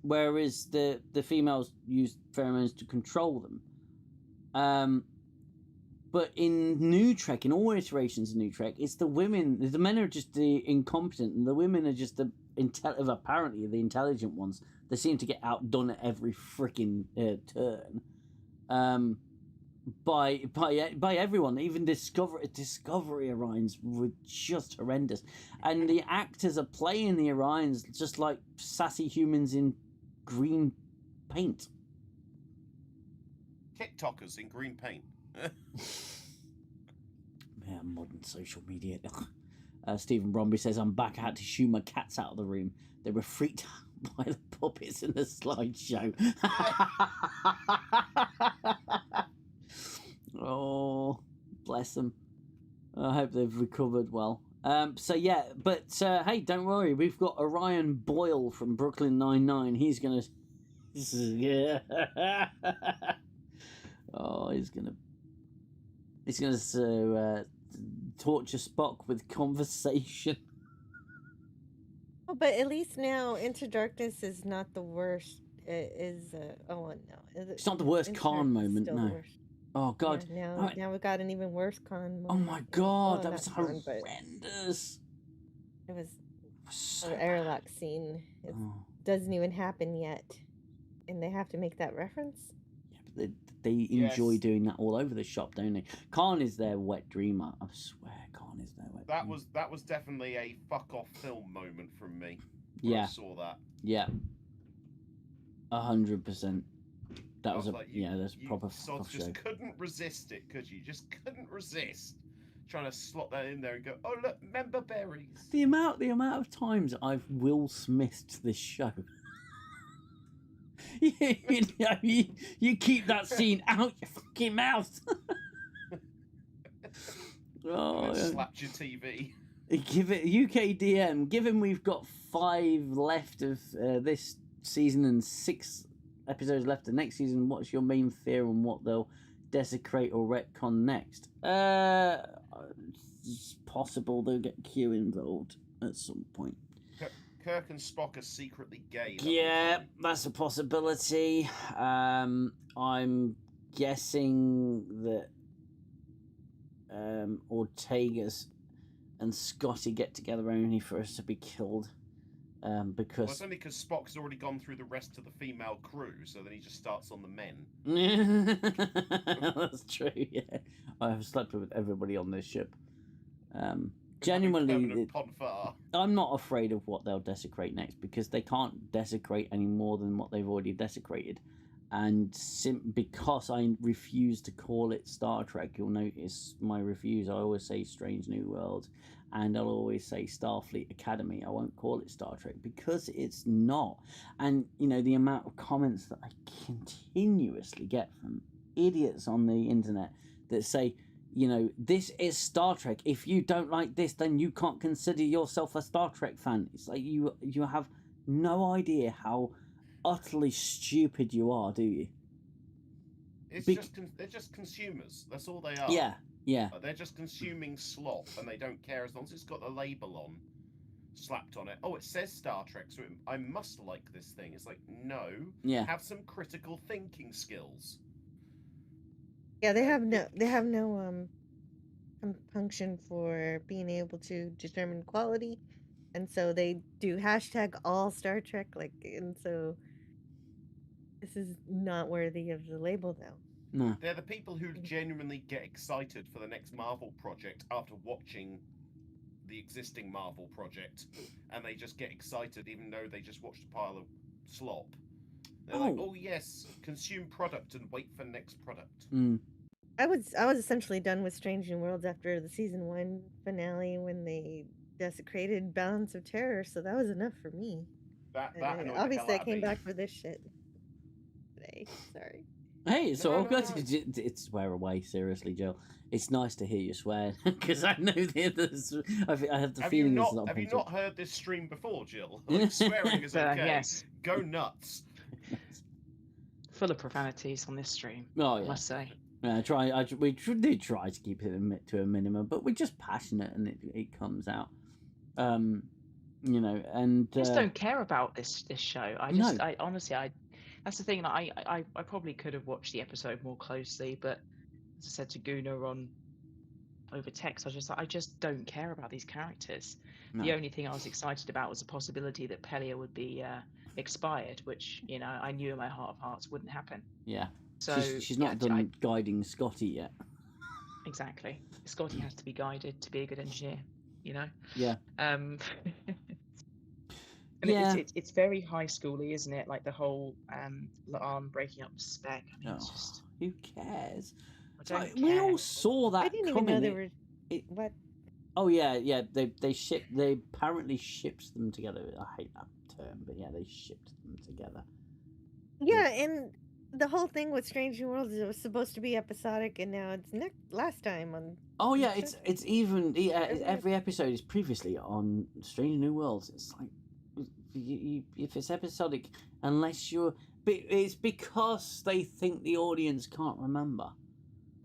Whereas the females use pheromones to control them. But in New Trek, in all iterations of New Trek, it's the women. The men are just the incompetent, and the women are just the apparently the intelligent ones. They seem to get outdone at every freaking turn. By everyone. Even Discovery Orions were just horrendous, and the actors are playing the Orions just like sassy humans in green paint. TikTokers in green paint. Yeah, modern social media. Stephen Bromby says, I'm back. I had to shoo my cats out of the room. They were freaked out by the puppets in the slideshow. Oh, bless them. I hope they've recovered well. So yeah, but hey, don't worry. We've got Orion Boyle from Brooklyn Nine-Nine. He's gonna... Yeah. Oh, he's gonna torture Spock with conversation. Oh, but at least now Into Darkness is not the worst. It is no. It's not the worst Into Khan Darkness is moment, still the no. worst. Oh God! Yeah, now we've got an even worse Khan moment. Oh my God, that Well, was not Khan, but horrendous. it was So the airlock scene. It doesn't even happen yet, and they have to make that reference. Yeah, but they enjoy doing that all over the shop, don't they? Khan is their wet dreamer. I swear, Khan is their wet dreamer. That was definitely a fuck off film moment from me. Yeah. I saw that. Yeah. 100%. That was like, that's a proper sods fuck just show. couldn't resist it, could you? Just couldn't resist trying to slot that in there and go, oh look, member berries. The amount of times I've Will Smithed this show. you keep that scene out your fucking mouth. Oh, slapped your TV. Give it UKDM. Given we've got 5 left of this season and 6 episodes left of next season, what's your main fear on what they'll desecrate or retcon next? It's possible they'll get Q involved at some point. Kirk and Spock are secretly gay. Yeah, that's a possibility. I'm guessing that Ortega's and Scotty get together only for us to be killed. Because well, it's only because Spock's already gone through the rest of the female crew, so then he just starts on the men. That's true. Yeah, I've slept with everybody on this ship. Genuinely, I'm not afraid of what they'll desecrate next because they can't desecrate any more than what they've already desecrated. And because I refuse to call it Star Trek, you'll notice my reviews. I always say Strange New Worlds, and I'll always say Starfleet Academy. I won't call it Star Trek because it's not. And, the amount of comments that I continuously get from idiots on the internet that say, this is Star Trek. If you don't like this, then you can't consider yourself a Star Trek fan. It's like you have no idea how utterly stupid you are, do you? They're just consumers. That's all they are. Yeah. They're just consuming slop, and they don't care as long as it's got the label on, slapped on it. Oh, it says Star Trek, so I must like this thing. It's like, no. Yeah. Have some critical thinking skills. Yeah, they have no compunction for being able to determine quality, and so they do hashtag all Star Trek, and so this is not worthy of the label, though. No. They're the people who genuinely get excited for the next Marvel project after watching the existing Marvel project, and they just get excited even though they just watched a pile of slop. They're like, oh yes, consume product and wait for next product. I was essentially done with Strange New Worlds after the season 1 finale when they desecrated Balance of Terror, so that was enough for me. Obviously, I came back for this shit today. Sorry. Hey, it's all good. It's swear away, seriously, Jill. It's nice to hear you swear because I know I have the feeling it's not. Have you not heard this stream before, Jill? Like, swearing is okay. Yes. Go nuts. Full of profanities on this stream. Oh yeah. I must say. We did try to keep it to a minimum, but we're just passionate and it comes out. And I just don't care about this show. I honestly that's the thing. I probably could have watched the episode more closely, but as I said to Guna over text, I just don't care about these characters. No. The only thing I was excited about was the possibility that Pelia would be expired, which I knew in my heart of hearts wouldn't happen. Yeah. So she's not done guiding Scotty yet. Exactly. Scotty has to be guided to be a good engineer. Yeah. It's very high schooly, isn't it? Like the whole Laan breaking up the spec. It's just who cares? We all saw that. I didn't even know they were. What? Oh yeah. They apparently shipped them together. I hate that term, but yeah, they shipped them together. Yeah, and the whole thing with Strange New Worlds is it was supposed to be episodic, and now it's last time on. Oh yeah, it's even every episode is previously on Strange New Worlds. It's like if it's episodic, it's because they think the audience can't remember.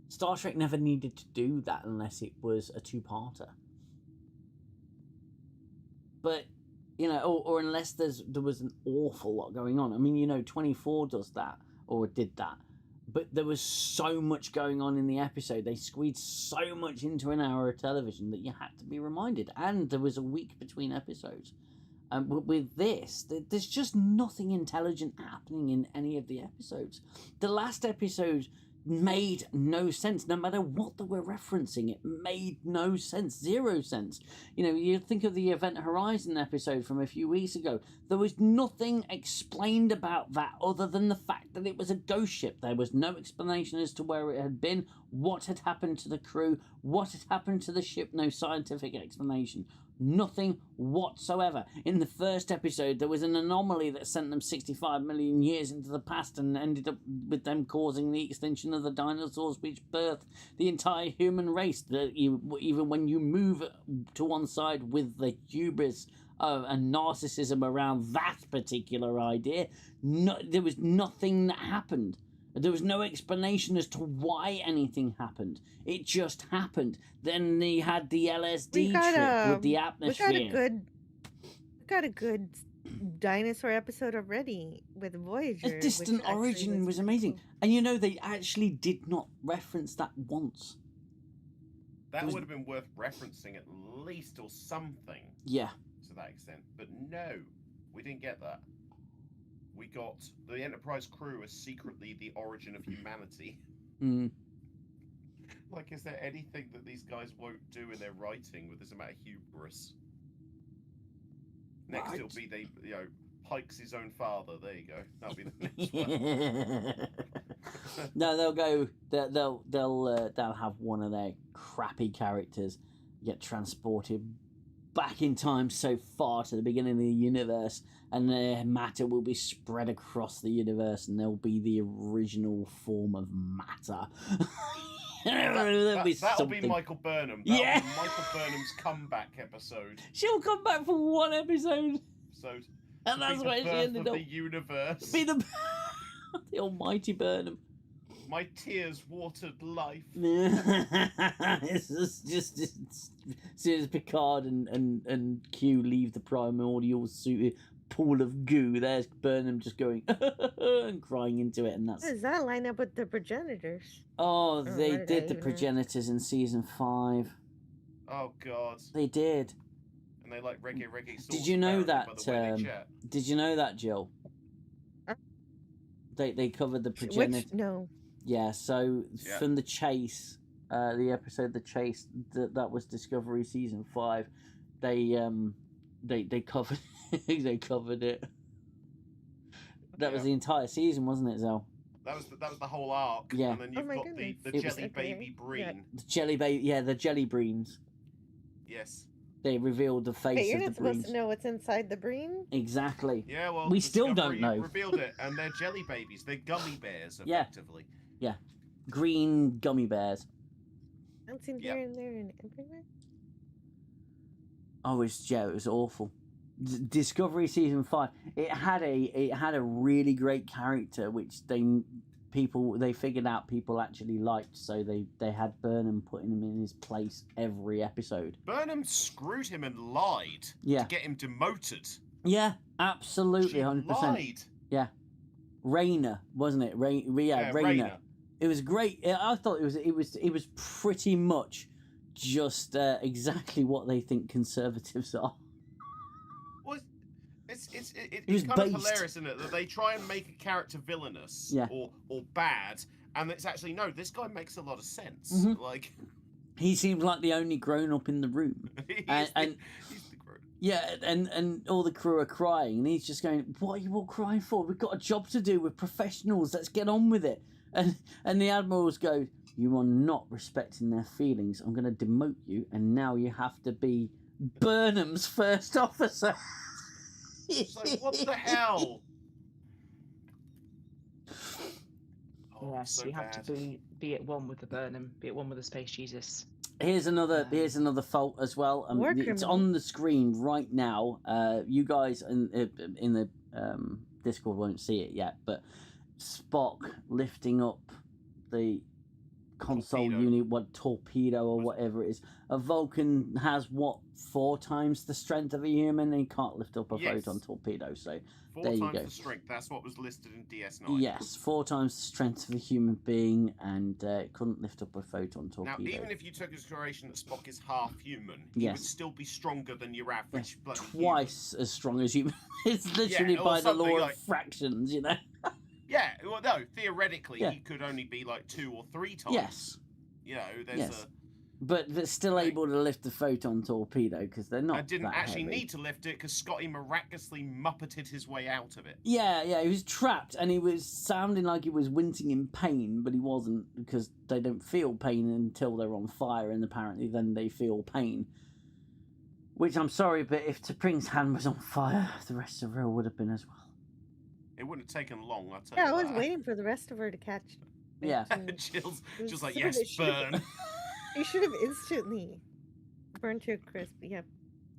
Star Trek never needed to do that unless it was a two-parter. But or unless there was an awful lot going on. I mean, 24 does that or did that, but there was so much going on in the episode. They squeezed so much into an hour of television that you had to be reminded, and there was a week between episodes. But with this, there's just nothing intelligent happening in any of the episodes. The last episode made no sense. No matter what they were referencing, it made no sense. Zero sense. You think of the Event Horizon episode from a few weeks ago. There was nothing explained about that other than the fact that it was a ghost ship. There was no explanation as to where it had been, what had happened to the crew, what had happened to the ship. No scientific explanation. Nothing whatsoever. In the first episode, there was an anomaly that sent them 65 million years into the past and ended up with them causing the extinction of the dinosaurs, which birthed the entire human race. That even when you move to one side with the hubris and narcissism around that particular idea, there was nothing that happened. There was no explanation as to why anything happened. It just happened. Then they had the LSD trip with the atmosphere. We got a good dinosaur episode already with Voyager. A Distant Origin was amazing. And they actually did not reference that once. That would have been worth referencing at least or something. Yeah. To that extent. But no, we didn't get that. We got the Enterprise crew as secretly the origin of humanity. Like, is there anything that these guys won't do in their writing with this amount of hubris? Next, it'll be Pike's his own father. There you go. That'll be the next one. No, they'll go. They'll have one of their crappy characters get transported back in time so far to the beginning of the universe, and their matter will be spread across the universe, and they'll be the original form of matter. That'll be Michael Burnham. That'll be Michael Burnham's comeback episode. She'll come back for one episode. And that's where she ended up. The universe. Be the almighty Burnham. My tears watered life. It's just as soon as Picard and Q leave the primordial pool of goo, there's Burnham just going and crying into it, and that's. How does that line up with the progenitors? Oh, they did the progenitors in season 5. Oh God. They did. And they like reggae sauce. Did you know that? Did you know that, Jill? They covered the progenitor. No. Yeah. So from the chase, the episode "The Chase" that was Discovery season 5. They covered they covered it. That was the entire season, wasn't it, Xell? That was the whole arc. Yeah. And then you've my got goodness. the It was- jelly baby Breen. The jelly baby, yeah, the jelly breens. Yes. They revealed the face But you're of not the supposed breens. to know what's inside the breen. Exactly. Yeah, well, We still don't Discovery know. revealed it, and they're jelly babies. They're gummy bears, Yeah. effectively. Green gummy bears. Bouncing Yep. here and there and everywhere. Oh, it was awful. Discovery season 5. It had a really great character, which they figured out people actually liked. So they had Burnham putting him in his place every episode. Burnham screwed him and lied Yeah. to get him demoted. Yeah, absolutely, She 100%. lied. Raina, wasn't it? Raina. Raina. It was great. I thought it was pretty much just exactly what they think conservatives are. Well, it's was kind based. of hilarious, isn't it, that they try and make a character villainous Yeah. or bad, and it's actually no. This guy makes a lot of sense. Mhm. Like He seems like the only grown up in the room. he's And- the grown. Yeah, and all the crew are crying, and he's just going, "What are you all crying for? We've got a job to do. We're professionals. Let's get on with it." And the admirals go, "You are not respecting their feelings. I'm going to demote you, and now you have to be Burnham's first officer." It's like, what the hell? Oh, Yes, so you have bad. to be at one with the Burnham, be at one with the Space Jesus. Here's another fault as well. War It's criminal. on the screen right now. You guys in the Discord won't see it yet, but Spock lifting up the console Torpedo. unit, torpedo or whatever it is. A Vulcan has 4 times the strength of a human, and he can't lift up a Yes. photon torpedo. So 4 there you times go. the strength. That's what was listed in DS9. yes, 4 times the strength of a human being, and couldn't lift up a photon Now, torpedo. even if you took into consideration that Spock is half human, he Yes. would still be stronger than your average bloody Twice as strong as you. It's literally or by the law something of like- fractions, you know. human. Yeah, well, no, theoretically, Yeah. he could only be like 2 or 3 times. Yes, You know, there's yes. But still able to lift the photon torpedo because they're not. I didn't that actually heavy. need to lift it because Scotty miraculously muppeted his way out of it. Yeah, he was trapped, and he was sounding like he was wincing in pain, but he wasn't because they don't feel pain until they're on fire, and apparently then they feel pain. Which I'm sorry, but if T'Pring's hand was on fire, the rest of her would have been as well. It wouldn't have taken long, I'll tell Yeah, you I was that. waiting for the rest of her to catch. it Yeah. to- Jill's It was just like, so yes, that she would've- burn. You should have instantly burned to a crisp. Yeah.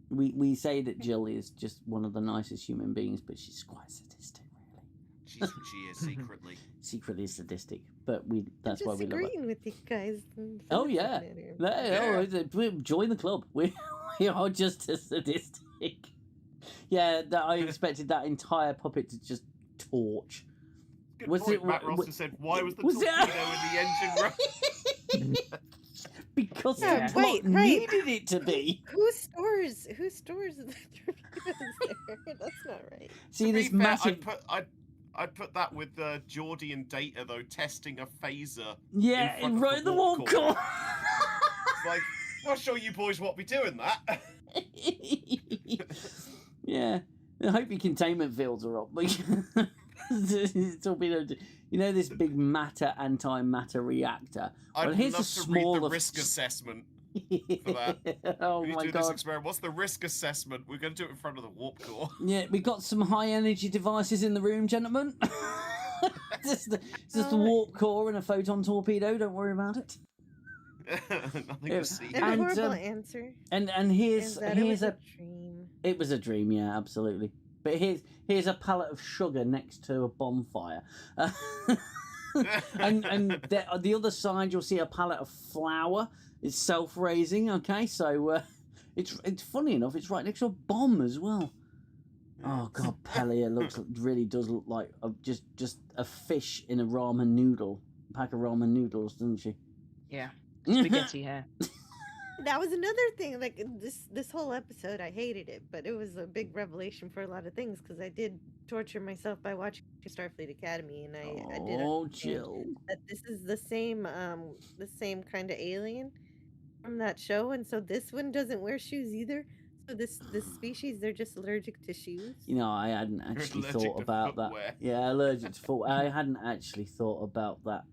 We say that Jill is just one of the nicest human beings, but she's quite sadistic, really. She is secretly. Secretly sadistic, but that's I'm why just we love her. agreeing with you guys. and Oh, for yeah. listening. Join the club. We are just as sadistic. Yeah, I expected that entire puppet to just torch. Good Was point. it- Matt wa- Ross has said, why was the was it- torpedo in the engine room? Because Yeah. the plot Wait, right. needed it to be. Who stores the torpedoes there? That's not right. See To be this fair, massive. I'd put that with Geordie and Data though testing a phaser. Yeah, in front of right in the wall core. core. It's like, not sure you boys won't be doing that. Yeah, I hope your containment fields are up. Torpedo, you know this big matter antimatter reactor. I'd Well, here's love a to read smaller the risk assessment. that. Oh We need my to do this god! experiment. What's the risk assessment? We're going to do it in front of the warp core. Yeah, we got some high energy devices in the room, gentlemen. Just the warp core and a photon torpedo. Don't worry about it. Nothing Yeah. to see. And a And, horrible um, answer And is here's that it here's was a a dream. it was a dream, yeah, absolutely. But here's a pallet of sugar next to a bonfire. and the other side you'll see a pallet of flour. It's self-raising, okay? So it's funny enough, it's right next to a bomb as well. Oh god, Pelia really does look like just a fish in a ramen noodle, a pack of ramen noodles, doesn't she? Yeah, spaghetti hair. That was another thing. Like this whole episode, I hated it, but it was a big revelation for a lot of things because I did torture myself by watching Starfleet Academy, and I did Oh, understand Jill. that this is the same kind of alien from that show, and so this one doesn't wear shoes either. So this species, they're just allergic to shoes. You know, I hadn't actually allergic thought to about that. footwear. Yeah, allergic to footwear. I hadn't actually thought about that.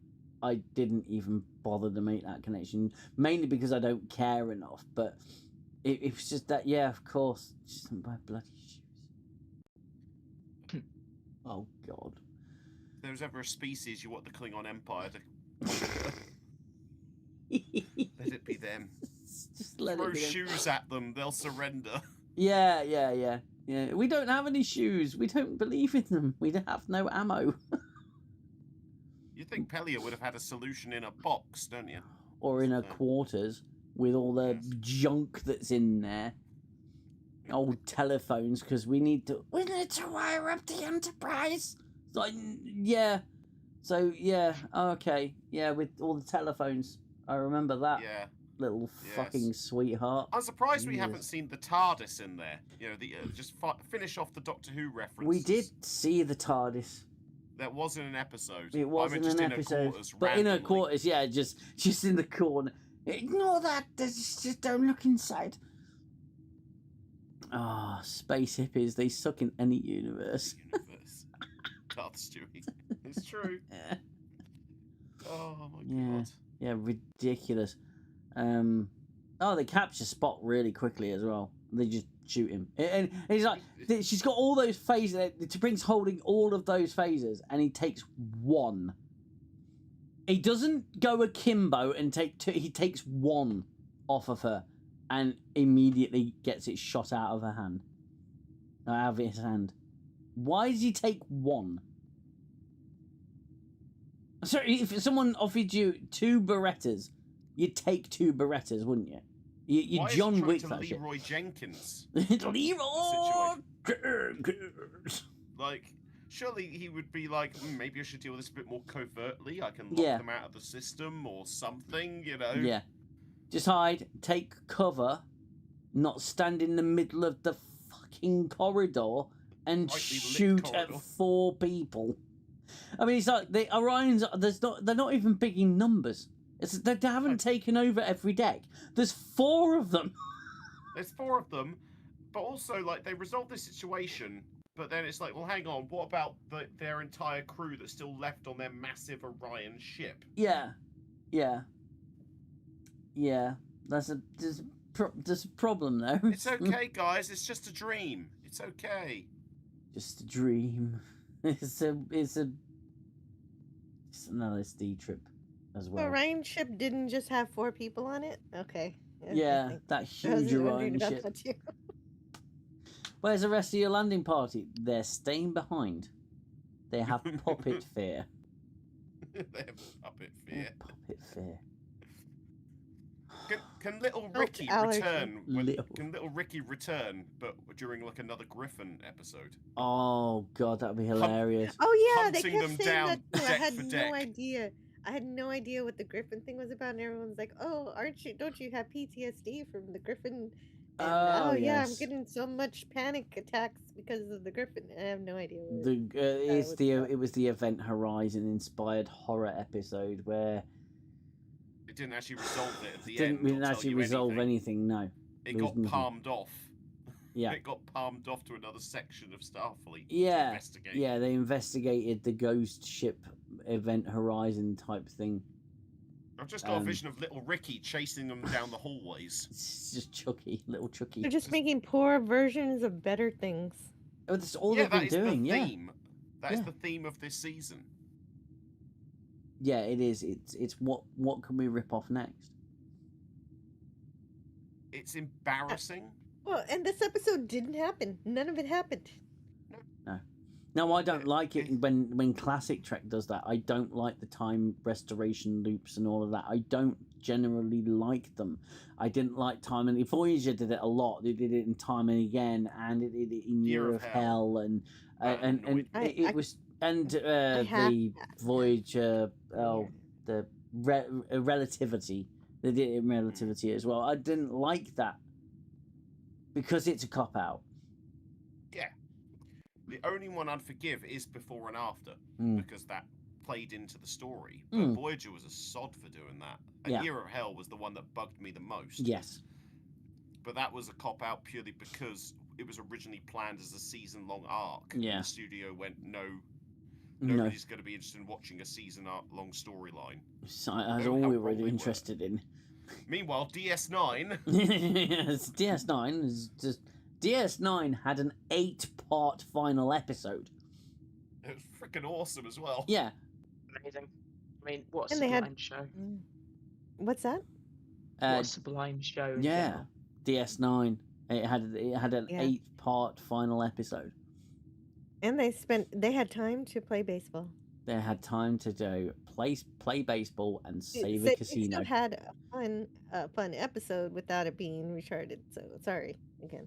I didn't even bother to make that connection, mainly because I don't care enough. But it was just that, yeah, of course, just don't buy bloody shoes. Oh God. If there was ever a species you want the Klingon Empire to let it be them. Just let Throw it be them. shoes at them, they'll surrender. Yeah. We don't have any shoes. We don't believe in them. We have no ammo. You think Pelia would have had a solution in a box, don't you? Or in her So- quarters with all the Yes. junk that's in there. Old telephones, because we need to wire up the Enterprise. It's like, yeah. So, yeah, okay. Yeah, with all the telephones. I remember that Yeah. little Yes. fucking sweetheart. I'm surprised we Jesus. haven't seen the TARDIS in there. You know, the just finish off the Doctor Who references. We did see the TARDIS. That was in an episode. It was I mean, in just an in her episode. quarters, But in her randomly. quarters, yeah, just in the corner. Ignore that. Just don't look inside. Ah, space hippies. They suck in any universe. Universe. Darth Stewie. It's true. Yeah. Oh my Yeah. god. Yeah, ridiculous. Oh, they capture Spot really quickly as well. They just shoot him, and he's like, she's got all those phasers. T'Pring's holding all of those phasers, and he takes one. He doesn't go akimbo and take two. He takes one off of her, and immediately gets it shot out of her hand, out of his hand. Why does he take one? Sorry, if someone offered you 2 Berettas, you'd take 2 Berettas, wouldn't you? You Why is John he trying Wick to that shit. Leroy Jenkins? Leroy situation? Jenkins. Like, surely he would be like, maybe I should deal with this a bit more covertly. I can lock Yeah. them out of the system or something, you know? Yeah. Just hide, take cover, not stand in the middle of the fucking corridor and Brightly lit shoot at corridor. 4 people. I mean, it's like the Orions. They're not even big in numbers. They haven't taken over every deck. There's 4 of them. There's 4 of them, but also, like, they resolve this situation, but then it's like, well, hang on, what about their entire crew that's still left on their massive Orion ship? Yeah. There's a problem though. It's okay, guys. It's just a dream. It's okay. Just a dream. It's an LSD trip as The well. Orion ship didn't just have 4 people on it. Okay. Yeah, okay. that I was huge wondering Orion about ship. that too. Where's the rest of your landing party? They're staying behind. They have puppet fear. They have puppet They have fear. puppet fear. Can little Oh, Ricky allergy. return? Little. Can little Ricky return, but during like another Griffin episode? Oh god, that'd be hilarious. Oh yeah, they Hunting kept them saying down that too. I deck had for no deck. idea. I had no idea what the Griffin thing was about, and everyone's like, "Oh, don't you have PTSD from the Griffin?" And, Oh, oh yeah, yes. I'm getting so much panic attacks because of the Griffin. I have no idea. What It was the Event Horizon inspired horror episode where It didn't actually resolve it at the we end. or didn't tell actually you resolve anything. No. It There was got nothing. palmed off. Yeah. It got palmed off to another section of Starfleet. To Yeah. investigate. Yeah, they investigated the ghost ship Event Horizon type thing. I've just got a Um, vision of little Ricky chasing them down the hallways. It's just Chucky, little Chucky. They're just making poor versions of better things. Oh, that's all Yeah, they've been that is doing. the Yeah, theme. That is Yeah. the theme of this season. yeah, it is. It's what can we rip off next? It's embarrassing. Well, and this episode didn't happen. None of it happened. No, I don't like it when classic Trek does that. I don't like the time restoration loops and all of that. I don't generally like them. I didn't like Time and Voyager did it a lot. They did it in Time and Again, and it did it in Year of Hell, and That annoyed me. it was and I have the that. Voyager the Relativity. They did it in Relativity as well. I didn't like that because it's a cop out. Yeah. The only one I'd forgive is Before and After, Mm. because that played into the story. But Mm. Voyager was a sod for doing that. And Yeah. Year of Hell was the one that bugged me the most. Yes. but that was a cop out purely because it was originally planned as a season-long arc. Yeah. And the studio went, no, nobody's going to be interested in watching a season-long storyline. So that's Oh, all how we wrong were we were. interested in. Meanwhile, DS9. Yes, DS9 is just. DS9 had an 8-part final episode. It was freaking awesome as well. Yeah. Amazing. I mean, what a And they sublime had- show. What's that? What a sublime show. In Yeah. general. DS9. It had an Yeah. 8-part final episode. And they had time to play baseball. They had time to play baseball and save So a you casino. still had a fun episode without it being retarded. So sorry again.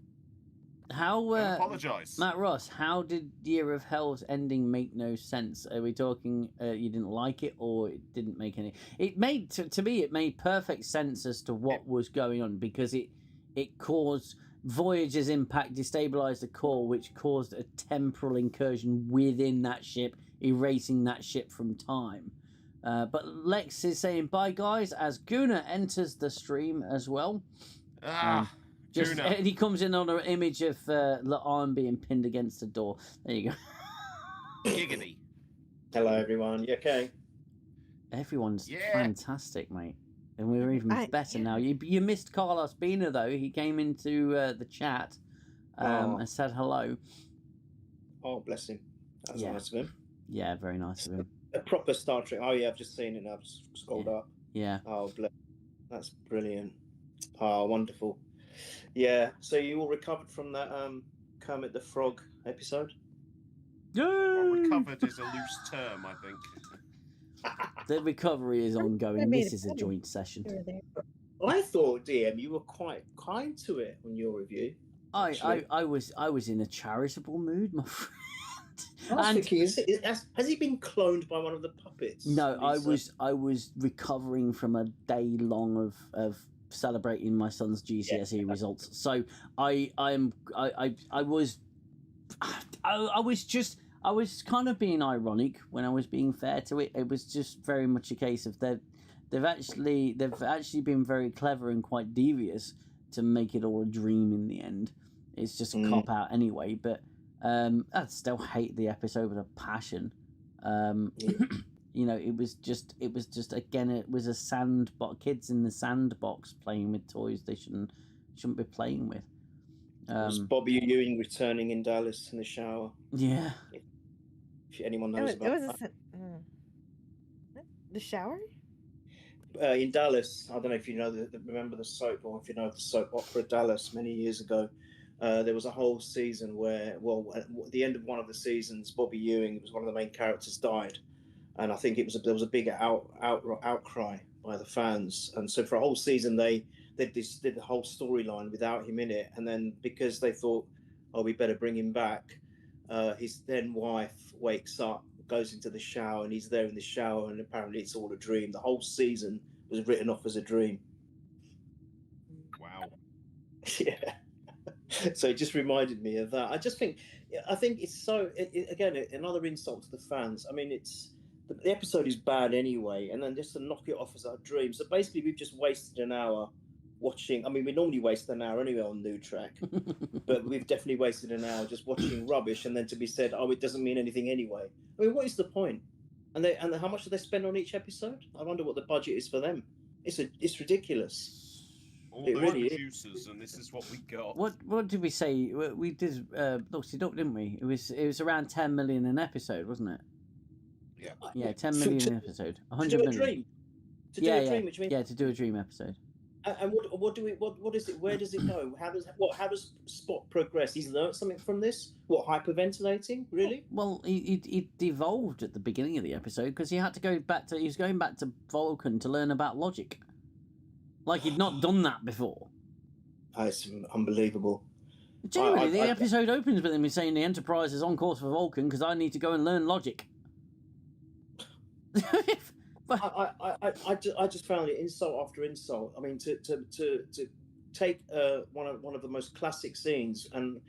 How I apologize. Matt Ross, how did Year of Hell's ending make no sense? Are we talking you didn't like it, or it didn't make any? It made to me it made perfect sense as to what was going on, because it caused Voyager's impact destabilized the core, which caused a temporal incursion within that ship, erasing that ship from time. But Lex is saying bye, guys, as Guna enters the stream as well. Just, Guna. and he comes in on an image of the arm being pinned against the door. There you go. Giggity. Hello, everyone. You okay? Everyone's Yeah. fantastic, mate. And we're even better now. You missed Carlos Bina, though. He came into the chat and said hello. Oh, bless him. That was Yeah. nice of him. Yeah, very nice of him. A proper Star Trek. Oh, yeah, I've just seen it now. I've just scrolled up. Yeah. Oh, bless. That's brilliant. Oh, wonderful. Yeah. So you all recovered from that Kermit the Frog episode? Well, recovered is a loose term, I think. The recovery is ongoing. made This it is a better. joint session. I thought, DM, you were quite kind to it on your review. I was in a charitable mood, my friend. I was And- thinking, has he been cloned by one of the puppets? No, He's, I was recovering from a day long of celebrating my son's GCSE results. So I was kind of being ironic when I was being fair to it. It was just very much a case of they've actually been very clever and quite devious to make it all a dream in the end. It's just a cop out anyway, but I still hate the episode with a passion. You know, it was just again, it was a kids in the sandbox playing with toys they shouldn't be playing with. was Bobby Ewing returning in Dallas in the shower? Yeah. If anyone It knows was, about it was that. the shower. In Dallas, I don't know if you know remember the soap, or if you know the soap opera Dallas many years ago. There was a whole season where, at the end of one of the seasons, Bobby Ewing, was one of the main characters, died, and I think there was a big outcry by the fans, and so for a whole season they did the whole storyline without him in it, and then because they thought, oh, we better bring him back, his then wife wakes up, goes into the shower, and he's there in the shower, and apparently it's all a dream. The whole season was written off as a dream. Wow. Yeah. So it just reminded me of that. I think it's so, again, another insult to the fans. I mean, the episode is bad anyway, and then just to knock it off as our dream. So basically, we've just wasted an hour watching. I mean, we normally waste an hour anyway on New Track, but we've definitely wasted an hour just watching rubbish, and then to be said, oh, it doesn't mean anything anyway. I mean, what is the point? And how much do they spend on each episode? I wonder what the budget is for them. It's ridiculous. All It those really is. producers, and this is what we got. What did we say? We did Lucy Duck, didn't we? It was around 10 million an episode, wasn't it? Yeah. Yeah, 10 million an episode. To 100 do a million. dream. To do a dream, which means. Yeah, to do a dream episode. And what is it? Where does it go? How does Spot progress? He's learned something from this. What, hyperventilating? Really? Well, he devolved at the beginning of the episode because he was going back to Vulcan to learn about logic. Like he'd not done that before. It's unbelievable. Genuinely, the episode opens with him saying the Enterprise is on course for Vulcan because I need to go and learn logic. I just found it insult after insult. I mean, to take one of the most classic scenes, and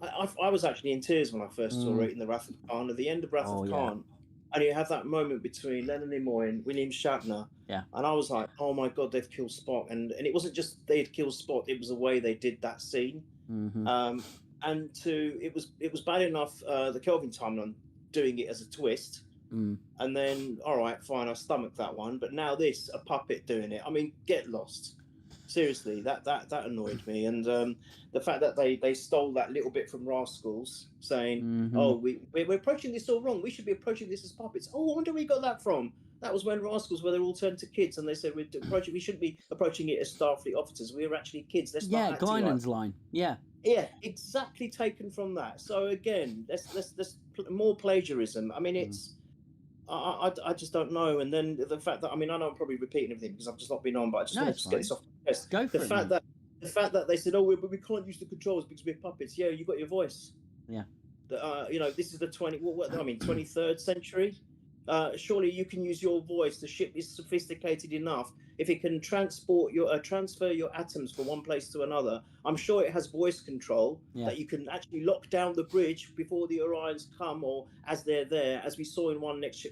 I was actually in tears when I first saw it in the Wrath of Khan. At the end of Wrath of Khan, And you have that moment between Leonard Nimoy and William Shatner. Yeah. And I was like, oh my God, they've killed Spock. And it wasn't just they'd killed Spock, it was the way they did that scene. Mm-hmm. And it was bad enough, the Kelvin timeline doing it as a twist. And then, all right, fine, I stomached that one. But now this, a puppet doing it. I mean, get lost. Seriously, that annoyed me. And the fact that they stole that little bit from Rascals, saying, "Oh, we're approaching this all wrong. We should be approaching this as puppets." Oh, I wonder where we got that from. That was when Rascals, where they all turned to kids, and they said we shouldn't be approaching it as Starfleet officers. We were actually kids. Let's start acting Glynan's like... line. Yeah, exactly taken from that. So again, let's more plagiarism. I mean, it's. I just don't know. And then the fact that, I mean, I know I'm probably repeating everything because I've just not been on, but I just want to get this off my chest. Go for it. The fact that they said, oh, we can't use the controls because we're puppets. Yeah, you got your voice. Yeah. This is the 23rd century. Surely you can use your voice. The ship is sophisticated enough. If it can transfer your atoms from one place to another, I'm sure it has voice control that you can actually lock down the bridge before the Orions come, or as they're there, as we saw in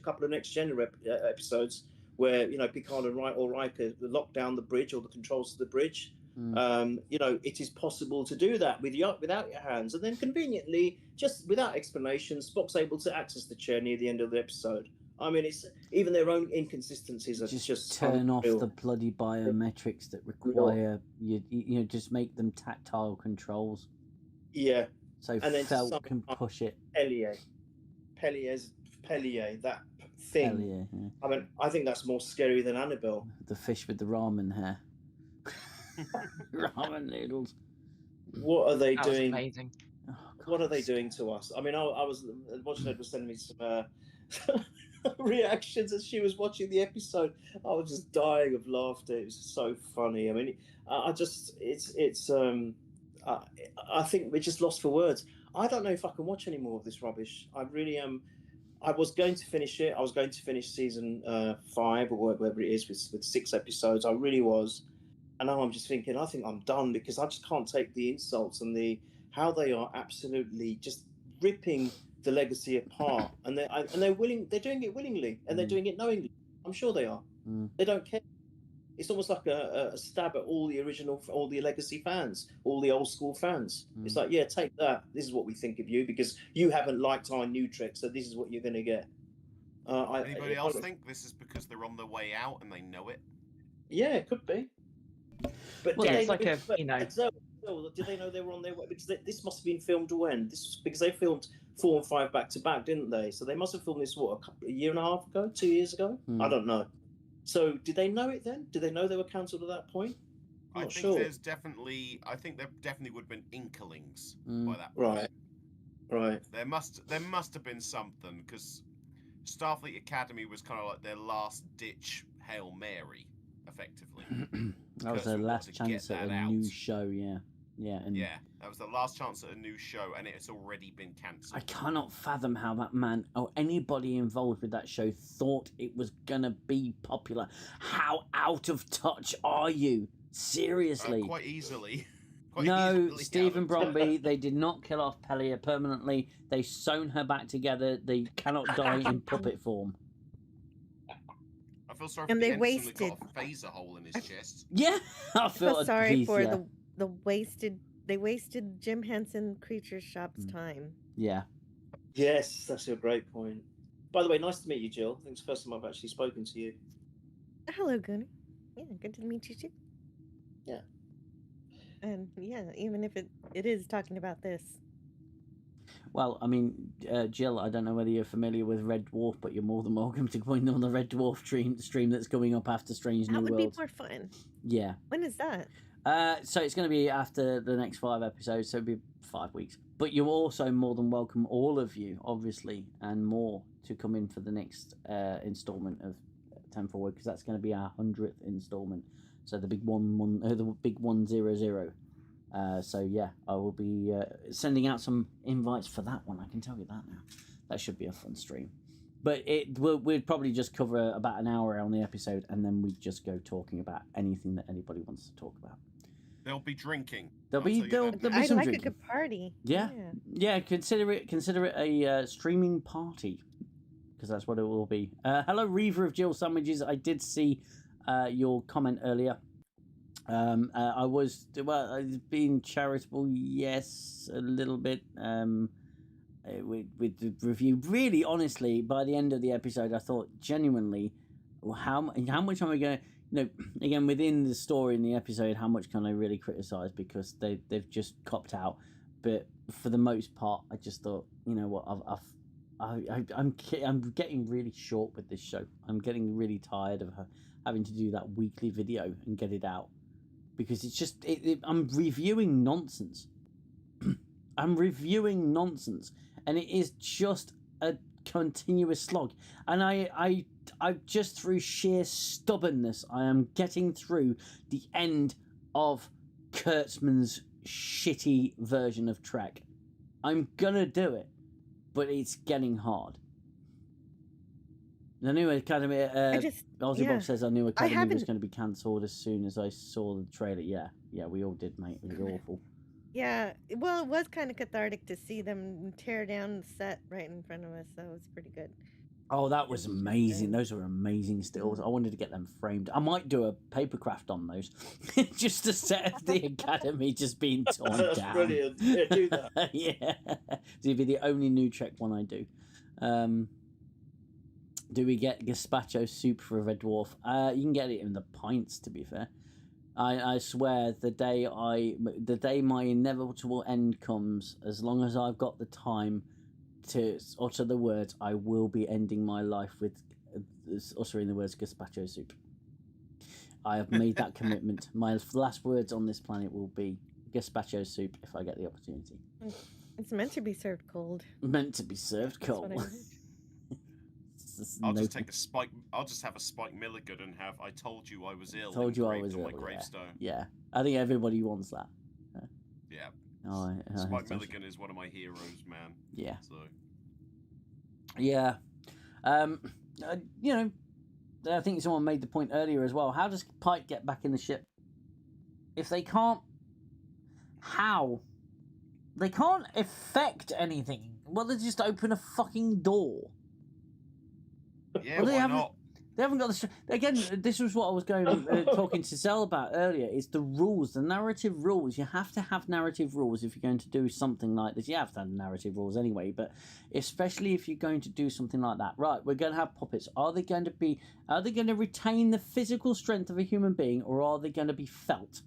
couple of Next Gen episodes, where Picard and Riker lock down the bridge or the controls to the bridge. It is possible to do that without your hands, and then conveniently, just without explanation, Spock's able to access the chair near the end of the episode. I mean, it's even their own inconsistencies are just turn off the bloody biometrics that require you just make them tactile controls. Yeah. So Felt can push it. Pellier, that thing. Pellier, yeah. I mean, I think that's more scary than Annabelle. The fish with the ramen hair. Ramen noodles. What are they doing? Was amazing. Oh, what are they doing to us? I mean, I was Watchhead was sending me some reactions as she was watching the episode. I was just dying of laughter. It was so funny. I mean, I think we're just lost for words. I don't know if I can watch any more of this rubbish. I really am. I was going to finish it. I was going to finish season 5 or whatever it is with 6 episodes. I really was. And now I'm just thinking, I think I'm done because I just can't take the insults and how they are absolutely just ripping the legacy apart. And they're doing it willingly, and they're doing it knowingly. I'm sure they are. They don't care. It's almost like a stab at all the legacy fans, all the old school fans. It's like, yeah, take that. This is what we think of you because you haven't liked our new Trek, so this is what you're going to get. Anybody else think this is because they're on their way out and they know it? Yeah, it could be. But well, it's did they know they were on their way? Because this must have been filmed when? This was because they filmed 4 and 5 back to back, didn't they? So they must have filmed this a year and a half ago, 2 years ago. I don't know. So did they know it then? Did they know they were cancelled at that point? I think there definitely would have been inklings by that point. Right. There must have been something because Starfleet Academy was kind of like their last ditch Hail Mary, effectively. That was their last chance at a new show, yeah. That was the last chance at a new show, and it's already been cancelled. I cannot fathom how that man or anybody involved with that show thought it was gonna be popular. How out of touch are you? Seriously. Quite easily. Stephen Bromby, they did not kill off Pellier permanently. They sewn her back together. They cannot die in puppet form. I feel sorry for the ensign that got a phaser hole in his chest. Yeah, I feel sorry for the wasted. They wasted Jim Henson Creature Shop's time. Yeah. Yes, that's a great point. By the way, nice to meet you, Jill. I think it's the first time I've actually spoken to you. Hello, Gunnar. Yeah, good to meet you too. Yeah. And yeah, even if it is talking about this. Well, I mean, Jill, I don't know whether you're familiar with Red Dwarf, but you're more than welcome to join on the Red Dwarf stream that's going up after Strange New Worlds. That would be more fun. Yeah. When is that? So it's going to be after the next 5 episodes, so it'll be 5 weeks. But you're also more than welcome, all of you, obviously, and more, to come in for the next instalment of 10 Forward, because that's going to be our 100th instalment. So the big the big 100. So yeah, I will be sending out some invites for that one. I can tell you that now. That should be a fun stream. But we'd probably just cover about an hour on the episode, and then we'd just go talking about anything that anybody wants to talk about. There'll be drinking. There'll be some drinking. A good party. Yeah. Consider it a streaming party, because that's what it will be. Hello, Reaver of Jill Sandwiches. I did see your comment earlier. I was being charitable, yes, a little bit. With the review, really, honestly, by the end of the episode, I thought genuinely, how much am I going to, again within the story in the episode, how much can I really criticize because they've just copped out. But for the most part, I just thought, you know what, I'm getting really short with this show. I'm getting really tired of having to do that weekly video and get it out because it's just I'm reviewing nonsense. I'm reviewing nonsense, and it is just a continuous slog. And I just through sheer stubbornness, I am getting through the end of Kurtzman's shitty version of Trek. I'm gonna do it, but it's getting hard. The new Academy, Aussie Bob says, I knew Academy was going to be cancelled as soon as I saw the trailer. Yeah, we all did, mate. It was awful. Yeah, well, it was kind of cathartic to see them tear down the set right in front of us. That was pretty good. Oh, that was amazing. Those were amazing stills. I wanted to get them framed. I might do a paper craft on those. Just to set of the Academy just being torn That's down. brilliant. Yeah, do that. Yeah. It'll be the only new Trek one I do. Do we get gazpacho soup for a Red Dwarf? You can get it in the pints, to be fair. I swear, the day my inevitable end comes, as long as I've got the time to utter the words, I will be ending my life with uttering the words gazpacho soup. I have made that commitment. My last words on this planet will be gazpacho soup if I get the opportunity. It's meant to be served cold. Meant to be served cold. I'll just take a spike. I'll just have a Spike Milligan and have "I told you I was ill." Told you I was on ill. my gravestone. Yeah, I think everybody wants that. Yeah. Oh, Spike Milligan is one of my heroes, man. Yeah. So. Yeah. I think someone made the point earlier as well. How does Pike get back in the ship? If they can't, how? They can't affect anything. Well, they just open a fucking door. Yeah, well, why not? They haven't got the... Again, this was what I was going talking to Xell about earlier, is the rules, the narrative rules. You have to have narrative rules if you're going to do something like this. You have to have narrative rules anyway, but especially if you're going to do something like that. Right, we're going to have puppets. Are they going to retain the physical strength of a human being, or are they going to be felt?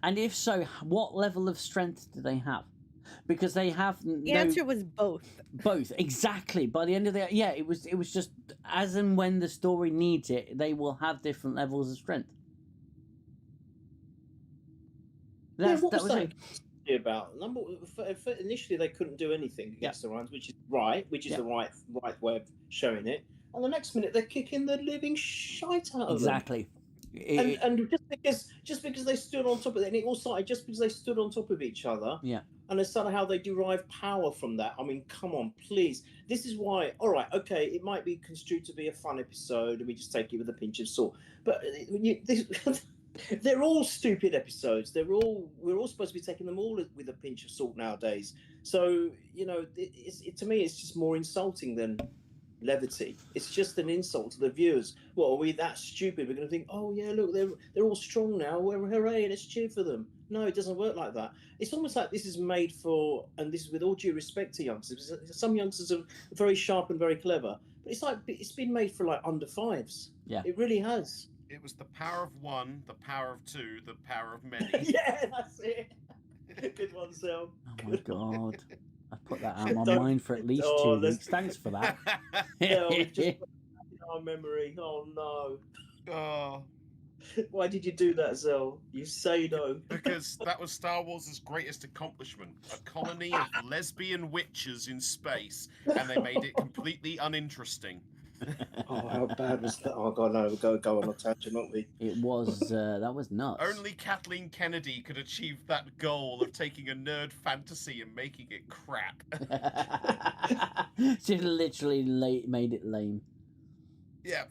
And if so, what level of strength do they have? Because they have the answer was both. Both, exactly. By the end of it was just as and when the story needs it, they will have different levels of strength. That was it. About initially they couldn't do anything against the Ryans, which is the right way of showing it. And the next minute they're kicking the living shite out of them. Exactly. And just because they stood on top of it, and it all started just because they stood on top of each other. Yeah. And it's sort of how they derive power from that. I mean, come on, please. This is why. All right, okay, it might be construed to be a fun episode, and we just take it with a pinch of salt. But they're all stupid episodes. We're all supposed to be taking them all with a pinch of salt nowadays. So to me, it's just more insulting than levity. It's just an insult to the viewers. Well, are we that stupid? We're going to think, oh yeah, look, they're all strong now. We're hooray, let's cheer for them. No, it doesn't work like that. It's almost like this is made for, and this is with all due respect to youngsters. Some youngsters are very sharp and very clever, but it's like it's been made for like under fives. Yeah, it really has. It was the power of one, the power of two, the power of many. Yeah, that's it. Good one, Xell. Oh my god. I put that out of my mind for at least 2 weeks. Thanks for that. Yeah, we've just put that in our memory. Oh no. Oh. Why did you do that, Xell? You say no. Because that was Star Wars' greatest accomplishment. A colony of lesbian witches in space, and they made it completely uninteresting. Oh, how bad was that? Oh god, no, we'll go on a tangent, won't we? It was that was nuts. Only Kathleen Kennedy could achieve that goal of taking a nerd fantasy and making it crap. She literally made it lame. Yeah.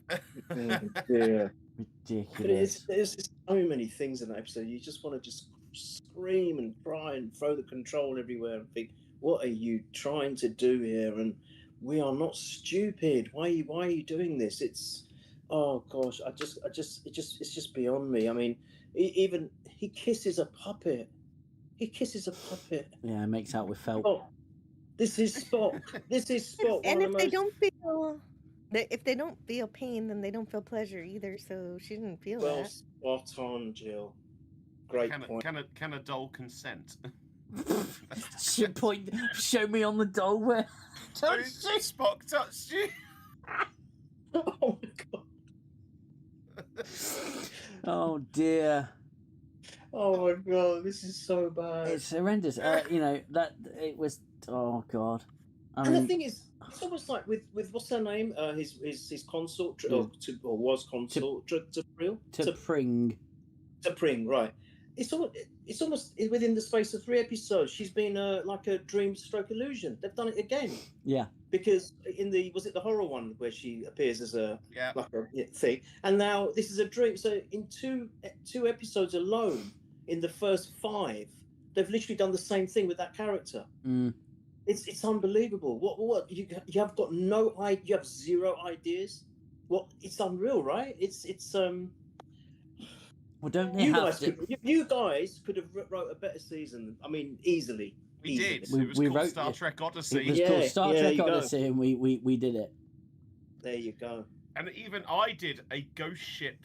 Yeah. Ridiculous. But there's so many things in that episode. You just want to just scream and cry and throw the control everywhere and think, what are you trying to do here? And we are not stupid. Why are you doing this? It's, oh gosh, it's just beyond me. I mean, even he kisses a puppet. He kisses a puppet. Yeah, makes out with felt. Oh, this is Spock. This is Spock. And if they don't feel pain, then they don't feel pleasure either. So she didn't feel well, that. spot on, Jill. Great point. Can a doll consent? Show me on the doll where. Spock touched you. Oh my god. Oh dear. Oh my god, this is so bad. It's horrendous. You know that it was. Oh god. And the thing is, it's almost like with what's her name? His consort or was consort to Pring. To Pring, right? It's almost within the space of 3 episodes. She's been like a dream stroke illusion. They've done it again. Yeah. Because in the the horror one where she appears as a thing, and now this is a dream. So in two episodes alone, in the first 5, they've literally done the same thing with that character. Mm. It's unbelievable. What you have got no idea. You have 0 ideas. It's unreal, right? It's Well, don't they you guys could have wrote a better season. I mean, easily. We did. We it was called wrote Star Trek Odyssey. It was called Star Trek Odyssey, and we did it. There you go. And even I did a ghost ship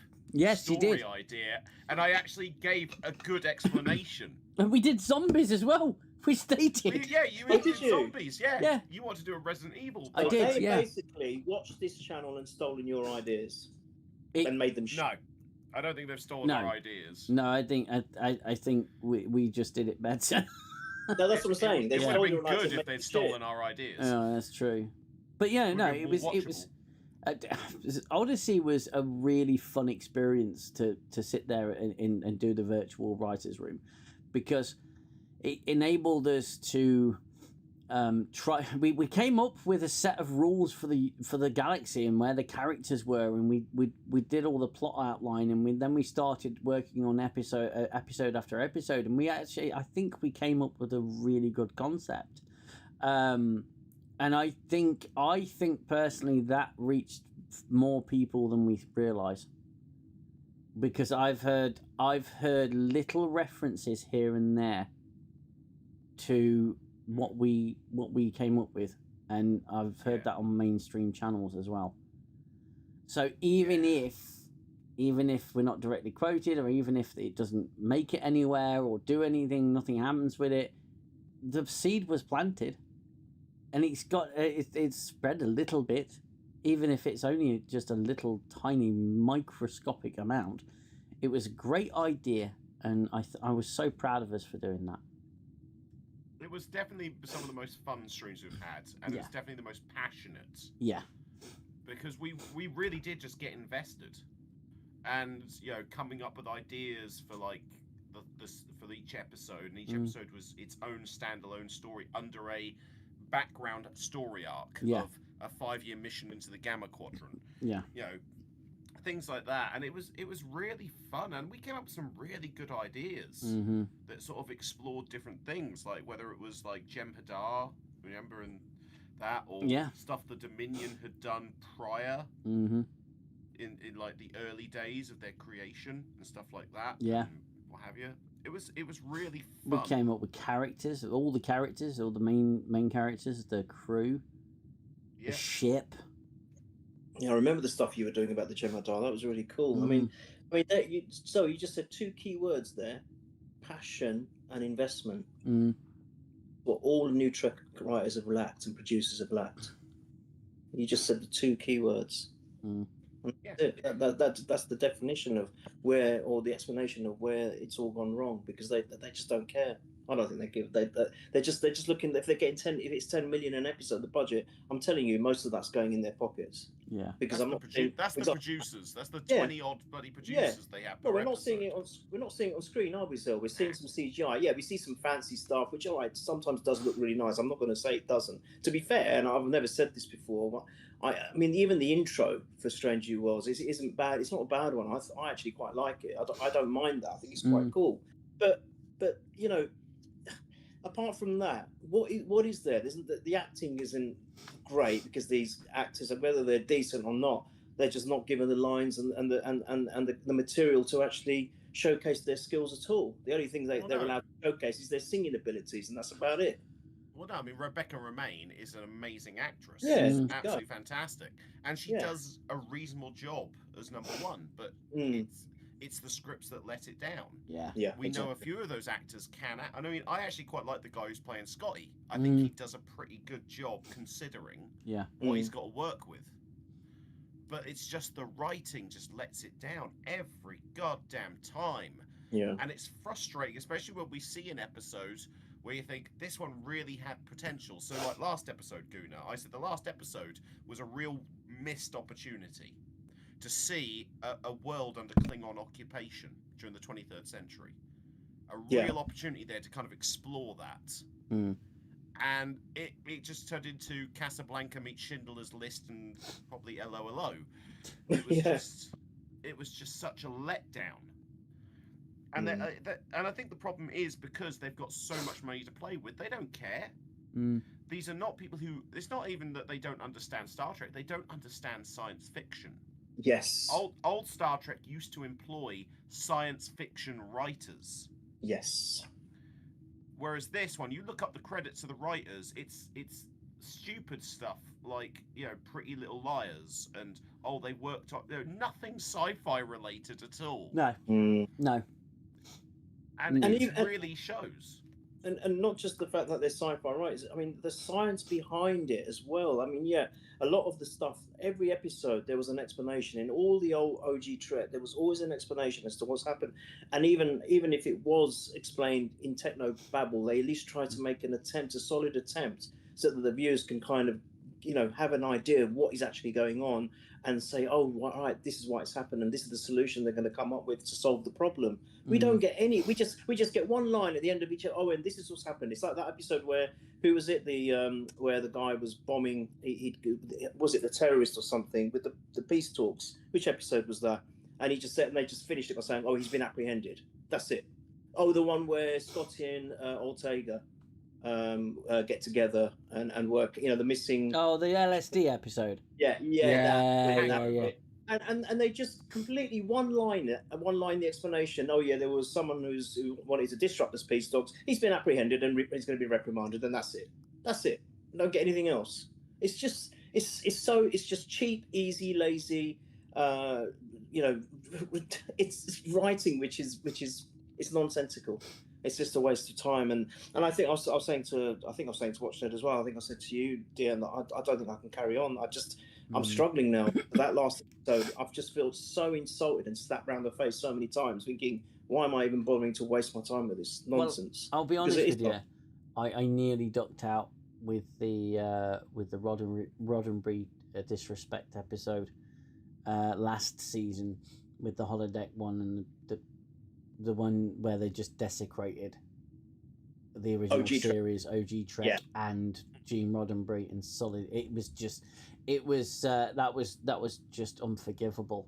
story idea, and I actually gave a good explanation. And we did zombies as well. We stated. You did zombies. Yeah. You want to do a Resident Evil. I did. They basically watched this channel and stolen your ideas and made them. No, I don't think they've stolen our ideas. No, I think we just did it better. No, that's what I'm saying. It would have been good if they'd stolen our ideas. Oh, that's true. But yeah, no, it was. Odyssey was a really fun experience to sit there and do the virtual writers' room, because it enabled us to try. We came up with a set of rules for the galaxy and where the characters were, and we did all the plot outline, and then we started working on episode after episode, and I think we came up with a really good concept. And I think personally that reached more people than we realise, because I've heard little references here and there to what we came up with, and I've heard that on mainstream channels as well. So even if we're not directly quoted, or even if it doesn't make it anywhere or do anything, nothing happens with it, the seed was planted. And it's spread a little bit, even if it's only just a little tiny microscopic amount. It was a great idea, and I was so proud of us for doing that. It was definitely some of the most fun streams we've had, and it was definitely the most passionate. Yeah. Because we really did just get invested, and coming up with ideas for like for each episode, and each episode was its own standalone story under a background story arc of a 5-year mission into the Gamma Quadrant. Yeah. Things like that, and it was really fun, and we came up with some really good ideas that sort of explored different things, like whether it was like Jem'Hadar, remember, and that, or stuff the Dominion had done prior in like the early days of their creation and stuff like that. Yeah. And what have you. It was really fun. We came up with characters, all the main characters, the crew, the ship. Yeah, I remember the stuff you were doing about the Jem'Hadar. That was really cool. I mean, you just said 2 key words there: passion and investment. What all new Trek writers have lacked and producers have lacked. You just said the 2 key words. That's the definition of where, or the explanation of where it's all gone wrong, because they just don't care. I don't think they give. They're just looking. If they're getting if it's 10 million an episode, the budget, I'm telling you, most of that's going in their pockets. Yeah, because that's the producers. That's the 20 odd bloody producers they have. No, we're not seeing it on screen, are we, Xell? We're seeing some CGI. Yeah, we see some fancy stuff, which sometimes does look really nice. I'm not going to say it doesn't. To be fair, and I've never said this before, I mean, even the intro for Strange New Worlds isn't bad. It's not a bad one. I actually quite like it. I don't mind that. I think it's quite cool. But apart from that, what is there? The acting isn't great because these actors, whether they're decent or not, they're just not given the lines and the material to actually showcase their skills at all. The only thing they're allowed to showcase is their singing abilities, and that's about it. Well, no, I mean, Rebecca Romaine is an amazing actress. Yeah, She's absolutely fantastic. And she does a reasonable job as number one, but it's the scripts that let it down. Yeah. We know a few of those actors can act. And I mean, I actually quite like the guy who's playing Scotty. I think he does a pretty good job considering what he's got to work with. But it's just the writing just lets it down every goddamn time. Yeah. And it's frustrating, especially when we see an episode where you think this one really had potential. So like last episode, Guna, I said the last episode was a real missed opportunity to see a world under Klingon occupation during the 23rd century. A real opportunity there to kind of explore that. And it just turned into Casablanca meets Schindler's List and probably LOLO. It was just such a letdown. And and I think the problem is because they've got so much money to play with, they don't care. These are not people who. It's not even that they don't understand Star Trek. They don't understand science fiction. Yes. Old Star Trek used to employ science fiction writers. Yes. Whereas this one, you look up the credits of the writers, it's stupid stuff like, Pretty Little Liars and they worked on nothing sci-fi related at all. No. No. And it really shows. And not just the fact that they're sci-fi writers. I mean, the science behind it as well. I mean, a lot of the stuff. Every episode there was an explanation. In all the old OG Trek, there was always an explanation as to what's happened. And even if it was explained in techno babble, they at least try to make a solid attempt, so that the viewers can kind of, have an idea of what is actually going on and say, oh, right, this is why it's happened, and this is the solution they're going to come up with to solve the problem. We don't get any. We just get one line at the end of each. Oh, and this is what's happened. It's like that episode where who was it? Where the guy was bombing. Was it the terrorist or something with the peace talks? Which episode was that? And he just said, and they just finished it by saying, oh, he's been apprehended. That's it. Oh, the one where Scotty and Ortega get together and work. The missing. Oh, the LSD episode. Yeah. And they just completely one line the explanation. Oh yeah, there was someone who wanted to disrupt this peace talks. He's been apprehended and he's going to be reprimanded, and that's it. Don't get anything else. It's just cheap, easy, lazy. It's writing which is it's nonsensical. It's just a waste of time. And I think I was saying to Watchnerd as well. I think I said to you, Dean, that I don't think I can carry on. I'm struggling now. That last episode, I've just felt so insulted and slapped round the face so many times, thinking, why am I even bothering to waste my time with this nonsense? Well, I'll be honest with you. I nearly ducked out with the Roddenberry disrespect episode last season with the holodeck one and the one where they just desecrated the original series, OG Trek, and Gene Roddenberry and Solid. It was just, that was just unforgivable.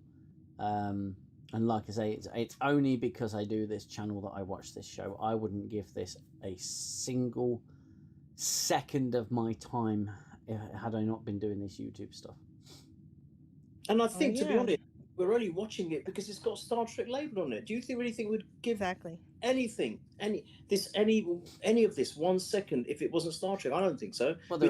And like I say, it's only because I do this channel that I watch this show. I wouldn't give this a single second of my time had I not been doing this YouTube stuff. And I think, to be honest, we're only watching it because it's got Star Trek labeled on it. Do you think anything would give anything, any of this 1 second if it wasn't Star Trek? I don't think so. Well,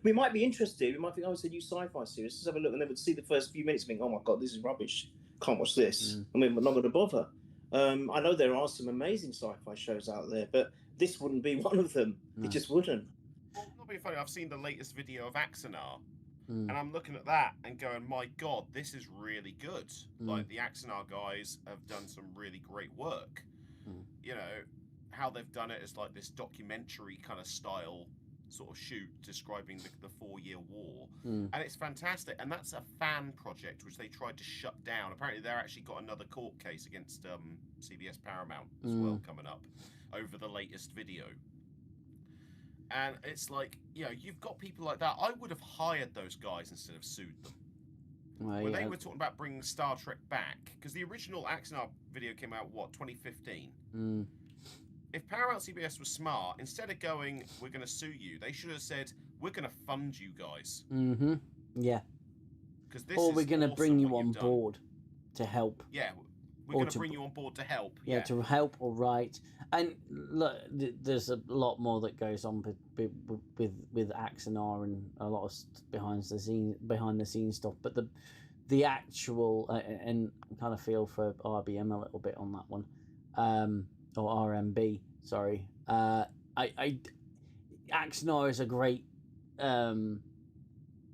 we might be interested. We might think, oh, it's a new sci-fi series. Let's have a look, and then we'd see the first few minutes and think, oh my god, this is rubbish. Can't watch this. I mean, we're not going to bother. I know there are some amazing sci-fi shows out there, but this wouldn't be one of them. It just wouldn't. Well, not being funny, I've seen the latest video of Axanar. And I'm looking at that and going, my God, this is really good. Like, the Axanar guys have done some really great work. How they've done it is like this documentary kind of style sort of shoot describing the 4-year war. And it's fantastic. And that's a fan project, which they tried to shut down. Apparently, they're actually got another court case against CBS Paramount as well coming up over the latest video. And it's like, you've got people like that. I would have hired those guys instead of sued them. When they were talking about bringing Star Trek back, because the original Axanar video came out, 2015? if Paramount CBS was smart, instead of going, "We're going to sue you," they should have said, "We're going to fund you guys." Mm-hmm. Yeah. Because this Or is we're going to awesome bring you what on you've done. board to help. Yeah, we're Or going to to bring you on board to help. Yeah, to help or write. And look, there's a lot more that goes on with Axanar and a lot of behind the scenes stuff. But the actual and I kind of feel for RBM a little bit on that one, or RMB. Sorry, Axanar is a great.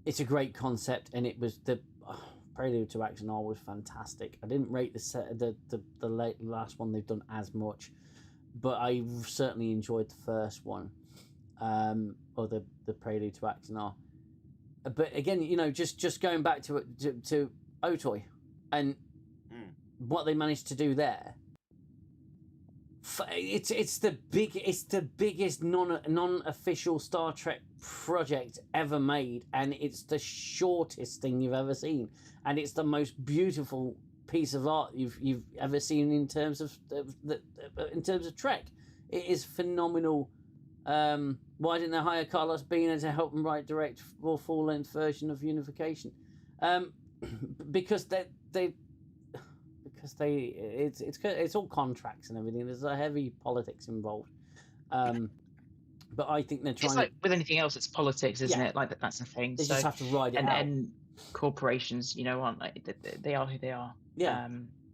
It's a great concept, and it was the prelude to Axanar was fantastic. I didn't rate the last one they've done as much, but I certainly enjoyed the first one, or the prelude to Axanar. But again, just going back to Otoy, and what they managed to do there. It's the biggest non-official Star Trek project ever made, and it's the shortest thing you've ever seen, and it's the most beautiful piece of art you've ever seen in terms of Trek. It is phenomenal. Why didn't they hire Carlos Bina to help them direct more full-length version of Unification? Because it's all contracts and everything. There's a heavy politics involved. But I think they're trying. It's like with anything else, it's politics, isn't it? Like that's the thing. They just have to ride it out. And corporations, aren't they are who they are. Yeah.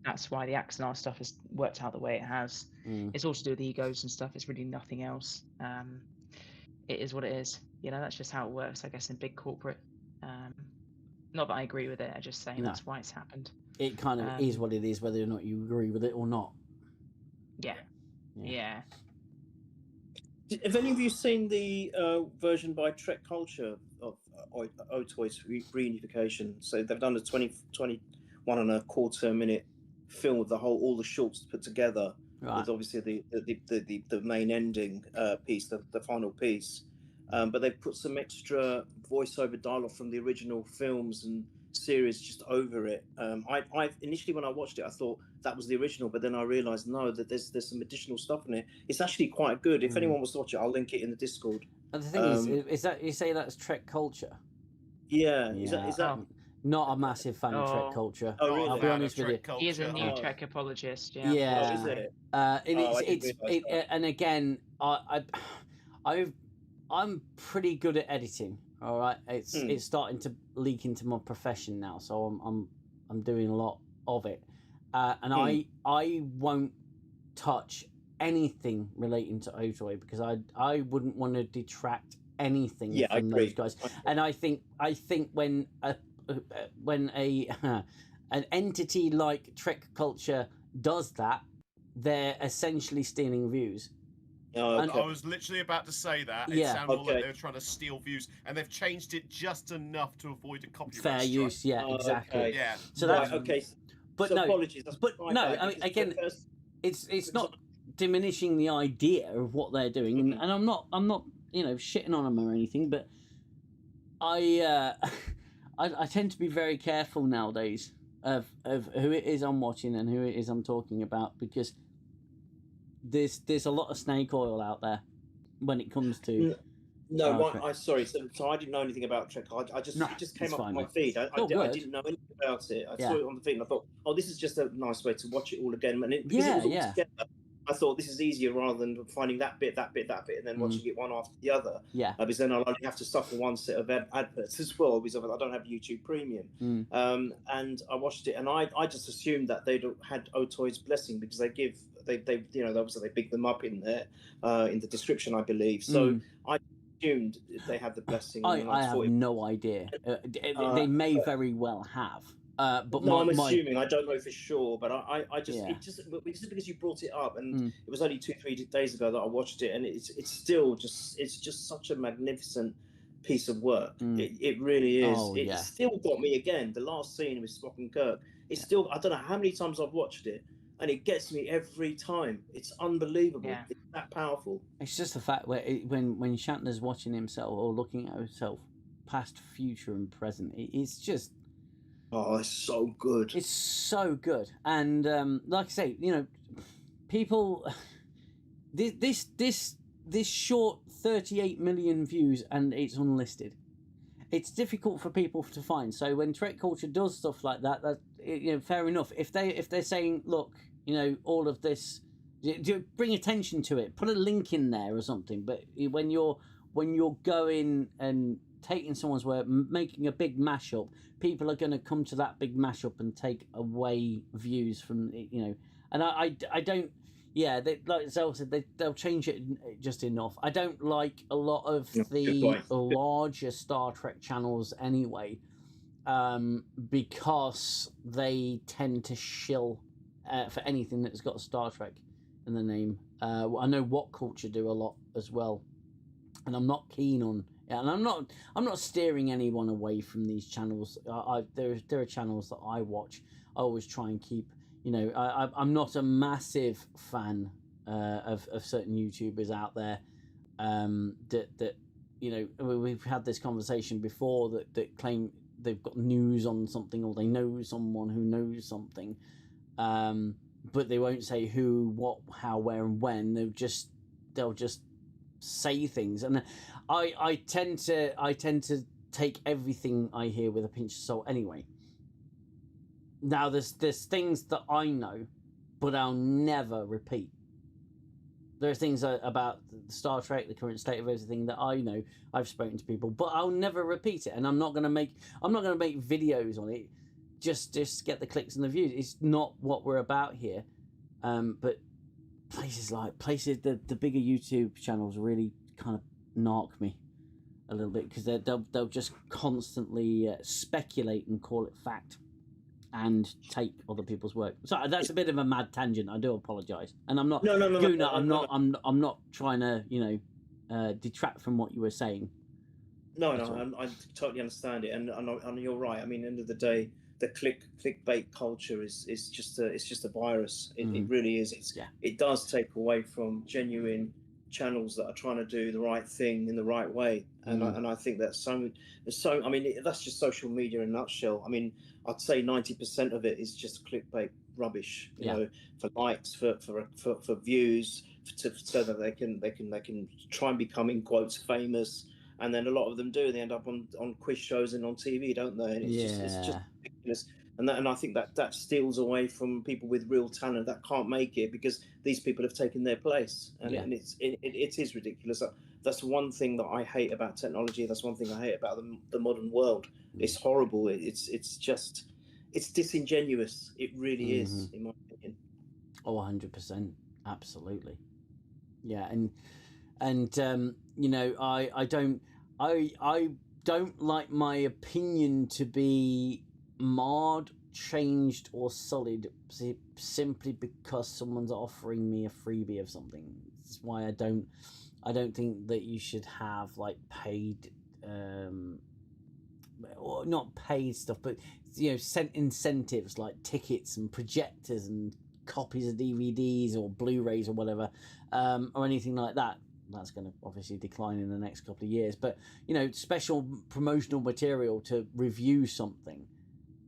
That's why the Axanar stuff has worked out the way it has. It's all to do with egos and stuff. It's really nothing else. It is what it is. That's just how it works, I guess, in big corporate. Not that I agree with it. I'm just saying that's why it's happened. It kind of is what it is, whether or not you agree with it or not. Yeah. Have any of you seen the version by Trek Culture of Otoy's reunification? So they've done a 21 and a quarter minute film with all the shorts put together, with obviously the main ending piece, the final piece. But they've put some extra voiceover dialogue from the original films and series just over it. I initially, when I watched it, I thought that was the original, but then I realized no, that there's some additional stuff in it. It's actually quite good. If anyone wants to watch it, I'll link it in the Discord. And the thing is that you say that's Trek Culture? Yeah. Is that not a massive fan of Trek Culture? Oh, really? I'll be honest with you. He is a new Trek apologist. Yeah. Yeah. Oh, is it? And again, I'm pretty good at editing. All right, it's starting to leak into my profession now, so I'm doing a lot of it, and I won't touch anything relating to Otoy because I wouldn't want to detract anything from those guys. And I think when an entity like Trek Culture does that, they're essentially stealing views. Oh, okay. I was literally about to say that. It sounded like they were trying to steal views, and they've changed it just enough to avoid a copyright fair strike. use. Yeah, exactly. Okay. Yeah. So that's okay. But so no, apologies. but no. I mean, again, it's not diminishing the idea of what they're doing, and I'm not shitting on them or anything, but I tend to be very careful nowadays of who it is I'm watching and who it is I'm talking about, because there's a lot of snake oil out there when it comes to. Sorry. So I didn't know anything about Trek. It just came up on my feed. I didn't know anything about it. I saw it on the feed and I thought, oh, this is just a nice way to watch it all again. And because it was all together, I thought this is easier rather than finding that bit, and then watching it one after the other. Yeah. Because then I'll only have to suffer one set of adverts as well, because I don't have YouTube Premium. And I watched it, and I just assumed that they'd had Otoy's blessing because they obviously they big them up in there in the description, I believe. So I assumed they had the blessing. I have no idea. They may very well have. But I'm assuming. I don't know for sure, but I just just because you brought it up, and it was only 2-3 days ago that I watched it, and it's just such a magnificent piece of work. It really is. It still got me again. The last scene with Spock and Kirk. It's still, I don't know how many times I've watched it, and it gets me every time. It's unbelievable. Yeah. It's that powerful. It's just the fact where when Shatner's watching himself or looking at himself, past, future, and present, it's just. Oh, it's so good. It's so good. And like I say, people, this short 38 million views and it's unlisted. It's difficult for people to find. So when Trek Culture does stuff like that, fair enough. If they're saying, look, all of this, bring attention to it, put a link in there or something. But when you're going and taking someone's work, making a big mashup, people are going to come to that big mashup and take away views from And I don't. Yeah, like Xell said, they'll change it just enough. I don't like a lot of the larger Star Trek channels anyway, because they tend to shill for anything that's got Star Trek in the name. I know What Culture do a lot as well, and I'm not keen on. Yeah, and I'm not steering anyone away from these channels. There are channels that I watch. I always try and keep. I'm not a massive fan of certain YouTubers out there that we've had this conversation before that claim they've got news on something or they know someone who knows something, but they won't say who, what, how, where, and when. They'll just say things, and I tend to take everything I hear with a pinch of salt anyway. Now, there's things that I know, but I'll never repeat. There are things about Star Trek, the current state of everything that I know. I've spoken to people, but I'll never repeat it, and I'm not gonna make videos on it just to get the clicks and the views. It's not what we're about here. But places the bigger YouTube channels really kind of narc me a little bit, because they'll just constantly speculate and call it fact and take other people's work. So that's a bit of a mad tangent. I do apologise, and I'm not. No, I'm not trying to detract from what you were saying. No, I totally understand it, and you're right. I mean, end of the day, the clickbait culture is just a virus. It really is. It does take away from genuine channels that are trying to do the right thing in the right way, and I think that's so. I mean, that's just social media in a nutshell. I mean, I'd say 90% of it is just clickbait rubbish. You know, for likes, for views, so that they can try and become, in quotes, famous. And then a lot of them do. They end up on quiz shows and on TV, don't they? And it's just ridiculous. And I think that steals away from people with real talent that can't make it, because these people have taken their place. And it is ridiculous. That's one thing that I hate about technology. That's one thing I hate about the modern world. It's horrible. It's disingenuous. It really is, in my opinion. Oh, 100%, absolutely. Yeah, and I don't like my opinion to be marred, changed, or sullied simply because someone's offering me a freebie of something. That's why I don't think that you should have like paid, or not paid stuff, but sent incentives like tickets and projectors and copies of DVDs or Blu-rays or whatever, or anything like that. That's going to obviously decline in the next couple of years, but special promotional material to review something,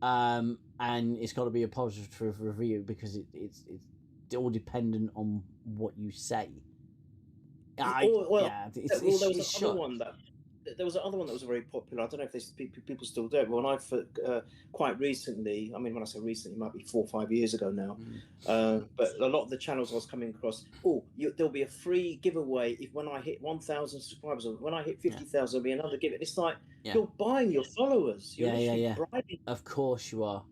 and it's got to be a positive review, because it's all dependent on what you say. There was another one that was very popular. I don't know if people still do it. But when I quite recently, I mean, when I say recently, it might be 4 or 5 years ago now. But a lot of the channels I was coming across, there'll be a free giveaway when I hit 1,000 subscribers, or when I hit 50,000, there'll be another giveaway. It's like you're buying your followers. You're bribing. Of course you are.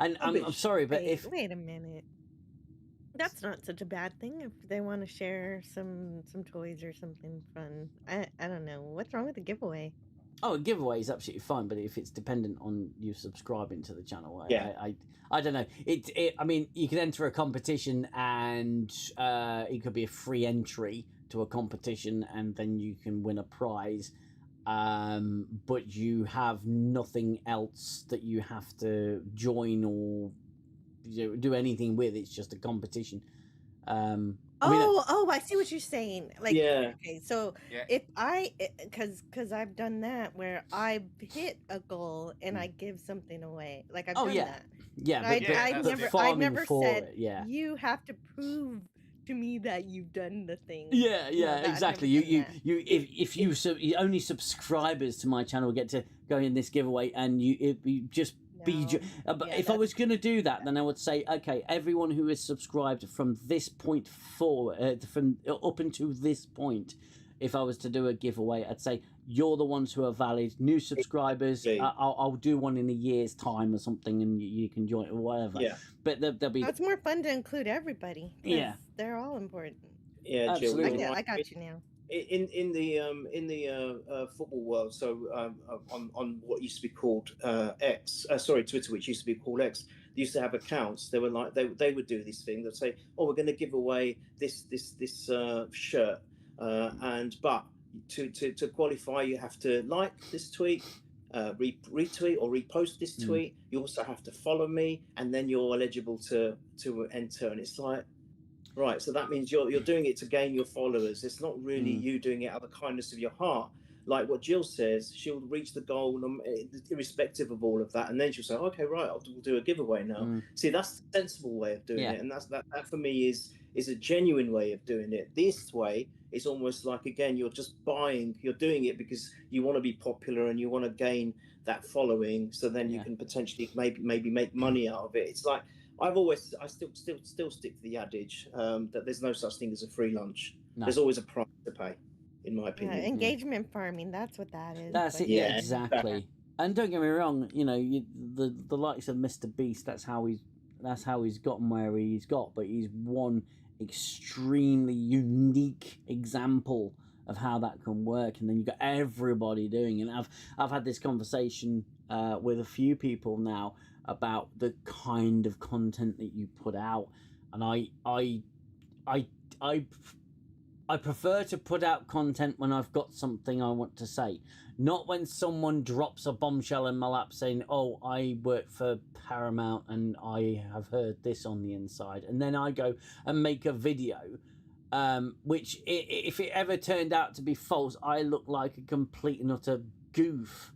And I'm sorry, but wait a minute. That's not such a bad thing if they want to share some toys or something fun. I don't know. What's wrong with the giveaway? Oh, a giveaway is absolutely fine, but if it's dependent on you subscribing to the channel, I don't know. I mean, you can enter a competition, and it could be a free entry to a competition, and then you can win a prize. But you have nothing else that you have to join or do anything with. It's just a competition. I see what you're saying. Like, okay, so Yeah. if because I've done that where I hit a goal and I give something away. Like I've done that. Yeah, I but never farming said it, you have to prove to me that you've done the thing. Yeah, You know, yeah, that I've exactly. never You, done you, that. if you only subscribers to my channel get to go in this giveaway, and you just be. No. But Yeah, if I that's- was going to do that, then I would say, okay, everyone who is subscribed from this point forward, from up until this point, if I was to do a giveaway, I'd say you're the ones who are valid. New subscribers, Exactly. I'll do one in a year's time or something, and you can join or whatever. Yeah. But there'll be. It's more fun to include everybody. 'cause Yeah. they're all important. Yeah, Jill. Absolutely. you're right. I got you now. In the football world, so on what used to be called Twitter, which used to be called X, they used to have accounts. They were like they would do this thing. They'd say, "Oh, we're going to give away this shirt," but to qualify, you have to like this tweet, retweet or repost this tweet. You also have to follow me, and then you're eligible to enter. And it's like. Right, so that means you're doing it to gain your followers. It's not really you doing it out of the kindness of your heart. Like what Jill says, she'll reach the goal irrespective of all of that, and then she'll say, "Okay, right, we'll do a giveaway now." See, that's the sensible way of doing it, and that for me is a genuine way of doing it. This way is almost like, again, you're just buying. You're doing it because you want to be popular and you want to gain that following, so then you can potentially maybe make money out of it. It's like. I still stick to the adage that there's no such thing as a free lunch. No. There's always a price to pay, in my opinion. Engagement farming, that's what that is. That's it. Yeah, exactly. And don't get me wrong, the likes of Mr. Beast, that's how he's gotten where he's got, but he's one extremely unique example of how that can work, and then you've got everybody doing it. And I've had this conversation with a few people now about the kind of content that you put out, and I prefer to put out content when I've got something I want to say, not when someone drops a bombshell in my lap saying, "Oh, I work for Paramount and I have heard this on the inside," and then I go and make a video, which if it ever turned out to be false, I look like a complete and utter goof.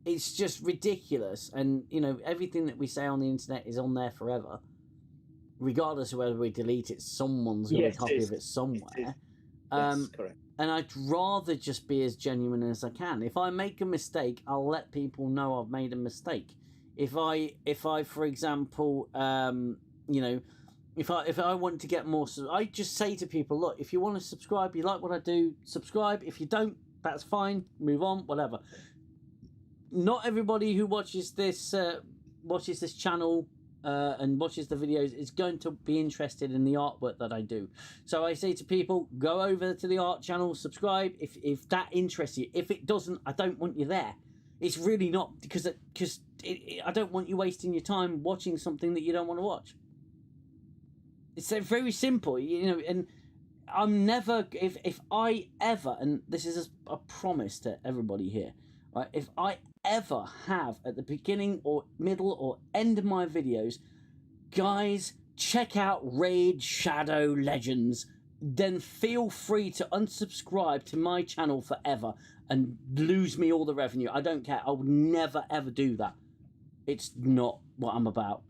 It's just ridiculous, and everything that we say on the internet is on there forever, regardless of whether we delete it. Someone's got a copy of it somewhere. Yes, correct. And I'd rather just be as genuine as I can. If I make a mistake, I'll let people know I've made a mistake. If I, for example, if I want to get more, I just say to people, look, if you want to subscribe, you like what I do, subscribe. If you don't, that's fine. Move on, whatever. Not everybody who watches this channel and watches the videos is going to be interested in the artwork that I do. So I say to people, go over to the art channel, subscribe if that interests you. If it doesn't, I don't want you there. It's really not, because I don't want you wasting your time watching something that you don't want to watch. It's very simple, and I'm never, if I ever, and this is a promise to everybody here, right? If I ever have at the beginning or middle or end of my videos, guys, check out Raid Shadow Legends, then feel free to unsubscribe to my channel forever and lose me all the revenue. I don't care. I will never ever do that. It's not what I'm about.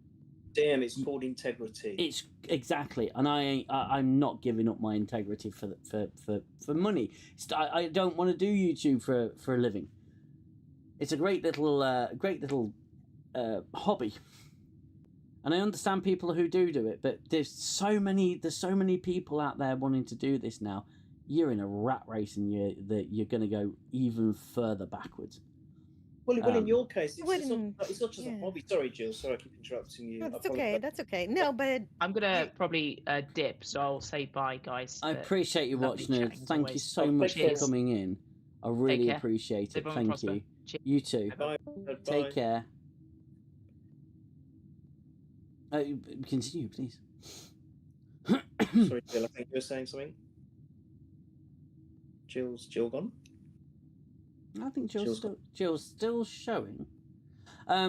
Damn, it's called integrity. It's exactly, and I'm not giving up my integrity for money. I don't want to do YouTube for a living. It's a great little hobby, and I understand people who do it. But there's so many people out there wanting to do this now. You're in a rat race, and you're going to go even further backwards. Well, in your case, it's not just a hobby. Sorry, Jill. Sorry, I keep interrupting you. That's okay. That's okay. No, but I'm gonna probably dip, so I'll say bye, guys. I appreciate you watching it. Thank you so much for coming in. I really appreciate it. Thank you. You too. Bye. Take care. Continue, please. Sorry, Jill. I think you were saying something. Jill gone? I think Jill's still showing. I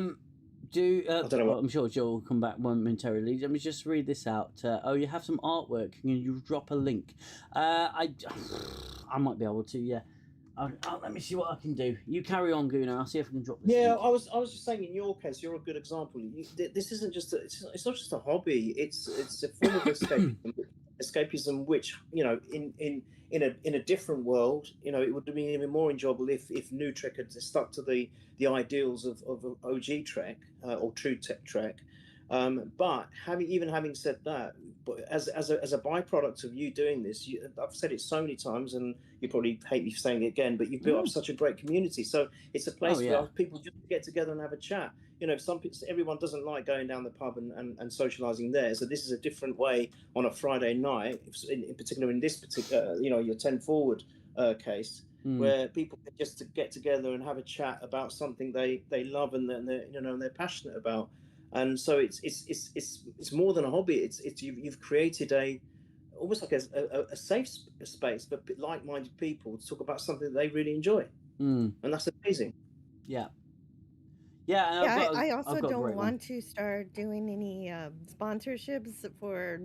don't know. I'm sure Jill will come back momentarily. Let me just read this out. You have some artwork. Can you drop a link? I might be able to. Yeah. Let me see what I can do. You carry on, Gunnar. I'll see if I can drop this. Yeah, link. I was just saying. In your case, you're a good example. This isn't just. It's not just a hobby. It's a form of escape. escapism, which in a different world, it would have been even more enjoyable if New Trek had stuck to the ideals of OG Trek or True Trek. But having said that, but as a byproduct of you doing this, I've said it so many times, and you probably hate me for saying it again, but you've built up such a great community. So it's a place where people just get together and have a chat. Everyone doesn't like going down the pub and socializing there. So this is a different way on a Friday night, in particular in this particular, your 10 forward case, where people can just get together and have a chat about something they love and they're passionate about. And so it's more than a hobby. It's you've created almost like a safe space for like-minded people to talk about something that they really enjoy, and that's amazing. Yeah. I also don't want to start doing any sponsorships for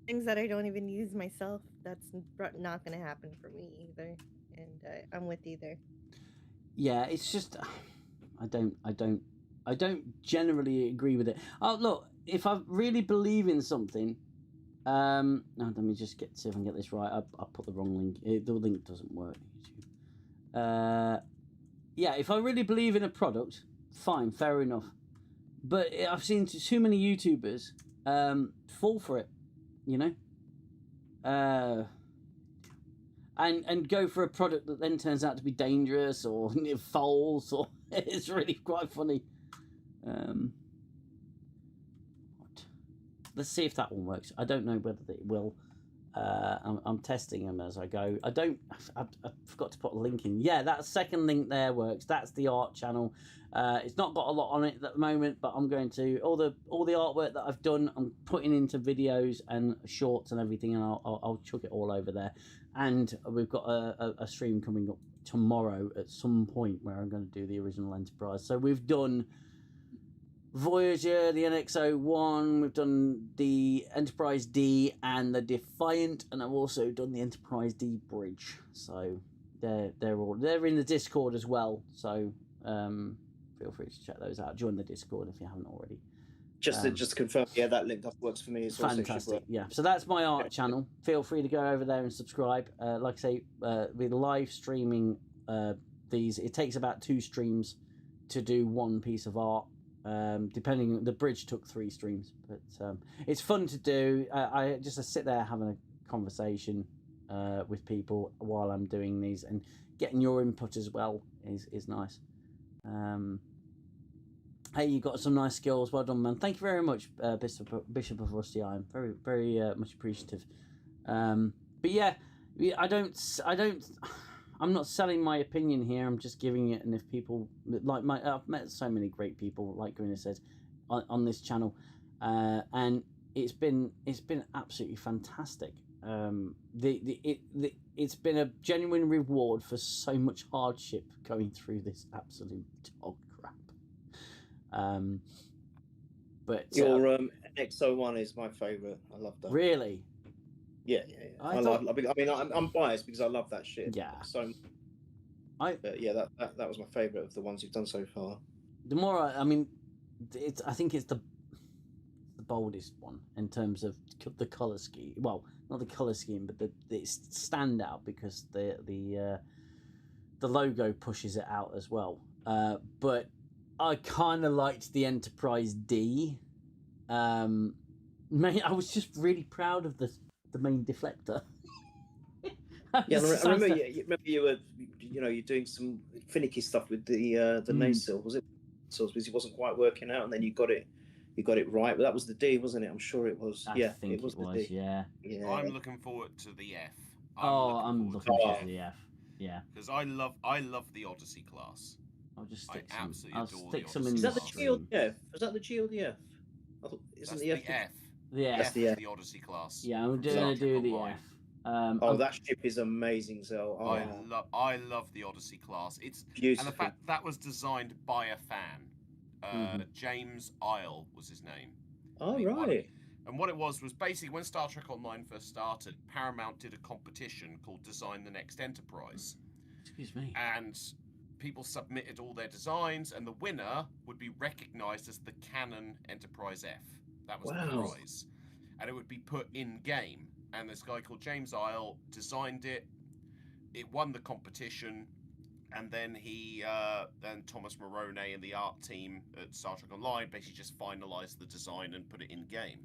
things that I don't even use myself. That's not going to happen for me either, and I'm with you there. Yeah, it's just I don't generally agree with it. Oh, look, if I really believe in something, no, let me just see if I can get this right. I put the wrong link. The link doesn't work. Yeah, if I really believe in a product, fine, fair enough. But I've seen too many YouTubers fall for it, and go for a product that then turns out to be dangerous or false, or it's really quite funny. Let's see if that one works. I don't know whether it will. I'm testing them as I go. I forgot to put a link in. Yeah, that second link there works. That's the art channel. It's not got a lot on it at the moment, but I'm going to all the artwork that I've done, I'm putting into videos and shorts and everything, and I'll chuck it all over there. And we've got a stream coming up tomorrow at some point where I'm going to do the original Enterprise. So we've done Voyager, the NX-01, we've done the Enterprise D and the Defiant, and I've also done the Enterprise D bridge. So they're in the Discord as well. So feel free to check those out. Join the Discord if you haven't already. Just to confirm, that link works for me as well. Fantastic, yeah. So that's my art channel. Feel free to go over there and subscribe. Like I say, with live streaming these, it takes about 2 streams to do one piece of art. Depending, the bridge took 3 streams, but it's fun to do. I just sit there having a conversation with people while I'm doing these, and getting your input as well is nice. Hey, you got some nice skills. Well done, man. Thank you very much, Bishop of Rusty Iron. Very, very much appreciative. But yeah, I'm not selling my opinion here. I'm just giving it, and if people I've met so many great people, like Greener says, on this channel, and it's been absolutely fantastic. It's been a genuine reward for so much hardship going through this absolute dog crap. But your NX-01 is my favourite. I love that. Really? Yeah. I'm biased because I love that shit. Yeah. So, but yeah, that was my favourite of the ones you've done so far. The more I think it's the boldest one in terms of the colour scheme. Well, not the colour scheme, but the standout, because the logo pushes it out as well. But I kind of liked the Enterprise D. I was just really proud of the main deflector. I remember you were, you're doing some finicky stuff with the nacelle. Was it? Because it wasn't quite working out, and then you got it right. But that was the D, wasn't it? I'm sure it was. I think it was the D. Yeah. I'm looking forward to the F. I'm looking forward to the F. Yeah. Because I love the Odyssey class. I'll just stick I'll stick some in. Is that the G or the F? Is that the G or the F? Isn't the F? Yeah, that's the Odyssey class. Yeah, I'm going to do the F. That ship is amazing, Xell. I love the Odyssey class. It's beautiful. And the fact that was designed by a fan. James Isle was his name. Oh, right. And what it was basically when Star Trek Online first started, Paramount did a competition called Design the Next Enterprise. Excuse me. And people submitted all their designs, and the winner would be recognized as the canon Enterprise F. That was the prize. And it would be put in game. and this guy called James Xell designed it. It won the competition, and then then Thomas Morone and the art team at Star Trek Online basically just finalized the design and put it in game.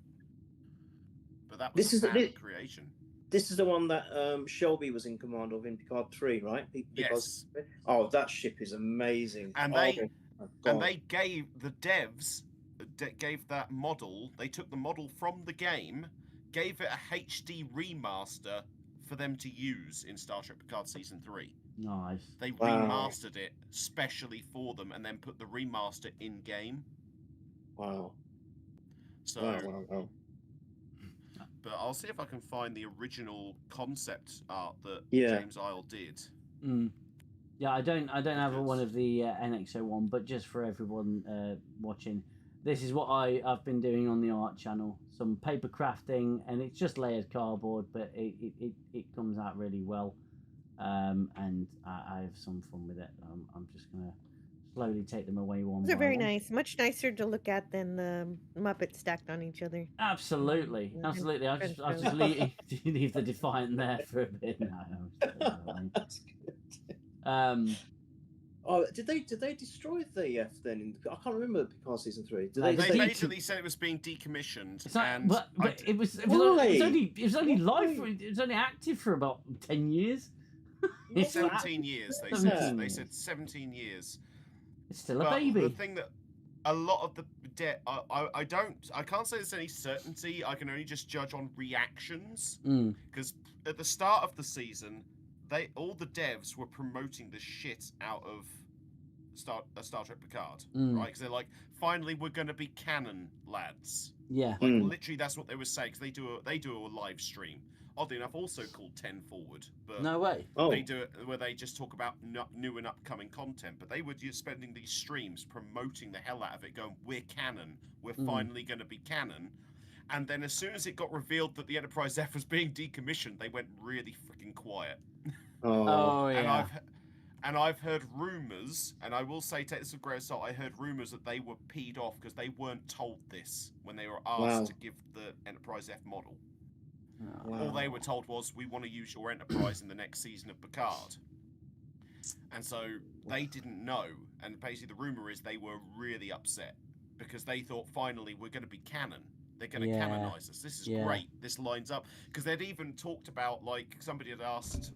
But that was a fan creation. This is the one that Shelby was in command of in Picard 3, right? Yes. Oh, that ship is amazing. And they gave the devs gave that model. They took the model from the game, gave it a HD remaster for them to use in Star Trek Picard Season 3. Nice. They remastered it specially for them and then put the remaster in game. Wow. So, wow. But I'll see if I can find the original concept art that James Xell did. Yeah, I don't have one of the NX-01, but just for everyone watching, this is what I've been doing on the art channel. Some paper crafting, and it's just layered cardboard, but it comes out really well. And I have some fun with it. I'm just gonna slowly take them away one by one. They're very nice. Much nicer to look at than the Muppets stacked on each other. Absolutely. I'll just leave the Defiant there for a bit now. That's good. Did they destroy the F then? I can't remember Picard Season 3. They basically said it was being decommissioned. But it was only live. It was only active for about 10 years. 17 years. They said 17 years. It's still a baby. The thing that a lot of the I can't say there's any certainty. I can only just judge on reactions because at the start of the season, all the devs were promoting the shit out of Star Trek Picard, right? Because they're like, finally, we're going to be canon, lads. Yeah, like literally, that's what they were saying. Because they do a live stream. Oddly enough, also called 10 Forward. But no way. They do it where they just talk about new and upcoming content. But they were just spending these streams promoting the hell out of it, going, "We're canon. We're finally going to be canon." And then as soon as it got revealed that the Enterprise F was being decommissioned, they went really freaking quiet. Oh yeah. And I've heard rumors, and I will say, take this with a grain of salt, I heard rumors that they were peed off because they weren't told this when they were asked to give the Enterprise F model. All they were told was, we want to use your Enterprise in the next season of Picard. And so they didn't know. And basically the rumor is they were really upset because they thought, finally, we're going to be canon. They're going to canonize us. This is great. This lines up. Because they'd even talked about, like, somebody had asked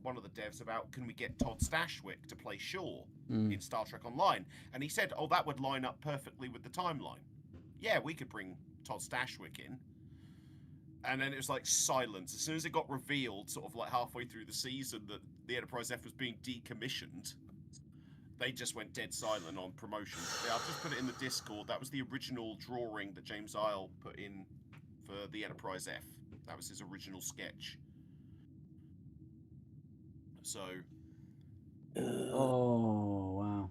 one of the devs about, can we get Todd Stashwick to play Shaw in Star Trek Online? And he said, oh, that would line up perfectly with the timeline. Yeah, we could bring Todd Stashwick in. And then it was like silence. As soon as it got revealed, sort of like halfway through the season, that the Enterprise F was being decommissioned, they just went dead silent on promotion. Yeah, I've just put it in the Discord. That was the original drawing that James Xell put in for the Enterprise F. That was his original sketch. So. Oh wow.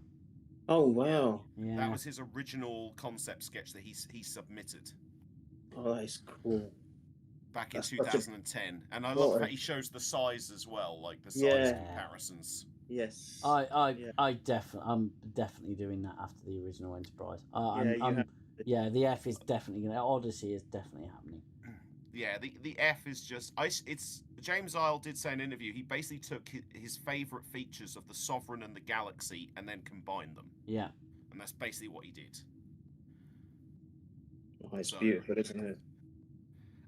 Oh wow. Yeah. That was his original concept sketch that he submitted. Oh, that's cool. Back in 2010, and I love that he shows the size as well, like the size comparisons. Yes. I'm definitely doing that after the original Enterprise. The F is definitely gonna. Odyssey is definitely happening. Yeah, the F is just. It's James Xell did say in an interview he basically took his favorite features of the Sovereign and the Galaxy and then combined them. Yeah. And that's basically what he did. Oh, it's beautiful, isn't it?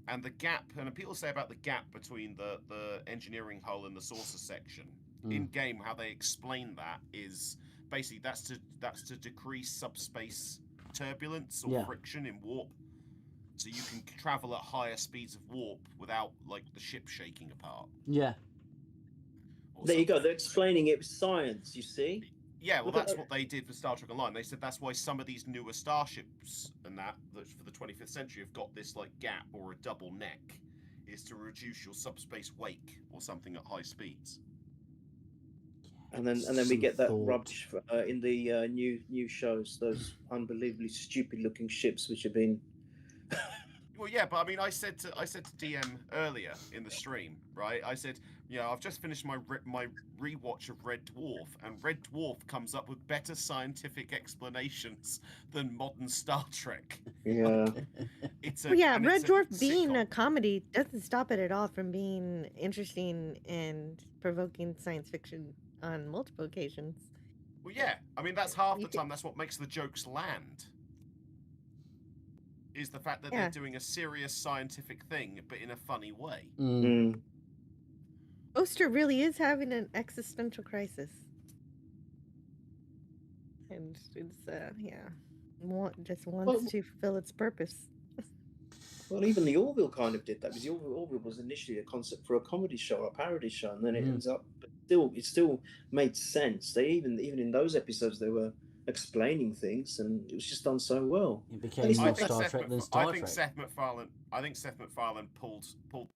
And the gap, and people say about the gap between the engineering hull and the saucer section in game, how they explain that is basically that's to decrease subspace turbulence or friction in warp, so you can travel at higher speeds of warp without like the ship shaking apart. Yeah. There you go. They're explaining it with science. You see. Yeah, well, that's what they did for Star Trek Online. They said that's why some of these newer starships and that for the 25th century have got this like gap or a double neck, is to reduce your subspace wake or something at high speeds. And then we get that rubbish in the new shows. Those unbelievably stupid looking ships which have been. Well, Well, yeah, but I mean, I said to DM earlier in the stream, right? I said, I've just finished my rewatch of Red Dwarf, and Red Dwarf comes up with better scientific explanations than modern Star Trek. Yeah. Red Dwarf being a comedy doesn't stop it at all from being interesting and provoking science fiction on multiple occasions. Well, yeah, I mean, that's half the time. That's what makes the jokes land. Is the fact that they're doing a serious scientific thing, but in a funny way. Oster really is having an existential crisis. And it's, just wants to fulfill its purpose. Well, even the Orville kind of did that, because the Orville was initially a concept for a comedy show, a parody show, and then it ends up, but it still made sense. They even in those episodes, they were explaining things, and it was just done so well. It became more Star Trek than Star Trek. I think Seth MacFarlane pulled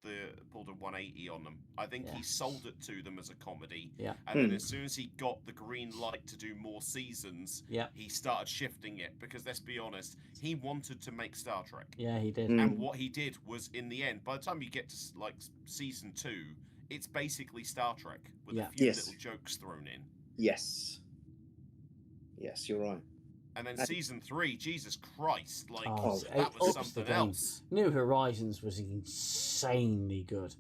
a 180 on them. I think he sold it to them as a comedy. Yeah. And then as soon as he got the green light to do more seasons, he started shifting it, because let's be honest, he wanted to make Star Trek. Yeah, he did. And what he did was, in the end, by the time you get to like season 2, it's basically Star Trek with a few little jokes thrown in. Yes, you're right. And then season 3, Jesus Christ, like that was something else. New Horizons was insanely good.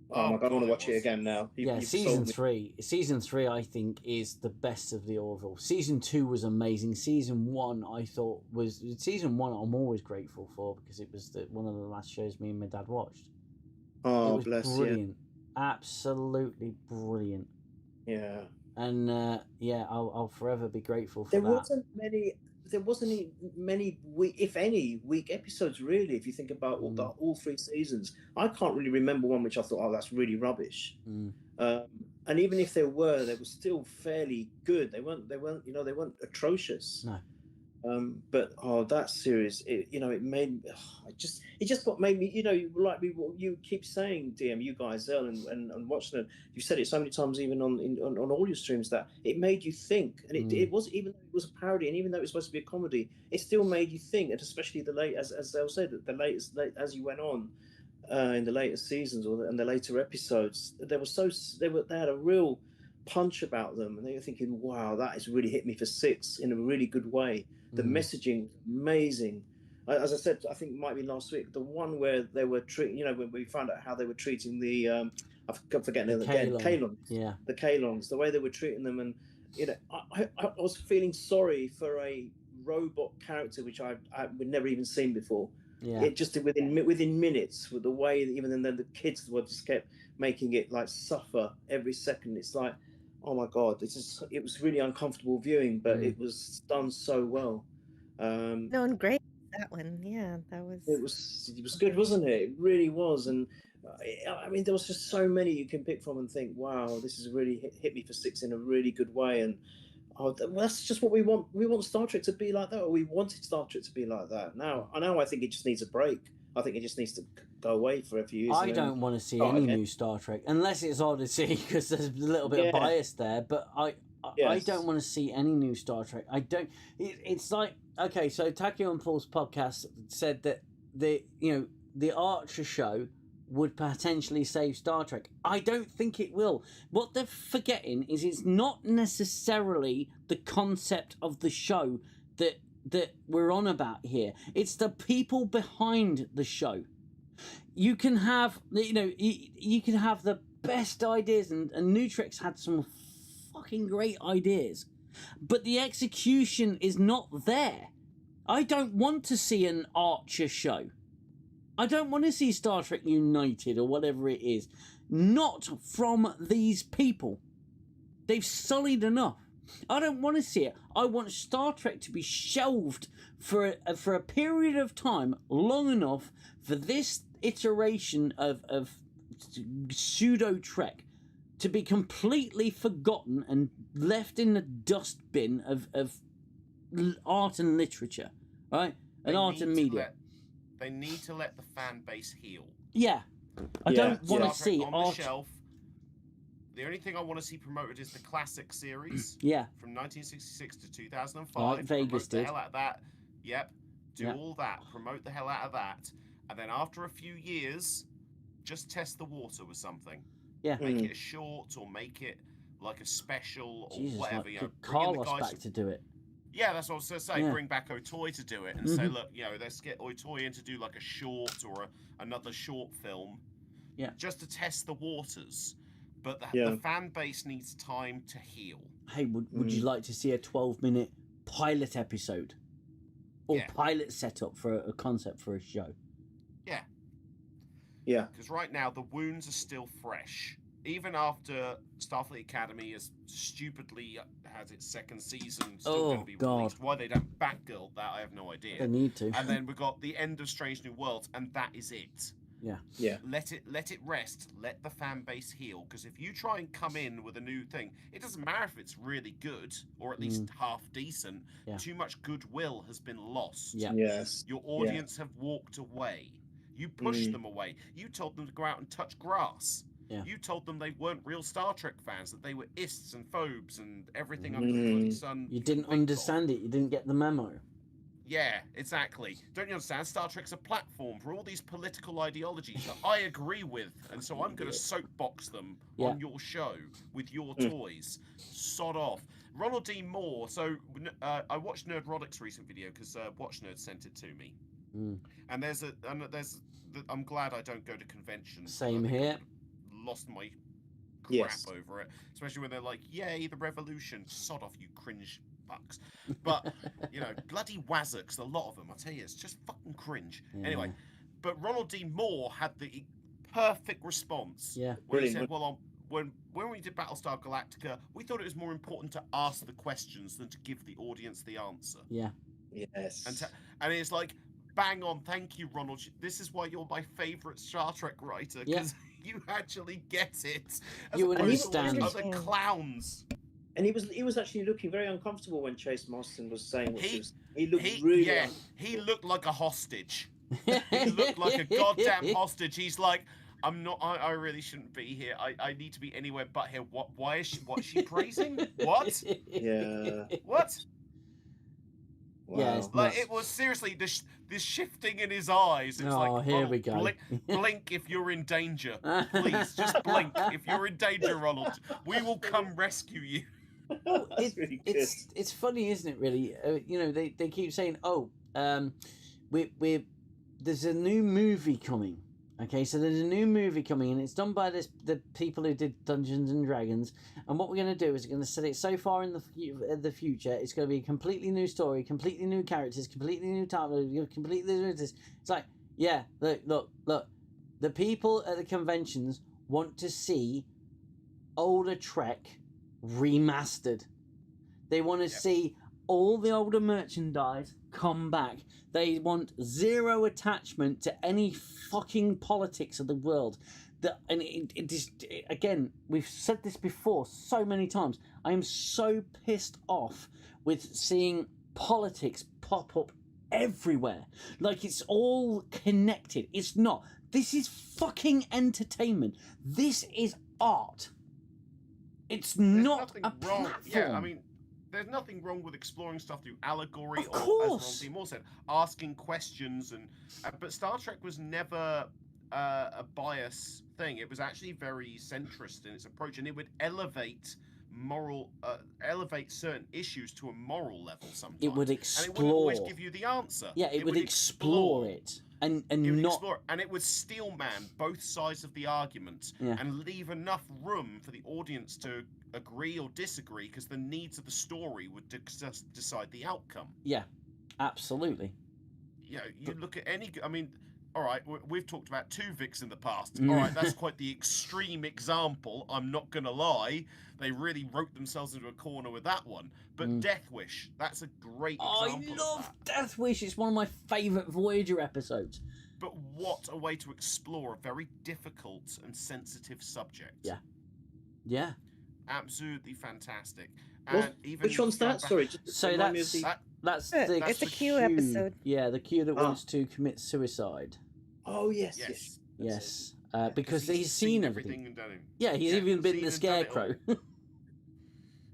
Oh my god, I want to watch it again now. Season 3 I think is the best of the Orville. Season 2 was amazing. Season 1 I thought was I'm always grateful for, because it was one of the last shows me and my dad watched. Oh, it was brilliant. Absolutely brilliant. Yeah. And I'll forever be grateful for that. There wasn't many weak, if any, weak episodes really. If you think about all 3 seasons, I can't really remember one which I thought, oh, that's really rubbish. And even if they were still fairly good. They weren't atrocious. No. But that series, it made it just what made me, like what you keep saying, DM, you guys, Xell, and watching it. You said it so many times, even on all your streams, that it made you think, and it was, even though it was a parody, and even though it was supposed to be a comedy, it still made you think, and especially as Xell said, as you went on in the later seasons and the later episodes, they had a real punch about them, and they were thinking, wow, that has really hit me for 6 in a really good way. The messaging, amazing. As I said, I think it might be last week, the one where they were treating, when we found out how they were treating the, I'm forgetting it again, Kaylons. Yeah. The Kaylons, the way they were treating them. And, I was feeling sorry for a robot character, which I would never even seen before. Yeah. It just within minutes, with the way that even then the kids were just kept making it like suffer every second. It's like, oh my god, it was really uncomfortable viewing, but it was done so well. No, and great, that one. Yeah, that was. It was good, wasn't it? It really was, and I mean, there was just so many you can pick from and think, wow, this has really hit me for 6 in a really good way, and that's just what we want. We want Star Trek to be like that, or we wanted Star Trek to be like that. Now, I think it just needs a break. I think it just needs to go away for a few years. I don't want to see any new Star Trek, unless it's Odyssey, because there's a little bit of bias there. But I don't want to see any new Star Trek. I don't. It's like, okay, so Takio and Paul's podcast said that the Archer show would potentially save Star Trek. I don't think it will. What they're forgetting is it's not necessarily the concept of the show that we're on about here. It's the people behind the show. You can have, you can have the best ideas, and New Trek's had some fucking great ideas, but the execution is not there. I don't want to see an Archer show. I don't want to see Star Trek United or whatever it is. Not from these people. They've sullied enough. I don't want to see it. I want Star Trek to be shelved for a period of time long enough for this iteration of pseudo Trek to be completely forgotten and left in the dustbin of art and literature, right? And art and media. They need to let the fan base heal. Yeah. I don't want to see on the shelf. The only thing I want to see promoted is the classic series. Yeah. From 1966 to 2005. Like Vegas did. The hell out of that. Yep. Do all that. Promote the hell out of that. and then after a few years, just test the water with something. Yeah. Make it a short or make it like a special or Jesus, whatever. like, You know, get bring in the Carlos guys. back to do it. Yeah, that's what I was going to say. Yeah. Bring back Otoy to do it and say, Mhm. look, you know, let's get Otoy in to do like a short or another short film. Yeah. Just to test the waters. But Yeah. the fan base needs time to heal. Hey, would you like to see a 12-minute pilot episode? Or Yeah. pilot setup for a concept for a show? Yeah. Yeah. Because right now, the wounds are still fresh. Even after Starfleet Academy has stupidly has its second season still going to be God. released. Why they don't Batgirl that, I have no idea. They need to. And then we've got the end of Strange New Worlds, and that is it. Yeah. Yeah. Let it rest. Let the fan base heal. Because if you try and come in with a new thing, it doesn't matter if it's really good or at least half decent. Yeah. Too much goodwill has been lost. Yeah. Yes. Your audience have walked away. You pushed them away. You told them to go out and touch grass. Yeah. You told them they weren't real Star Trek fans, that they were ists and phobes and everything under the bloody sun. You didn't think of. understand it. You didn't get the memo. Yeah, exactly. Don't you understand? Star Trek's a platform for all these political ideologies that I agree with, and so I'm going to soapbox them on your show with your toys. Sod off. Ronald D. Moore. So I watched Nerdrodic's recent video because Watch Nerd sent it to me. And I'm glad I don't go to conventions. Same here. Lost my crap Yes. over it, especially when they're like, "Yay, the revolution!" Sod off, you cringe fucks. But you know, bloody Wazzocks, a lot of them. I tell you, it's just fucking cringe. Yeah. Anyway, but Ronald D. Moore had the perfect response. Yeah. Where he Brilliant. said, "Well, when we did Battlestar Galactica, we thought it was more important to ask the questions than to give the audience the answer." Yeah. Yes. And it's like, bang on, thank you, Ronald. This is why you're my favourite Star Trek writer, because you actually get it. As You opposed to all these understand. other clowns. And he was actually looking very uncomfortable when Chase Marston was saying what he looked He really he looked like a hostage. He looked like a goddamn hostage. He's like, I'm not. I really shouldn't be here. I need to be anywhere but here. What? Why is she? What's she praising? What? Yeah. What? Wow. Yeah, it's Like nuts. it was seriously this shifting in his eyes. It's Oh, like, here Ronald, we go. Blink if you're in danger. Please, just blink if you're in danger, Ronald. We will come rescue you. That's really good. It's funny, isn't it? Really, you know, they keep saying, "Oh, there's a new movie coming." Okay, so there's a new movie coming, and it's done by the people who did Dungeons and Dragons. And what we're going to do is we're going to set it so far in the future. It's going to be a completely new story, completely new characters, completely new time, completely new this. It's like, yeah, look. The people at the conventions want to see older Trek remastered. They want to see all the older merchandise come back. They want zero attachment to any fucking politics of the world. Again, we've said this before so many times. I am so pissed off with seeing politics pop up everywhere. Like it's all connected. It's not. This is fucking entertainment. This is art. It's not a platform. Yeah, I mean, there's nothing wrong with exploring stuff through allegory, Of or as course. Ronald D. Moore said, asking questions. But Star Trek was never a bias thing. It was actually very centrist in its approach, and it would elevate certain issues to a moral level sometimes. It would and it wouldn't always explore. give you the answer. Yeah, it would explore it. And It would not explore, and it would steel man both sides of the argument and leave enough room for the audience to agree or disagree, because the needs of the story would decide the outcome. Yeah, absolutely. You know, you look at any. I mean, all right, we've talked about Tuvix in the past. All right, that's quite the extreme example. I'm not gonna lie, they really wrote themselves into a corner with that one. But Death Wish, that's a great example. I love of that. Death Wish. It's one of my favourite Voyager episodes. But what a way to explore a very difficult and sensitive subject. Yeah. Yeah. Absolutely fantastic. And Well, even which one's that? back- Sorry. just So remind me of the- that's It's the a Q Q episode. Yeah, the Q that wants to commit suicide. Oh yes, Yes. yes. Yes, Yeah, because he's seen everything. and done it. Yeah, he's Yeah, even been seen the and done it all. Scarecrow.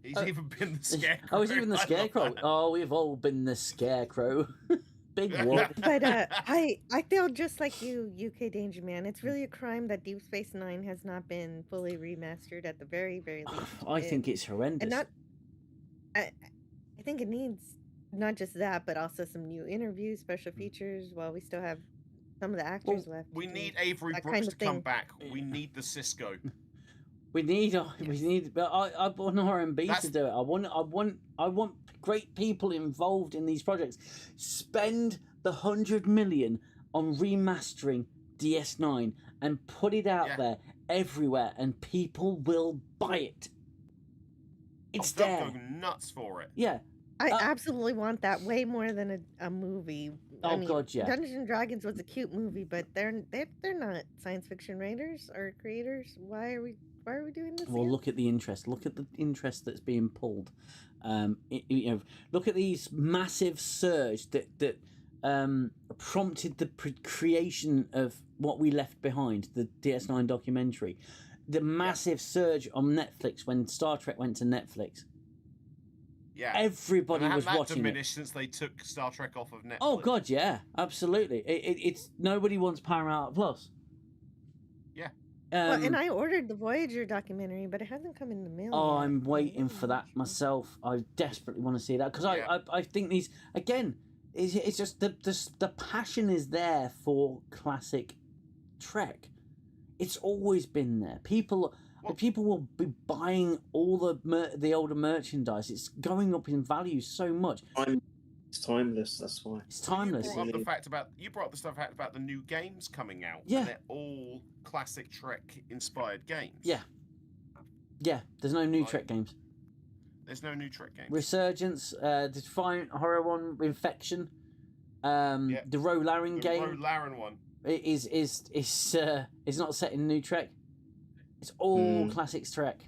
He's even been the scarecrow. Oh, he's even the I love Scarecrow. that. Oh, we've all been the Scarecrow. Big whoop. But I feel just like you, UK Danger Man. It's really a crime that Deep Space Nine has not been fully remastered at the very, very least. I think it's horrendous. And not, I think it needs not just that, but also some new interviews, special features. While we still have some of the actors left. We need Avery that Brooks kind to of come thing. back. We need the Cisco. We need, but I want RMB to do it. I want great people involved in these projects. Spend the 100 million on remastering DS9 and put it out there everywhere, and people will buy it. It's there. They'll go nuts for it. Yeah. I absolutely want that way more than a movie. I mean, God, yeah. Dungeons and Dragons was a cute movie, but they're not science fiction writers or creators. Why are we doing this? Well, again? look at the interest. Look at the interest that's being pulled. Look at these massive surge that prompted the creation of What We Left Behind, the DS9 documentary. The massive surge on Netflix when Star Trek went to Netflix. Yeah, everybody was that watching diminished since they took Star Trek off of Netflix. Oh God, yeah, absolutely. It's nobody wants Paramount Plus. Yeah. Well, and I ordered the Voyager documentary, but it hasn't come in the mail. Oh, yet. I'm waiting for that myself. I desperately want to see that because I think these again. It's just the passion is there for classic Trek. It's always been there. People will be buying all the older merchandise. It's going up in value so much. It's timeless. That's why. It's timeless. You brought up the fact about the new games coming out. Yeah. And they're all classic Trek inspired games. Yeah. Yeah. There's no new Trek games. There's no new Trek games. Resurgence, the Defiant Horror one, Infection, the Rolaren game. The Rolaren one. Is not set in New Trek. It's all classics Trek.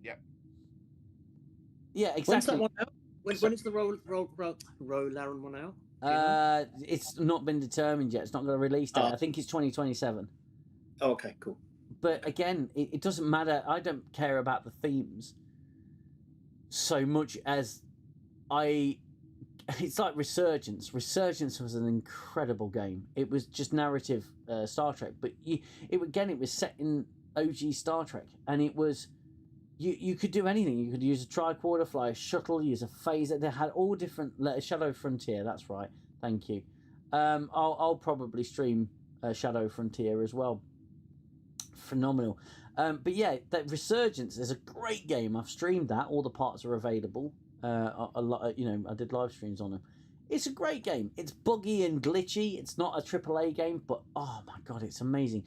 Yep. Yeah, exactly. When's that one out? When is the Rolaren one out? It's not been determined yet. It's not got a release date. I think it's 2027. Oh, okay, cool. But again, it doesn't matter. I don't care about the themes so much as it's like Resurgence. Resurgence was an incredible game. It was just narrative Star Trek, but it was set in OG Star Trek, and it was you could do anything. You could use a tricorder, fly a shuttle, use a phaser. They had all different Shadow Frontier. That's right. Thank you. I'll probably stream Shadow Frontier as well. Phenomenal. But yeah, that Resurgence is a great game. I've streamed that. All the parts are available. A lot, I did live streams on them. It's a great game. It's buggy and glitchy. It's not a AAA game, but oh my God, it's amazing.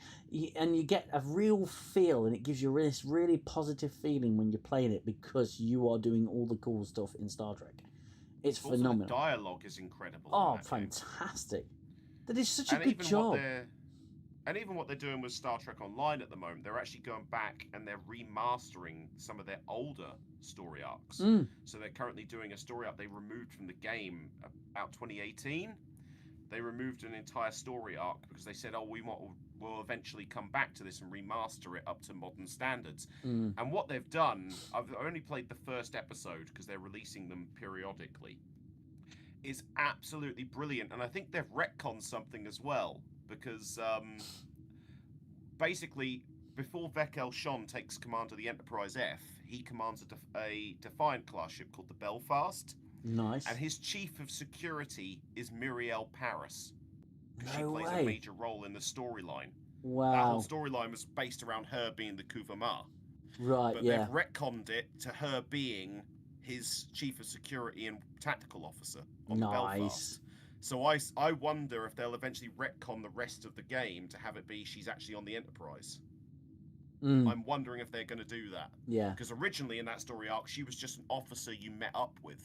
And you get a real feel, and it gives you this really positive feeling when you're playing it because you are doing all the cool stuff in Star Trek. It's phenomenal. The dialogue is incredible. Oh, fantastic! That is such a good job. And even what they're doing with Star Trek Online at the moment, they're actually going back and they're remastering some of their older story arcs. So they're currently doing a story arc they removed from the game out 2018. They removed an entire story arc because they said, we'll eventually come back to this and remaster it up to modern standards. And what they've done, I've only played the first episode because they're releasing them periodically, is absolutely brilliant. And I think they've retconned something as well. Because basically, before Vekel Shon takes command of the Enterprise F, he commands a Defiant class ship called the Belfast. Nice. And his chief of security is Muriel Paris. Because she No plays way. a major role in the storyline. Wow. That whole storyline was based around her being the Kuvama. Right, But yeah. they've retconned it to her being his chief of security and tactical officer on the Belfast. So I wonder if they'll eventually retcon the rest of the game to have it be she's actually on the Enterprise. I'm wondering if they're going to do that. Yeah. Because originally in that story arc, she was just an officer you met up with.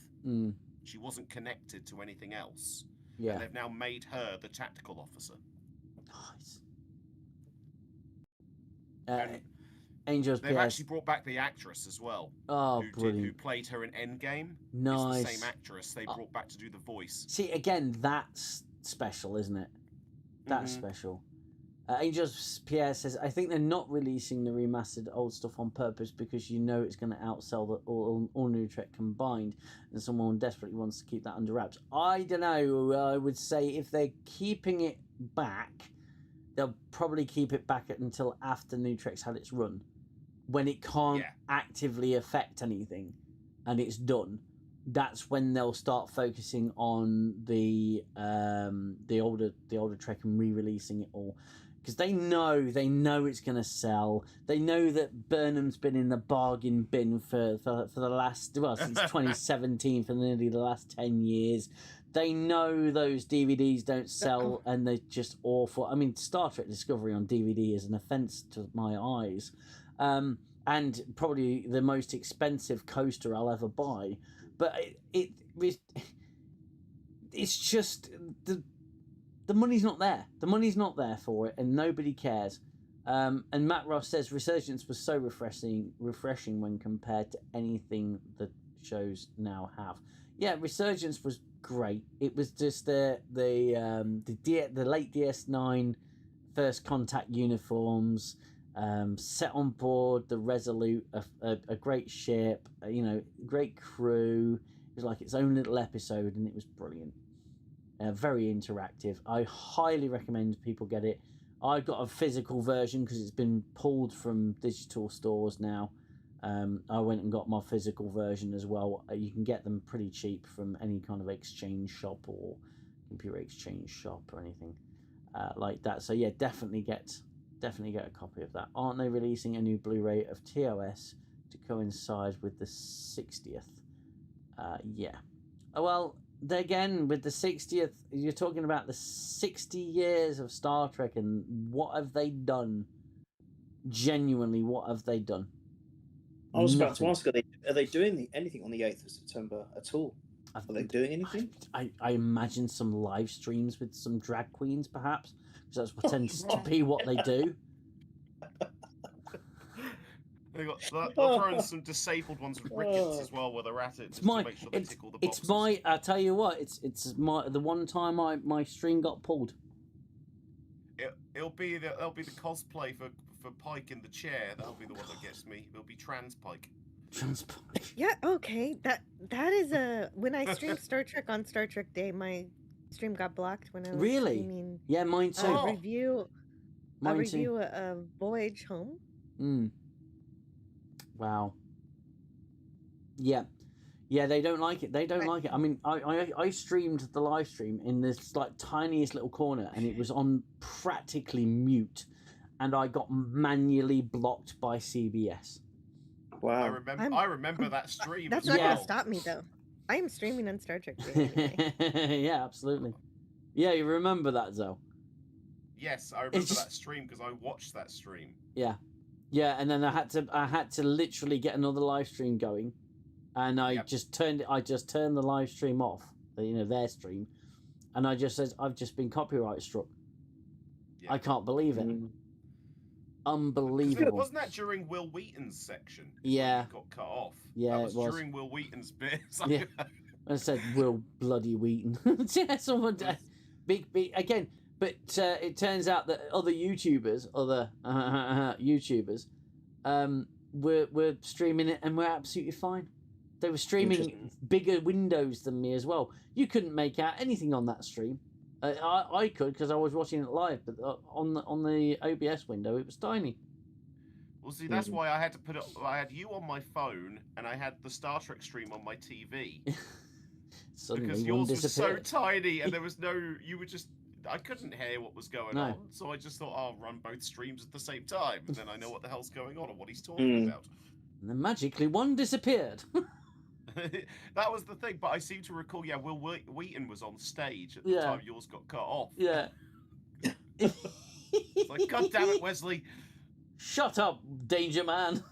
She wasn't connected to anything else. Yeah. And they've now made her the tactical officer. Nice. Angels They've PS. actually brought back the actress as well. Oh, who brilliant. played her in Endgame. Nice. It's the same actress they brought back to do the voice. See, again, that's special, isn't it? That's special. Angels Pierre says, I think they're not releasing the remastered old stuff on purpose because you know it's going to outsell the all new Trek combined, and someone desperately wants to keep that under wraps. I don't know. I would say if they're keeping it back, they'll probably keep it back until after New Trek's had its run, when it can't actively affect anything, and it's done. That's when they'll start focusing on the older Trek and re-releasing it all. Because they know it's going to sell. They know that Burnham's been in the bargain bin for the last, since 2017, for nearly the last 10 years. They know those DVDs don't sell and they're just awful. I mean, Star Trek Discovery on DVD is an offence to my eyes. And probably the most expensive coaster I'll ever buy. But it's just... The money's not there. The money's not there for it, and nobody cares. And Matt Ross says Resurgence was so refreshing when compared to anything the shows now have. Yeah, Resurgence was great. It was just the late DS9 First Contact uniforms, set on board the Resolute, a great ship, great crew. It was like its own little episode, and it was brilliant. Very interactive. I highly recommend people get it. I got a physical version because it's been pulled from digital stores now. I went and got my physical version as well. You can get them pretty cheap from any kind of exchange shop or computer exchange shop or anything like that. So yeah, definitely get a copy of that. Aren't they releasing a new Blu-ray of TOS to coincide with the 60th? Yeah. Well, again, with the 60th, you're talking about the 60 years of Star Trek, and what have they done? Genuinely, what have they done? I was about to ask, are they doing anything on the 8th of September at all? Are they doing anything? I imagine some live streams with some drag queens, perhaps, because that's what tends to be what they do. They'll throw in some disabled ones with rickets as well where they're at it, to make sure they tick all the boxes. I tell you what, it's the one time my stream got pulled. It'll be the cosplay for Pike in the chair. That'll be the one that gets me. It'll be Trans Pike. Trans Pike. Yeah, okay. That is when I streamed Star Trek on Star Trek Day, my stream got blocked when I was streaming. Yeah, mine too. A review of Voyage Home. Wow. Yeah, they don't like it. I mean, I streamed the live stream in this like tiniest little corner, and it was on practically mute, and I got manually blocked by CBS. Wow. I remember that stream. That's not going to stop me though. I am streaming on Star Trek Day anyway. Yeah, absolutely. Yeah, you remember that, Xell? Yes, I remember that stream because I watched that stream. Yeah. Yeah, and then I had to literally get another live stream going, and I just turned the live stream off, their stream, and I just said I've just been copyright struck. Yeah. I can't believe it. Unbelievable. Wasn't that during Will Wheaton's section? Yeah. It got cut off. Yeah, it was during Will Wheaton's bit. Yeah. I said Will bloody Wheaton. Yeah, someone big again. But it turns out that other YouTubers, were streaming it and were absolutely fine. They were streaming bigger windows than me as well. You couldn't make out anything on that stream. I could because I was watching it live, but on the OBS window it was tiny. Well, see, that's why I had to put it. I had you on my phone and I had the Star Trek stream on my TV. Because yours was so tiny and there was you were just. I couldn't hear what was going on, so I just thought I'll run both streams at the same time, and then I know what the hell's going on and what he's talking about. And then magically one disappeared. That was the thing, but I seem to recall, Will Wheaton was on stage at the time yours got cut off. Yeah. It's like, God damn it, Wesley. Shut up, Danger Man.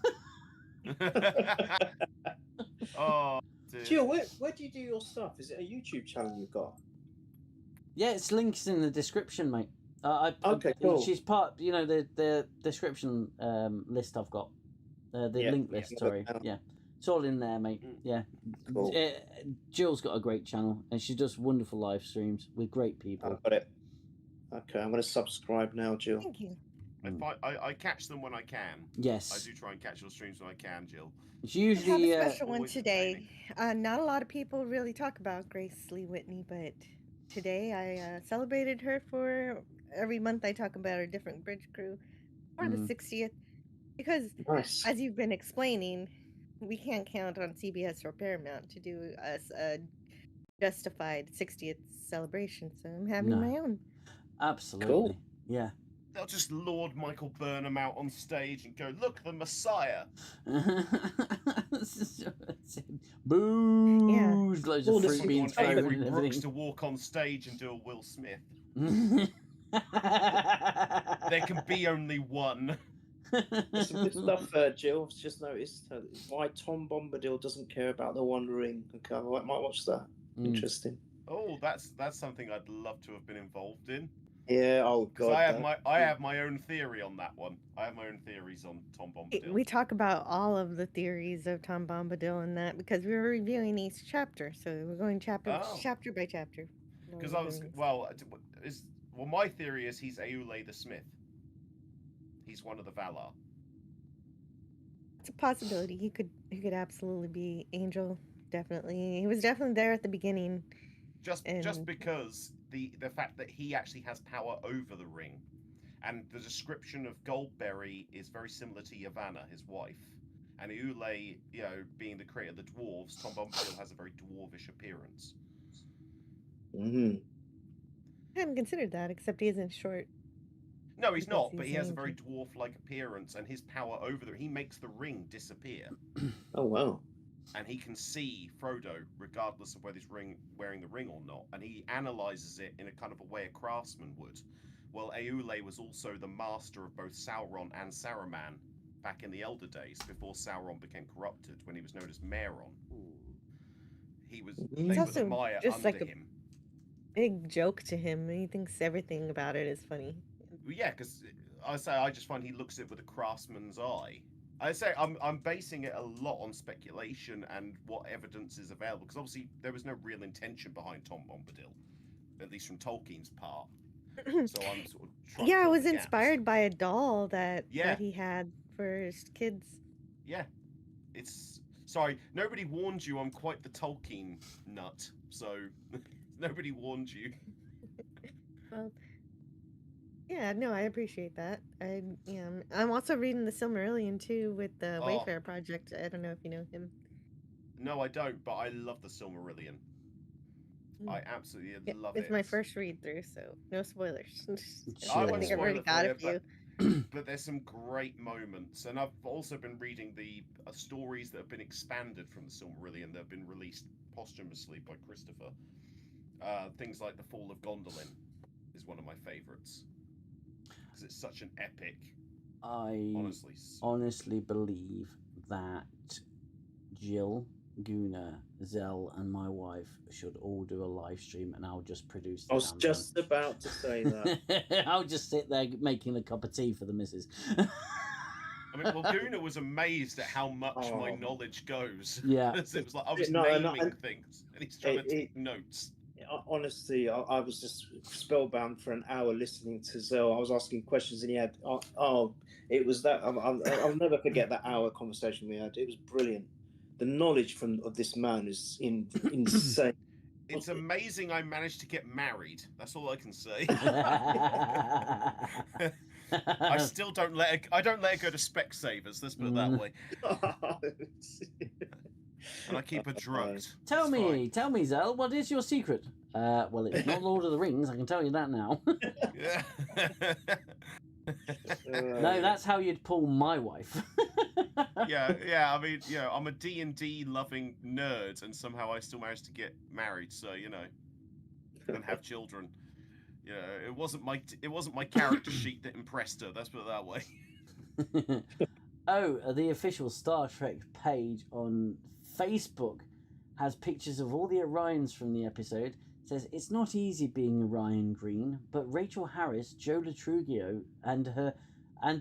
Oh, dear. Jill, where do you do your stuff? Is it a YouTube channel you've got? Yeah, it's links in the description, mate. Okay, cool. She's part, the description list I've got. The link list, sorry. Yeah. It's all in there, mate. Yeah. Cool. Jill's got a great channel, and she does wonderful live streams with great people. I've got it. Okay, I'm going to subscribe now, Jill. Thank you. I catch them when I can. Yes. I do try and catch your streams when I can, Jill. It's I have usually a special one always today. Not a lot of people really talk about Grace Lee Whitney, but today I celebrated her for. Every month I talk about a different bridge crew for the 60th, because Nice. as you've been explaining, we can't count on CBS or Paramount to do us a justified 60th celebration, so I'm having my own. Absolutely. Cool. Yeah. They'll just Lord Michael Burnham out on stage and go, "Look, the Messiah." Booze, loads of Well, fruit listen, beans Want thrown Avery and Brooks everything. to walk on stage and do a Will Smith. There can be only one. Some good stuff, Jill. I've just noticed why Tom Bombadil doesn't care about the One Ring. Okay, I might watch that. Interesting. Oh, that's something I'd love to have been involved in. Yeah. Oh Because God. I have my own theory on that one. I have my own theories on Tom Bombadil. We talk about all of the theories of Tom Bombadil and that because we were reviewing each chapter, so we're going chapter by chapter. Because my theory is he's Aule the Smith. He's one of the Valar. It's a possibility. He could absolutely be Angel. Definitely, he was definitely there at the beginning. Just because the fact that he actually has power over the ring, and the description of Goldberry is very similar to Yavanna, his wife, and Aule, being the creator of the dwarves, Tom Bombadil has a very dwarvish appearance. Mm-hmm. I hadn't considered that, except he isn't short. No, he's not, but he has a very dwarf-like appearance, and his power over he makes the ring disappear. Oh wow! And he can see Frodo regardless of whether he's wearing the ring or not, and he analyzes it in a kind of a way a craftsman would. Well, Aule was also the master of both Sauron and Saruman back in the Elder Days, before Sauron became corrupted, when he was known as Mairon. They would admire just under like him. Big joke to him. He thinks everything about it is funny. Yeah, because I just find he looks at it with a craftsman's eye. I say I'm basing it a lot on speculation and what evidence is available, because obviously there was no real intention behind Tom Bombadil, at least from Tolkien's part. So I'm sort of trying I was the inspired gaps. by a doll that he had for his kids. Yeah, sorry, nobody warned you. I'm quite the Tolkien nut, so nobody warned you. Well, yeah, no, I appreciate that. I'm also reading the Silmarillion too with the Wayfarer Project. I don't know if you know him. No, I don't, but I love the Silmarillion. I absolutely love it. It's my first read through, so no spoilers. I won't think I've spoil already it got for a few. but there's some great moments, and I've also been reading the stories that have been expanded from the Silmarillion that have been released posthumously by Christopher. Things like The Fall of Gondolin is one of my favourites, because it's such an epic. I honestly believe that Jill, Guna, Xell, and my wife should all do a live stream, and I'll just produce. I was just about to say that. I'll just sit there making a cup of tea for the missus. I mean, well, Guna was amazed at how much my knowledge goes. Yeah, it was like I was naming things, and he's trying to take notes. Honestly, I was just spellbound for an hour listening to Xell. I was asking questions, and he had it was that. I'll never forget that hour conversation we had. It was brilliant. The knowledge of this man is insane. It's amazing I managed to get married. That's all I can say. I still don't let it go to Specsavers. Let's put it that way. And I keep her drugged. Tell me, Xell, what is your secret? Well, it's not Lord of the Rings. I can tell you that now. Yeah. No, that's how you'd pull my wife. yeah. I mean, I'm a D&D loving nerd, and somehow I still managed to get married. So and have children. It wasn't my character sheet that impressed her. Let's put it that way. Oh, the official Star Trek page on Facebook has pictures of all the Orions from the episode. It says it's not easy being Orion Green, but Rachel Harris, Joe Latrugio, and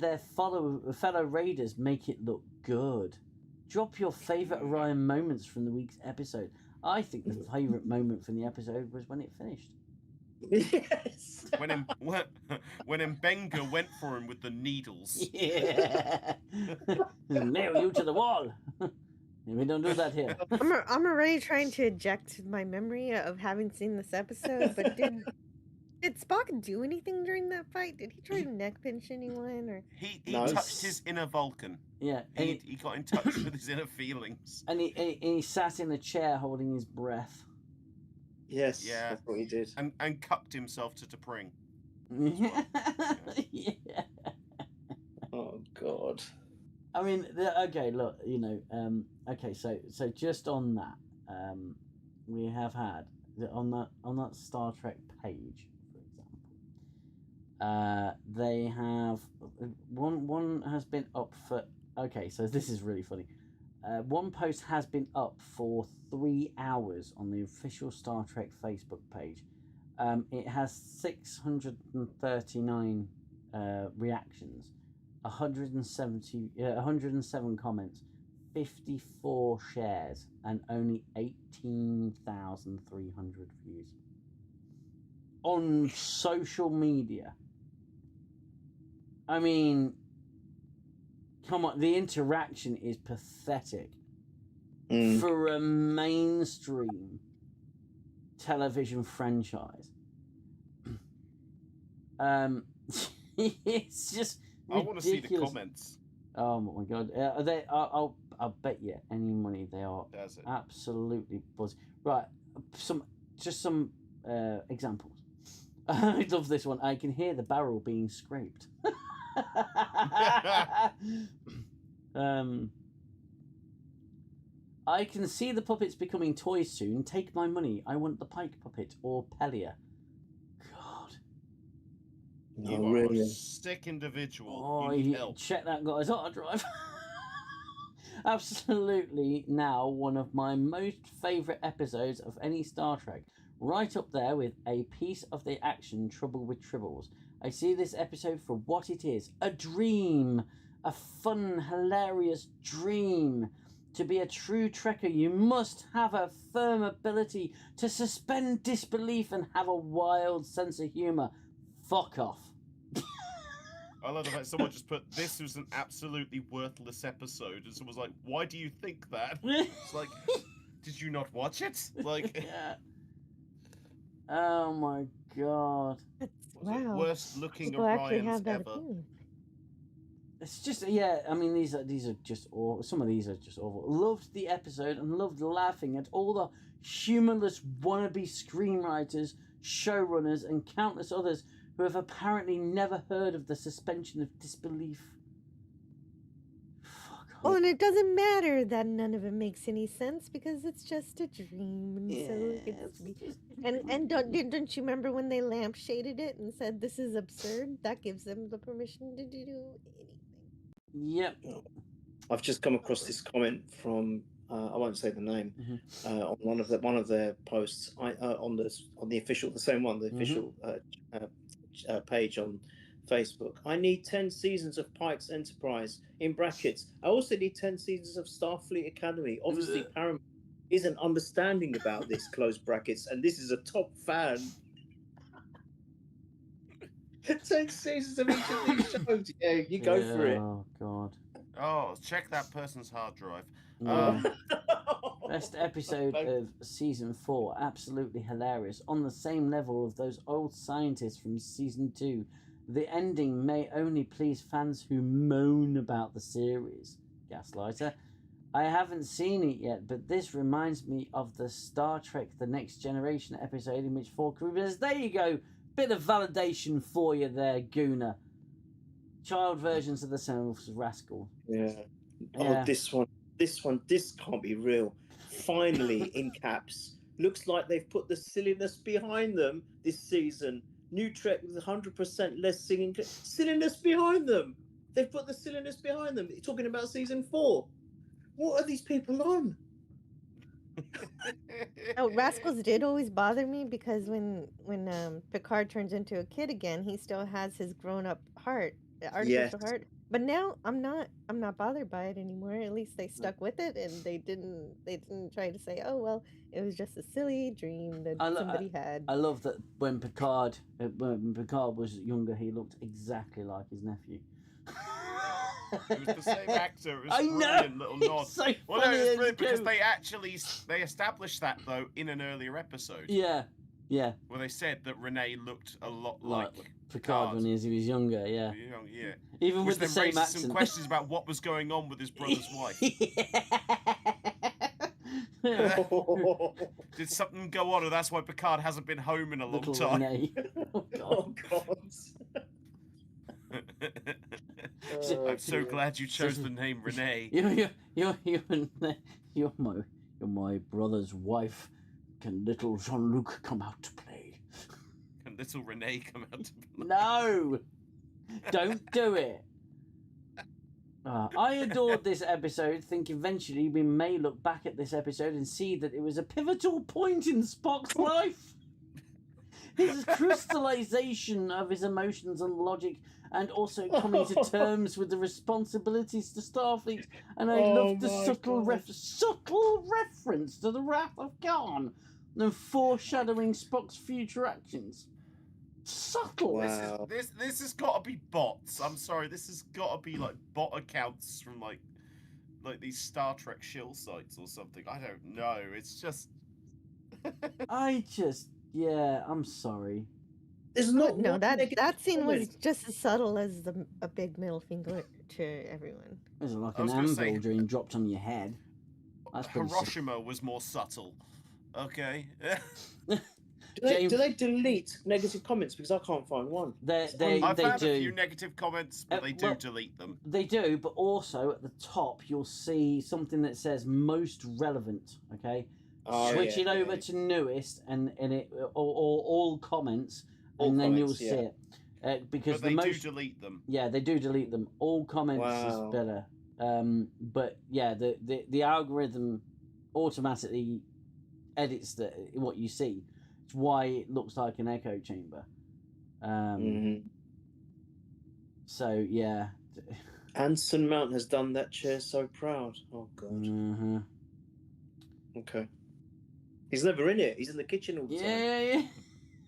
their fellow raiders make it look good. Drop your favourite Orion moments from the week's episode. I think the favourite moment from the episode was when it finished. Yes. when Mbenga went for him with the needles. Yeah. Nail you to the wall. We don't do that here. I'm already trying to eject my memory of having seen this episode, but did Spock do anything during that fight? Did he try to neck pinch anyone? Or He No. touched his inner Vulcan. Yeah. He got in touch with his inner feelings. And he sat in a chair holding his breath. Yes. Yeah. That's what he did. And cupped himself to T'Pring. Yeah. Oh God. I mean, okay, look, okay, so just on that, we have had on that Star Trek page, for example, they have one has been up for. Okay, so this is really funny. One post has been up for 3 hours on the official Star Trek Facebook page. It has 639 reactions. 107 comments, 54 shares, and only 18,300 views on social media. I mean, come on, the interaction is pathetic for a mainstream television franchise. It's just ridiculous. I want to see the comments. Oh my god! I'll bet you any money they are absolutely buzzing. Right, some examples. I love this one. I can hear the barrel being scraped. I can see the puppets becoming toys soon. Take my money. I want the Pike puppet or Pelia. God. You are a sick individual. Oh, you need help. Check that guy's hard drive. Absolutely now one of my most favourite episodes of any Star Trek. Right up there with a piece of the action Trouble with Tribbles. I see this episode for what it is. A dream. A fun, hilarious dream. To be a true Trekker, you must have a firm ability to suspend disbelief and have a wild sense of humour. Fuck off. I love the fact someone just put, this was an absolutely worthless episode. And someone's like, why do you think that? It's like, did you not watch it? Like, yeah. Oh my god. Wow. Worst looking People actually Orions have that ever. opinion. It's just, yeah, I mean, these are just awful. Some of these are just awful. Loved the episode and loved laughing at all the humorless wannabe screenwriters, showrunners, and countless others who have apparently never heard of the suspension of disbelief. Fuck off. Oh, and it doesn't matter that none of it makes any sense because it's just a dream. And so it's and don't you remember when they lampshaded it and said this is absurd? That gives them the permission to do anything. Yep. I've just come across this comment from I won't say the name on one of their posts on the official official page on Facebook. I need 10 seasons of Pike's Enterprise in brackets. I also need 10 seasons of Starfleet Academy. Obviously, Paramount isn't understanding about this close brackets, and this is a top fan. 10 seasons of each of these shows. Yeah, you go for it. Oh god. Oh, check that person's hard drive. Best episode of season 4, absolutely hilarious. On the same level of those old scientists from season 2. The ending may only please fans who moan about the series. Gaslighter. I haven't seen it yet, but this reminds me of the Star Trek The Next Generation episode in which 4 crew members. There you go. Bit of validation for you there, Gooner. Child versions of the Sentinels Rascal. Yeah. Oh, this can't be real. Finally, in caps. Looks like they've put the silliness behind them this season. New Trek with 100% less singing. Silliness behind them. They've put the silliness behind them. You're talking about season 4. What are these people on? Oh, Rascals did always bother me because when Picard turns into a kid again, he still has his grown-up heart, artificial heart. But now I'm not bothered by it anymore. At least they stuck with it, and they didn't try to say, oh well, it was just a silly dream that somebody had. I love that when Picard was younger, he looked exactly like his nephew. It was the same actor. It was I brilliant know. little nod. It's so Well, no, funny it's and brilliant because cute. they established that though in an earlier episode. Yeah. Where they said that Renee looked a lot like Picard when he was younger. Yeah. Yeah. Even Which with the then same raises accent. some questions about what was going on with his brother's wife. Did something go on, or that's why Picard hasn't been home in a long time? Renee. Oh God. I'm so glad you chose the name Renee. You're my brother's wife. Can little Jean-Luc come out to play? Can little Renee come out to play? No! Don't do it. I adored this episode. Think eventually we may look back at this episode and see that it was a pivotal point in Spock's life. His crystallization of his emotions and logic, and also coming to terms with the responsibilities to Starfleet. And I love the subtle reference to the Wrath of Khan and foreshadowing Spock's future actions. Subtle. Wow. This has got to be bots. I'm sorry. This has got to be like bot accounts from like these Star Trek shill sites or something. I don't know. It's just. I'm sorry. There's not No, one that negative scene was comment. just as subtle as a big middle finger to everyone. It was like I an was gonna anvil say- being dropped on your head. That's pretty Hiroshima was more subtle. Okay. James- Do they delete negative comments? Because I can't find one. They I've found do. a few negative comments, but they do well, delete them. They do, but also at the top you'll see something that says most relevant. Okay, Oh, switch it yeah, over yeah. to newest, and it or all comments, All and then comments, you'll yeah. see it. Because But the they most do delete them. yeah, they do delete them. All comments Wow. is better. But yeah, the algorithm automatically edits what you see. It's why it looks like an echo chamber. Mhm. So yeah. Anson Mount has done that chair so proud. Oh God. Mm-hmm. Okay. He's never in it. He's in the kitchen all the time. Yeah.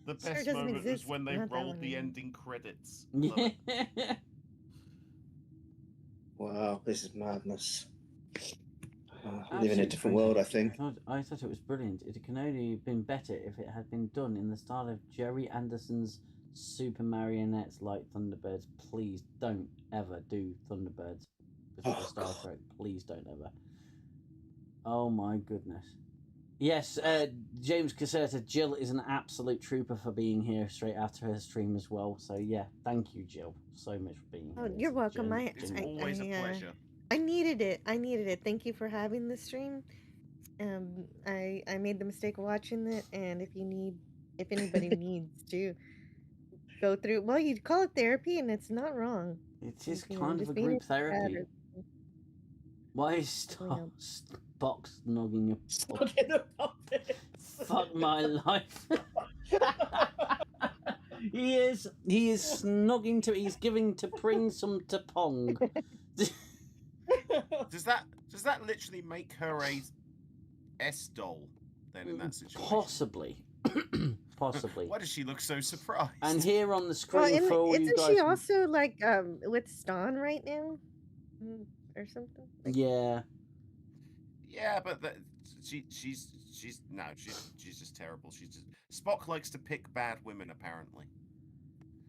The Sure best doesn't moment was exist. when they Not that rolled one the anymore. ending credits. Love it. Wow, this is madness. We live in a Absolutely different world, I think. I thought it was brilliant. It can only have been better if it had been done in the style of Jerry Anderson's Super Marionettes like Thunderbirds. Please don't ever do Thunderbirds before Oh, Star God. Trek. Please don't ever. Oh my goodness. Yes, James Caserta, Jill is an absolute trooper for being here straight after her stream as well. So yeah, thank you, Jill, so much for being Oh, here. you're welcome. It's always a pleasure. I needed it. Thank you for having the stream. I made the mistake of watching it, and if anybody needs to go through, well, you call it therapy, and it's not wrong. It is You know, kind of just a being group sad therapy. or- Why is Spock snogging your Stuck in a puppet. Fuck my life. He is snogging to. He's giving to Pring some to Pong. Does that literally make her a S doll then in that situation? Possibly. Possibly. Why does she look so surprised? And here on the screen Well, for all you isn't guys. she also like with Stan right now, or something? Like, Yeah. Yeah, but she's just terrible. Spock likes to pick bad women apparently.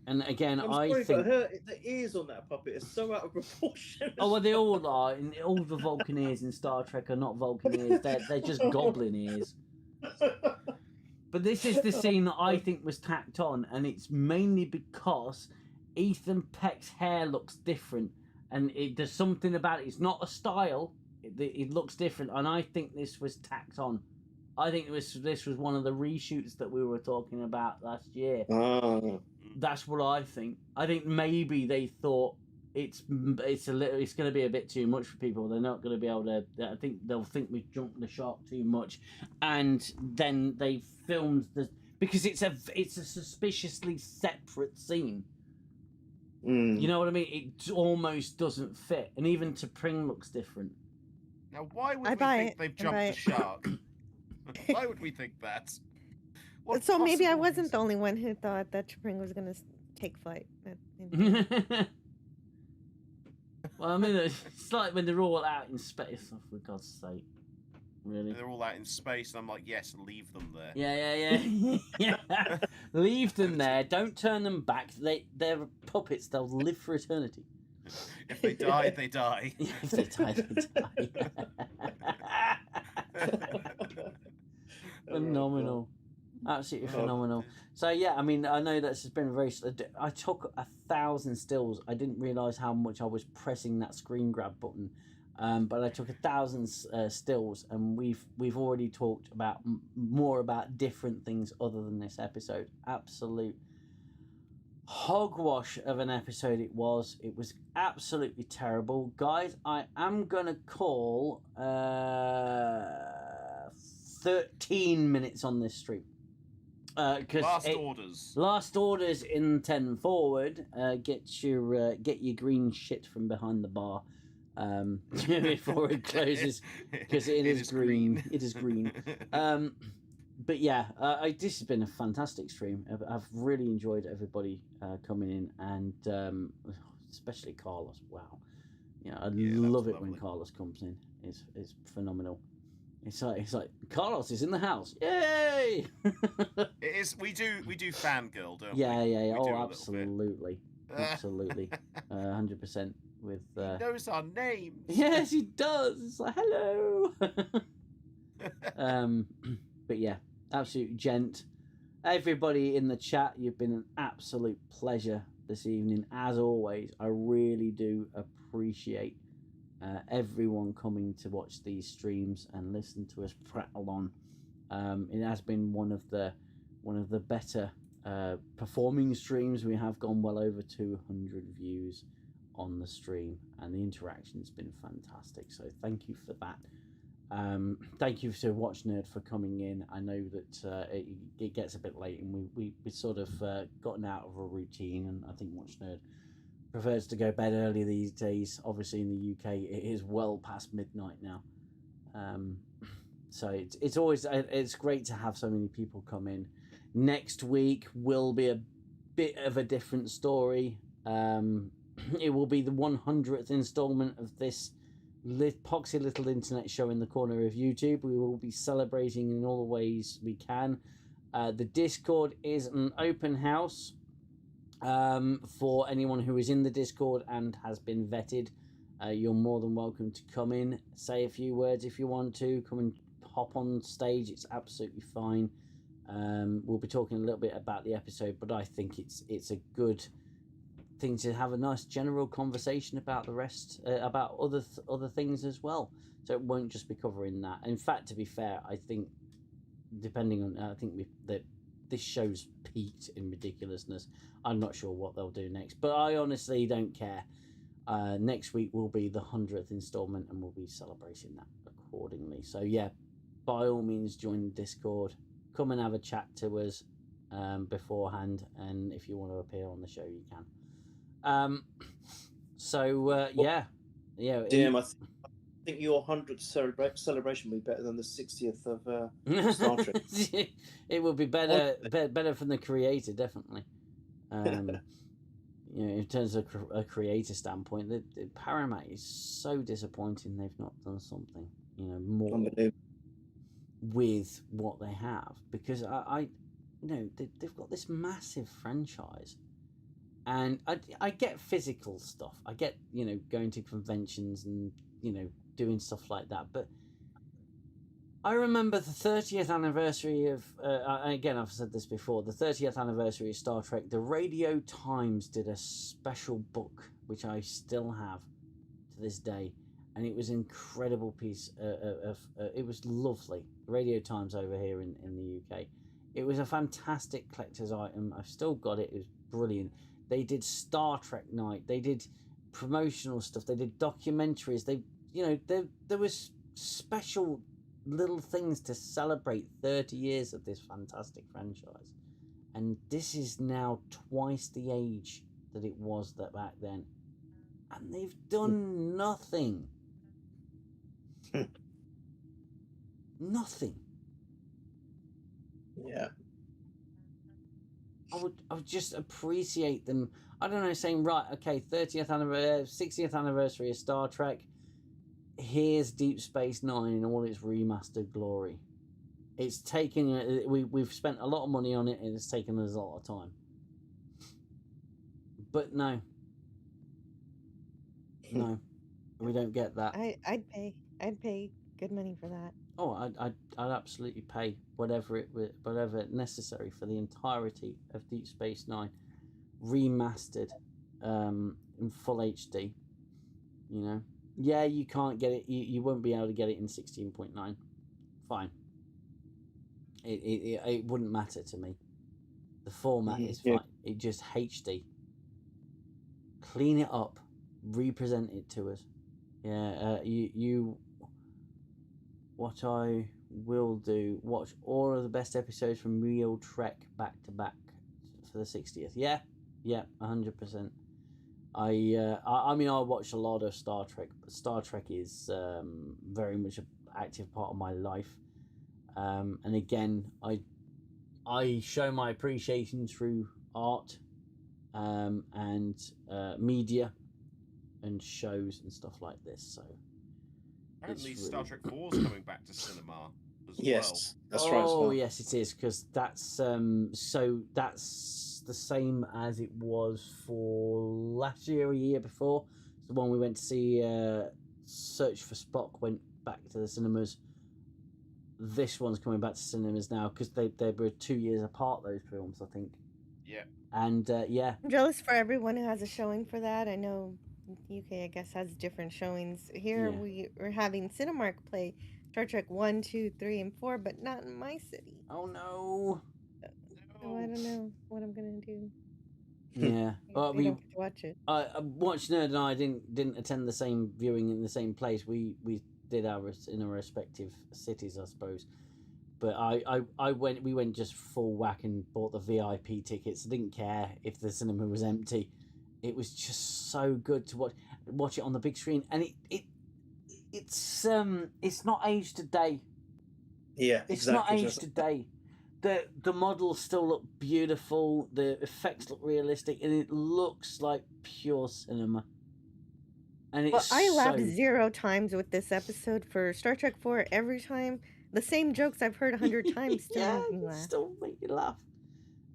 And again, I'm I sorry, think. but the ears on that puppet are so out of proportion. Oh well, they all are. And all the Vulcan ears in Star Trek are not Vulcan ears. They're just Goblin ears. But this is the scene that I think was tacked on, and it's mainly because Ethan Peck's hair looks different, and there's something about it. It's not a style. It looks different, and I think this was tacked on. I think this was one of the reshoots that we were talking about last year. Oh. That's what I think. I think maybe they thought it's going to be a bit too much for people. They're not going to be able to. I think they'll think we've jumped the shark too much, and then they filmed because it's a suspiciously separate scene. You know what I mean? It almost doesn't fit, and even T'Pring looks different. Now, why would I we buy think it. they've I jumped buy the it. shark? Why would we think that? What So maybe I possible wasn't reason? the only one who thought that Spring was gonna take flight. Well, I mean, it's like when they're all out in space. Oh, for God's sake, really? They're all out in space, and I'm like, yes, leave them there. Yeah. Yeah. Leave them there. Don't turn them back. They're puppets. They'll live for eternity. If they die, they die. If they die, they die. Phenomenal. Absolutely phenomenal. So yeah, I mean, I know that's been very. I took 1,000 stills. I didn't realise how much I was pressing that screen grab button, but I took 1,000 stills, and we've already talked about more about different things other than this episode. Absolute hogwash of an episode it was. It was absolutely terrible, guys. I am gonna call 13 minutes on this stream. Last orders in 10 forward. Get your green shit from behind the bar before it closes, because it is green. It is green. But yeah, this has been a fantastic stream. I've really enjoyed everybody coming in, and especially Carlos. Wow, I love it when Carlos comes in. It's phenomenal. It's like Carlos is in the house. Yay! It is. We do fangirl, don't we? Yeah. Oh, absolutely, 100%. With he knows our names. Yes, he does. It's like hello. But yeah, absolute gent. Everybody in the chat, you've been an absolute pleasure this evening, as always. I really do appreciate everyone coming to watch these streams and listen to us prattle on. It has been one of the better performing streams. We have gone well over 200 views on the stream, and the interaction's been fantastic. So thank you for that. Thank you to Watch Nerd for coming in. I know that it gets a bit late, and we sort of gotten out of a routine, and I think Watch Nerd prefers to go bed early these days. Obviously in the UK it is well past midnight now, so it's always great to have so many people come in. Next week will be a bit of a different story. It will be the 100th installment of this poxy little internet show in the corner of YouTube. We will be celebrating in all the ways we can. The Discord is an open house for anyone who is in the Discord and has been vetted. You're more than welcome to come in, say a few words if you want to, come and hop on stage. It's absolutely fine. We'll be talking a little bit about the episode, but I think it's a good thing to have a nice general conversation about the rest, about other things as well. So it won't just be covering that. In fact, to be fair, I think depending on, that this show's peaked in ridiculousness. I'm not sure what they'll do next, but I honestly don't care. Next week will be the 100th installment, and we'll be celebrating that accordingly. So yeah, by all means, join the Discord. Come and have a chat to us beforehand, and if you want to appear on the show, you can. Yeah. Damn, I think your 100th celebration will be better than the 60th of Star Trek. It will be better from the creator, definitely. In terms of a creator standpoint, the Paramount is so disappointing they've not done something, more with what they have, because they've got this massive franchise. And I get physical stuff. I get, going to conventions and, doing stuff like that. But I remember the 30th anniversary of, again, I've said this before, the 30th anniversary of Star Trek, the Radio Times did a special book, which I still have to this day. And it was an incredible piece it was lovely. Radio Times over here in the UK. It was a fantastic collector's item. I've still got it. It was brilliant. They did Star Trek night. They did promotional stuff. They did documentaries. There was special little things to celebrate 30 years of this fantastic franchise. And this is now twice the age that it was that back then, and they've done nothing. Nothing. Yeah. I would just appreciate them. I don't know, saying, right, okay, 30th anniversary, 60th anniversary of Star Trek. Here's Deep Space Nine in all its remastered glory. It's taken. We've spent a lot of money on it, and it's taken us a lot of time. But no, we don't get that. I'd pay good money for that. Oh, I'd absolutely pay whatever necessary for the entirety of Deep Space Nine, remastered, in full HD. You know, yeah, you can't get it. You won't be able to get it in 16.9. Fine. It wouldn't matter to me. The format is fine. It just HD. Clean it up, represent it to us. Yeah, what I will do, watch all of the best episodes from Real Trek back to back for the 60th. Yeah, 100%. I mean, I watch a lot of Star Trek, but Star Trek is very much an active part of my life. And again, I show my appreciation through art, and media, and shows and stuff like this. So apparently, Star Trek 4 is coming back to cinema as Yes, that's oh, right. Oh yes, it is, because that's that's the same as it was for last year or the year before. The one we went to see, Search for Spock, went back to the cinemas. This one's coming back to cinemas now, because they were 2 years apart, those films, I think. Yeah. And yeah, I'm jealous for everyone who has a showing for that. I know UK, I guess, has different showings. Here Yeah. we're having Cinemark play Star Trek 1, 2, 3, and 4, but not in my city. oh no. So I don't know what I'm gonna do. Yeah. Well, We don't get to watch it. Watch Nerd and I didn't attend the same viewing in the same place. We did ours in our respective cities, I suppose. But we went just full whack and bought the VIP tickets. I didn't care if the cinema was empty. It was just so good to watch it on the big screen, and it's not aged today. Yeah, It's exactly. not aged today. The models still look beautiful. The effects look realistic, and it looks like pure cinema. And it's I laughed 0 times with this episode for Star Trek 4. Every time, the same jokes I've heard 100 times still make me laugh. Still make you laugh.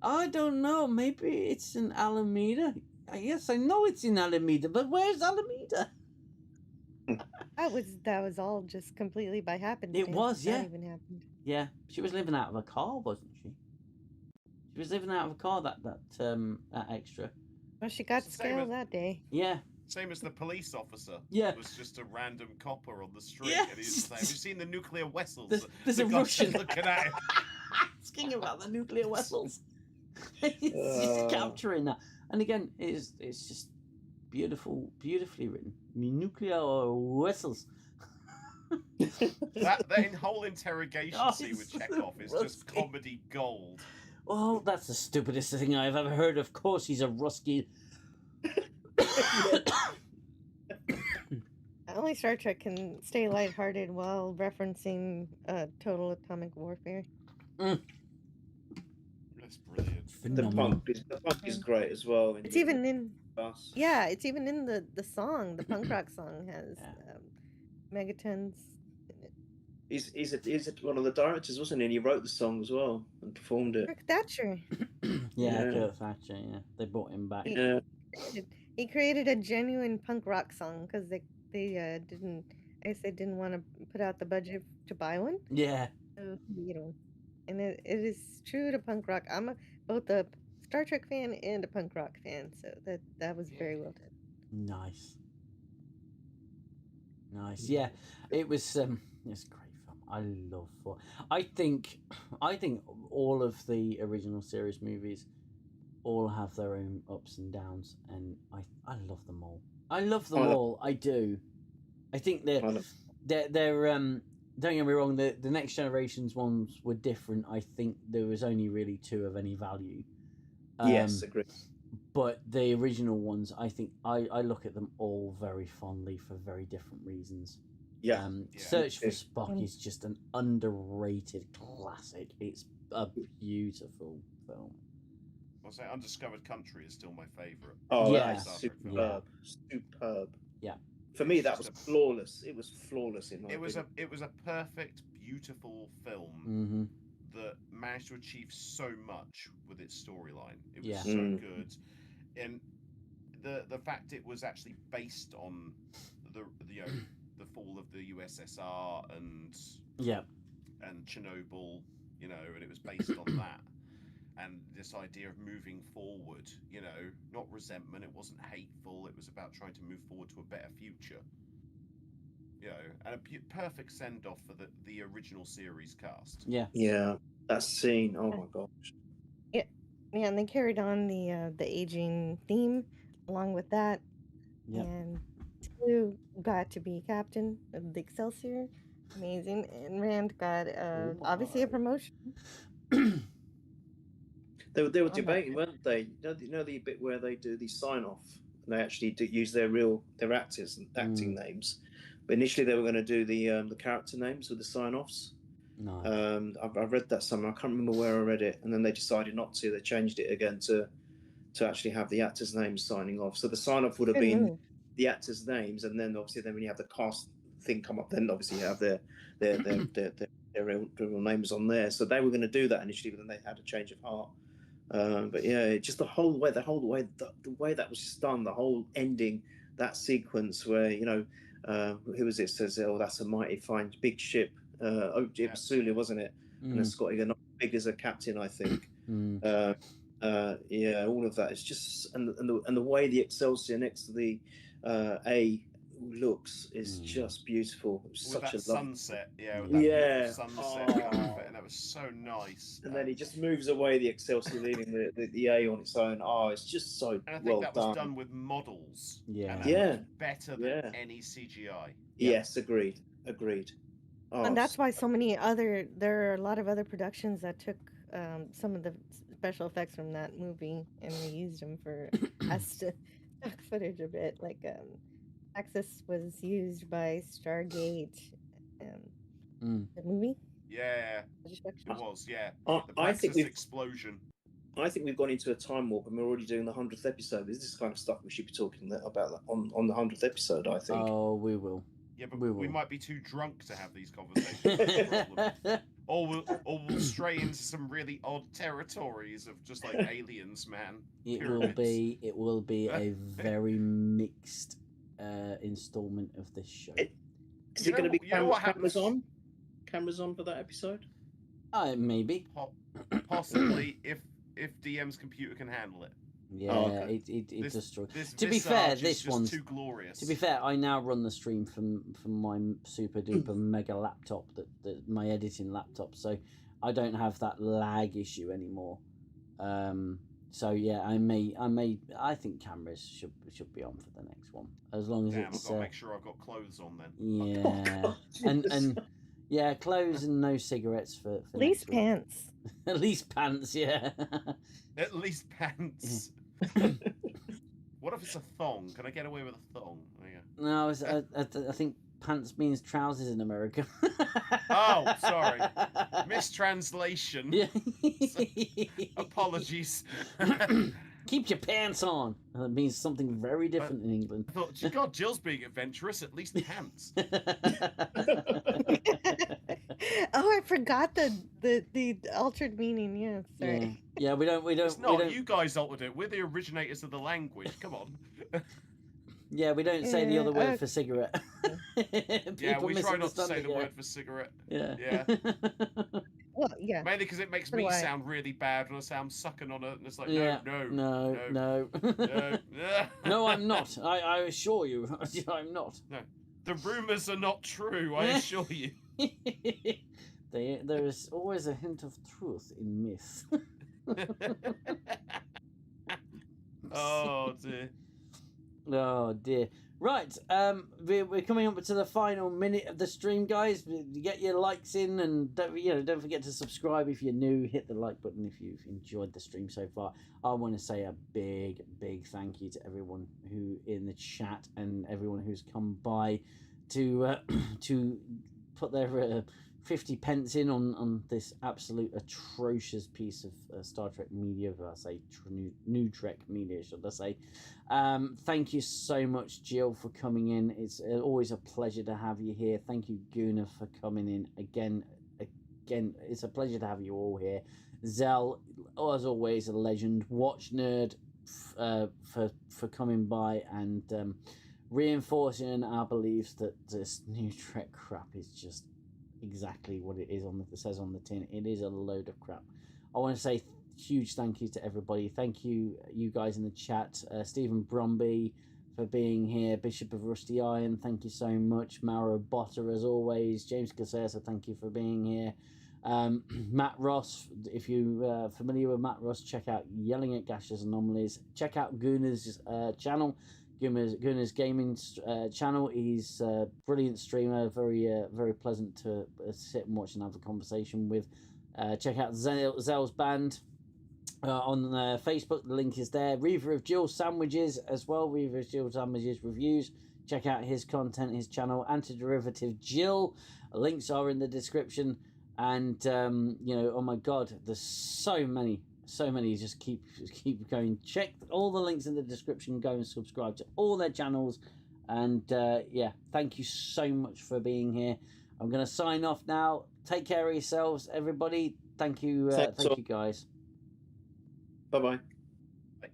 I don't know. Maybe it's in Alameda. Yes, I know it's in Alameda, but where's Alameda? That was all just completely by happenstance. It was, yeah. That even happened. Yeah, she was living out of a car, wasn't she? She was living out of a car, that extra. Well, she got It's the same scaled as- that day. Yeah. Same as the police officer. Yeah. It was just a random copper on the street. Yeah. And he's like, have you seen the nuclear vessels? There's The a guy's just Russian looking at him. asking about the nuclear vessels. It's capturing that, and again, it's just beautifully written. Nuclear vessels. That whole interrogation scene with Chekhov is just Rusky. comedy gold. Oh, that's the stupidest thing I've ever heard. Of course, he's a Rusky. Only Star Trek can stay lighthearted while referencing total atomic warfare. That's brilliant. The punk is great as well. It's even in Us. yeah, it's even in the song. The punk rock song has megatons in it. He's one of the directors, wasn't he? And he wrote the song as well and performed it. Kirk Thatcher. Yeah, Yeah. Kurt Thatcher. Yeah, they brought him back. Yeah. He created a genuine punk rock song because they didn't. I guess they didn't want to put out the budget to buy one. Yeah. So, you know, and it is true to punk rock. I'm both a Star Trek fan and a punk rock fan, so that was very well done. Nice. Yeah, it was. It's a great film. I love it. I think all of the original series movies all have their own ups and downs, and I love them all. I love them all. I do. I think they're don't get me wrong. The Next Generation's ones were different. I think there was only really 2 of any value. Yes, agree. But the original ones, I think I look at them all very fondly for very different reasons. Yeah. Search for Spock is just an underrated classic. It's a beautiful film. I'll say Undiscovered Country is still my favourite. Oh, Yeah. that's superb. Yeah. Superb. Yeah. For me, that was flawless. It was flawless in my opinion. It was a perfect, beautiful film Mm-hmm. that managed to achieve so much with its storyline. It was Yeah. so good, and the fact it was actually based on the fall of the USSR and Chernobyl, and it was based on that. And this idea of moving forward, not resentment, it wasn't hateful, it was about trying to move forward to a better future. And a perfect send-off for the original series cast. Yeah. Yeah, that scene, oh my gosh. Yeah, and they carried on the aging theme along with that. Yep. And Sulu got to be captain of the Excelsior. Amazing. And Rand got obviously a promotion. They were debating, weren't they? You know the bit where they do the sign off, and they actually use their actors and acting names. But initially they were going to do the character names with the sign offs. No. I read that somewhere. I can't remember where I read it, and then they decided not to. They changed it again to actually have the actors' names signing off. So the sign off would have been the actors' names, and then obviously when you have the cast thing come up, then obviously you have their real names on there. So they were going to do that initially, but then they had a change of heart. But yeah, just the way that was just done, the whole ending, that sequence where who was it says, "Oh, that's a mighty fine big ship." It was Sulu, wasn't it? And then Scotty got big as a captain, I think. Yeah, all of that. It's just and the way the Excelsior next to the A looks is just beautiful. It was with such that a sunset, sunset, and that was so nice. And then he just moves away the Excelsior, leaving the A on its own. Oh, it's just so and I think well that done. was done with models. Yeah, and that was better than any CGI. Yes, agreed. Oh, And that's why there are a lot of other productions that took some of the special effects from that movie and they used them for us to stock footage a bit. Like Axis was used by Stargate, the movie. Yeah, it was. Yeah, the I think explosion. I think we've gone into a time warp, and we're already doing the 100th episode. Is this kind of stuff we should be talking about on the 100th episode? I think. Oh, we will. Yeah, but we might be too drunk to have these conversations. or we'll stray into some really odd territories of just like aliens, man. It will be a very mixed installment of this show. Is it going to be cameras on? Cameras on for that episode? Maybe. Possibly if DM's computer can handle it. Yeah, it does struggle. To be fair, this one's too glorious. To be fair, I now run the stream from my super duper mega laptop, that my editing laptop, so I don't have that lag issue anymore. So yeah, I think cameras should be on for the next one, as long as it's. I've got to make sure I've got clothes on then. Yeah, and yeah, clothes and no cigarettes for at least pants. At least pants, yeah. At least pants. What if it's a thong? Can I get away with a thong? No, I think pants means trousers in America. Oh, sorry. Mistranslation. Yeah. Apologies. Keep your pants on. That means something very different in England. I thought, God, Jill's being adventurous. At least pants. Oh, I forgot the altered meaning. Yeah, sorry. Yeah, we don't. It's not you guys altered it. We're the originators of the language. Come on. Yeah, we don't say the other word for cigarette. Yeah, we try not to say the word for cigarette. Yeah. Well, yeah. Mainly because it makes me sound really bad when I am sucking on it, and it's like, no. No, No, I'm not. I assure you, I'm not. No, the rumours are not true. I assure you. There is always a hint of truth in myth. Oh dear. Oh dear. Right, we're coming up to the final minute of the stream, guys. Get your likes in, and don't forget to subscribe if you're new. Hit the like button if you've enjoyed the stream so far. I want to say a big thank you to everyone who in the chat and everyone who's come by to to put their 50 pence in on this absolute atrocious piece of Star Trek media. I say new Trek media, should I say. Thank you so much, Jill, for coming in. It's always a pleasure to have you here. Thank you, Guna, for coming in again. It's a pleasure to have you all here. Xell, as always, a legend. Watch Nerd for coming by and reinforcing our beliefs that this new Trek crap is just exactly what it says on the tin. It is a load of crap. I want to say huge thank you to everybody. Thank you guys in the chat. Stephen Bromby for being here. Bishop of Rusty Iron, thank you so much. Mauro Botta, as always. James Caserta, thank you for being here. Matt Ross, if you're familiar with Matt Ross, check out Yelling at Gaseous Anomalies. Check out Guna's channel, Guna's gaming channel. He's a brilliant streamer, very pleasant to sit and watch and have a conversation with. Check out Xell's band on Facebook. The link is there. Reaver of Jill Sandwiches as well. Reaver of Jill Sandwiches reviews. Check out his content, his channel. Antiderivative Jill. Links are in the description. And oh my God, there's so many. Just keep going. Check all the links in the description. Go and subscribe to all their channels. And thank you so much for being here. I'm going to sign off now. Take care of yourselves, everybody. Thank you, thank you guys. Bye-bye.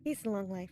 Peace and long life.